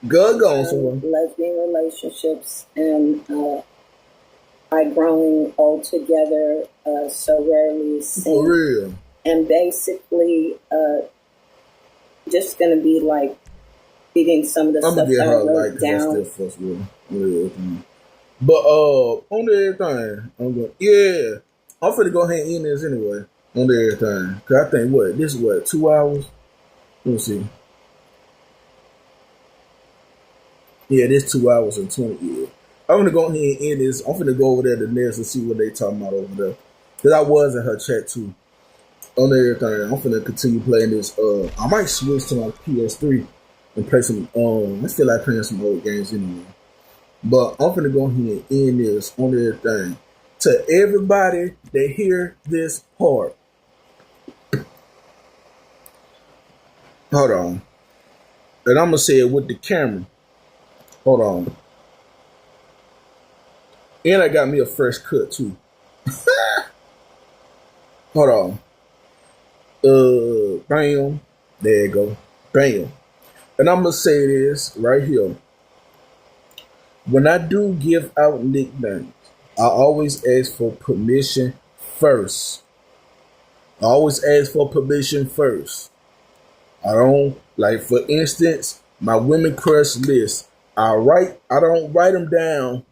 girl, go on somewhere. Lesbian relationships and by growing old together, so rarely seen. For real. And basically, just gonna be like reading some of the stuff that I wrote down. But on everything, I'm finna go ahead and end this anyway. On everything, cause I think this is 2 hours. Let me see. Yeah, this 2 hours and 20. Yeah, I'm gonna go ahead and end this. I'm finna go over there to Ness and see what they talking about over there, cause I was in her chat too. On everything, I'm finna continue playing this. I might switch to my PS3 and play some. I feel like playing some old games anyway. But I'm finna go ahead and end this on everything. To everybody that hear this part, hold on, and I'm gonna say it with the camera. Hold on, and I got me a fresh cut too. Hold on. Bam. There you go. Bam. And I'm gonna say this right here. When I do give out nicknames, I always ask for permission first. I always ask for permission first. I don't, like, for instance, my women crush list. I don't write them down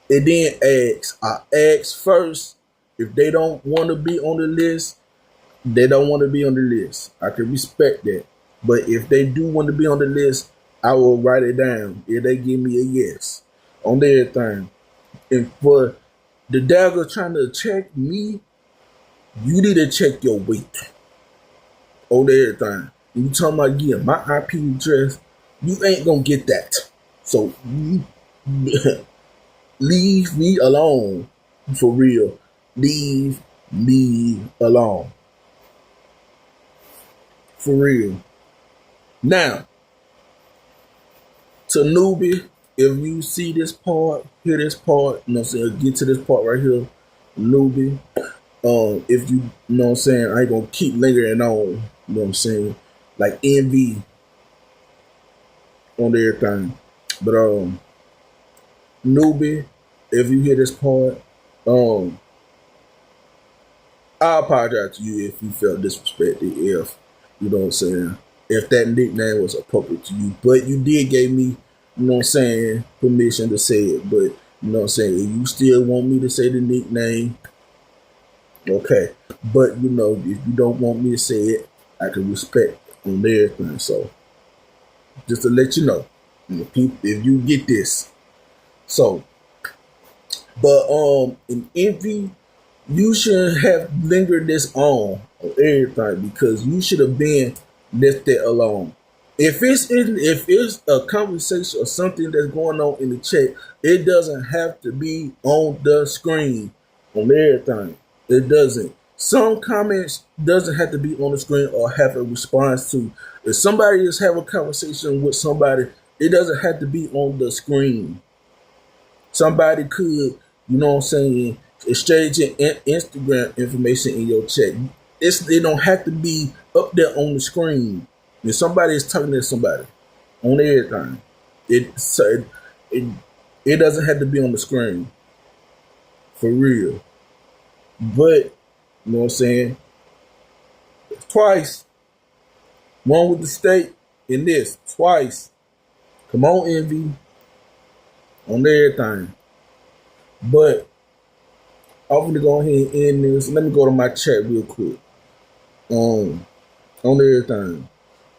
and then ask. I ask first. If they don't want to be on the list, they don't want to be on the list. I can respect that. But if they do want to be on the list, I will write it down if they give me a yes on everything. And for the dagger trying to check me, you need to check your weight on everything. You talking about getting my IP address, you ain't gonna get that. So you leave me alone. For real. Leave me alone. For real. Now, to newbie, if you see this part, hear this part, you know what I'm saying, get to this part right here, newbie, if you know what I'm saying, I ain't gonna keep lingering on, you know what I'm saying, like envy on everything. But newbie, if you hear this part, I apologize to you if you felt disrespected, if, you know what I'm saying, if that nickname was appropriate to you. But you did give me, you know what I'm saying, permission to say it. But, you know what I'm saying, if you still want me to say the nickname, okay. But, you know, if you don't want me to say it, I can respect on everything. So, just to let you know, if you get this. So, but in envy, you should have lingered this on everything, because you should have been left it alone. If it's a conversation or something that's going on in the chat, it doesn't have to be on the screen on everything. It doesn't. Some comments doesn't have to be on the screen or have a response to. If somebody is having a conversation with somebody, it doesn't have to be on the screen. Somebody could, you know what I'm saying, exchanging Instagram information in your chat. It don't have to be up there on the screen. If somebody is talking to somebody on everything, it doesn't have to be on the screen. For real. But, you know what I'm saying, twice. One with the state and this. Twice. Come on, envy. On everything. But I'm going to go ahead and end this. Let me go to my chat real quick. On everything.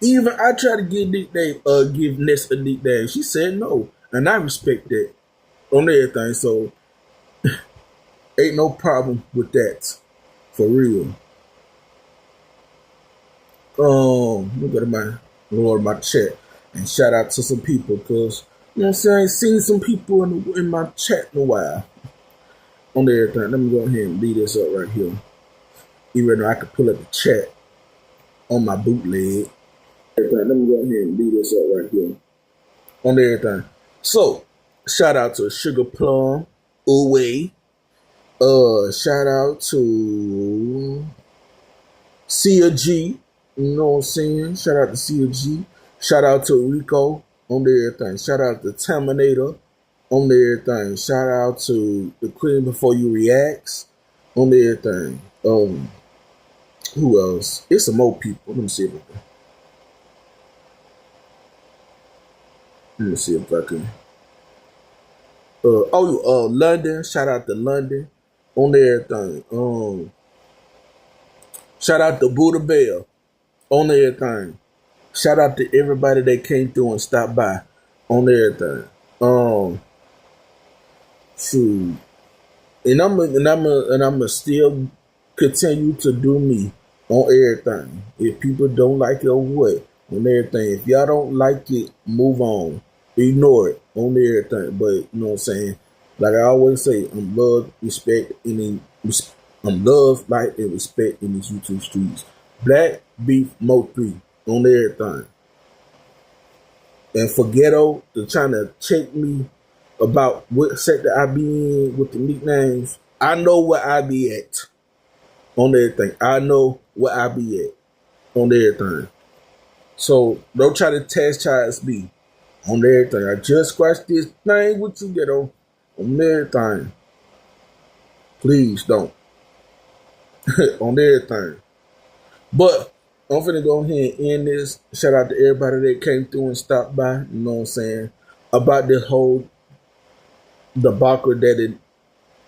Even I tried to give Ness a nickname. She said no. And I respect that. On everything. So, ain't no problem with that. For real. Let me go to my chat and shout out to some people, because, you know what I'm saying, I ain't seen some people in my chat in a while. On everything. Let me go ahead and leave this up right here. Even though I could pull up the chat on my bootleg. Let me go ahead and leave this up right here. On everything. So, shout out to Sugar Plum, Uwe. Shout out to Cia G. You know what I'm saying? Shout out to Cia G. Shout out to Rico on everything. Shout out to Terminator. on everything. Shout out to the Queen Before You Reacts on everything. Who else? It's some more people. Let me see if I can. London. Shout out to London on everything. Shout out to Buddha Bell on everything. Shout out to everybody that came through and stopped by on everything. Shoot. And I'm still continue to do me on everything. If people don't like it or what, on everything. If y'all don't like it, move on. Ignore it on everything. But you know what I'm saying? Like I always say, I'm love, respect, I'm love, like, and respect in these YouTube streets. Black Beef Mo 3 on everything. And for Ghetto to trying to check me about what sector I be in with the nicknames, I know where I be at on everything. I know where I be at on everything. So don't try to chastise me on everything. I just scratched this thing with you, Ghetto, on everything. Please don't. On everything. But I'm finna go ahead and end this. Shout out to everybody that came through and stopped by. You know what I'm saying? About this whole debacle that it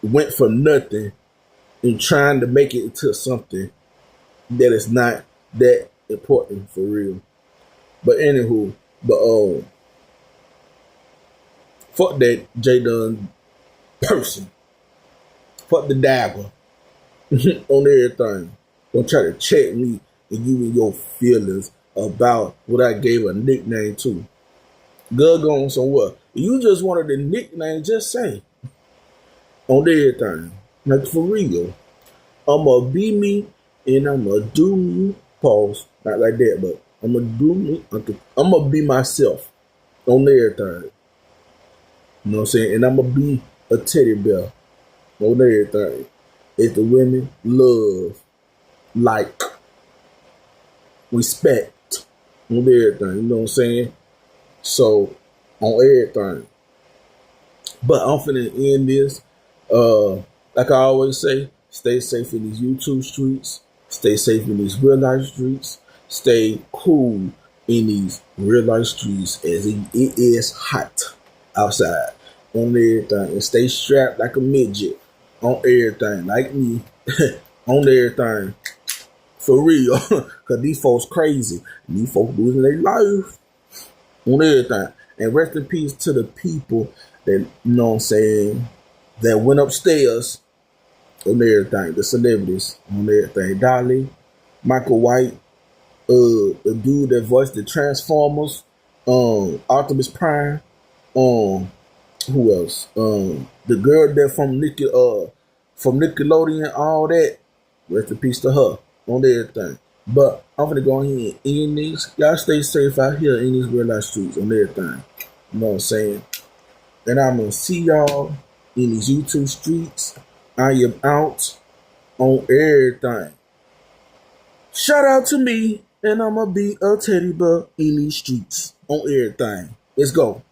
went for nothing and trying to make it into something that is not that important for real. But anywho, fuck that J Dunn person. Fuck the dagger on everything. Don't try to check me and give me your feelings about what I gave a nickname to. Good going somewhere. You just wanted the nickname, just say. On everything. Like for real. I'ma be me and I'ma do me. Pause. Not like that, but I'ma do me. I'ma be myself. On everything. You know what I'm saying? And I'ma be a teddy bear. On everything. If the women love, like, respect on everything, you know what I'm saying? So, on everything. But I'm finna end this. Like I always say, stay safe in these YouTube streets. Stay safe in these real life streets. Stay cool in these real life streets as it is hot outside on everything. And stay strapped like a midget on everything, like me, on everything. For real. Because these folks crazy. These folks losing their life on everything. And rest in peace to the people that, you know what I'm saying, that went upstairs on everything. The celebrities on everything. Dolly, Michael White, the dude that voiced the Transformers, Optimus Prime, who else? The girl that from Nickelodeon, all that. Rest in peace to her on everything. But I'm gonna go ahead and end this. Y'all stay safe out here in these real life streets on everything. You know what I'm saying? And I'm gonna see y'all in these YouTube streets. I am out on everything. Shout out to me, and I'm gonna be a teddy bear in these streets on everything. Let's go.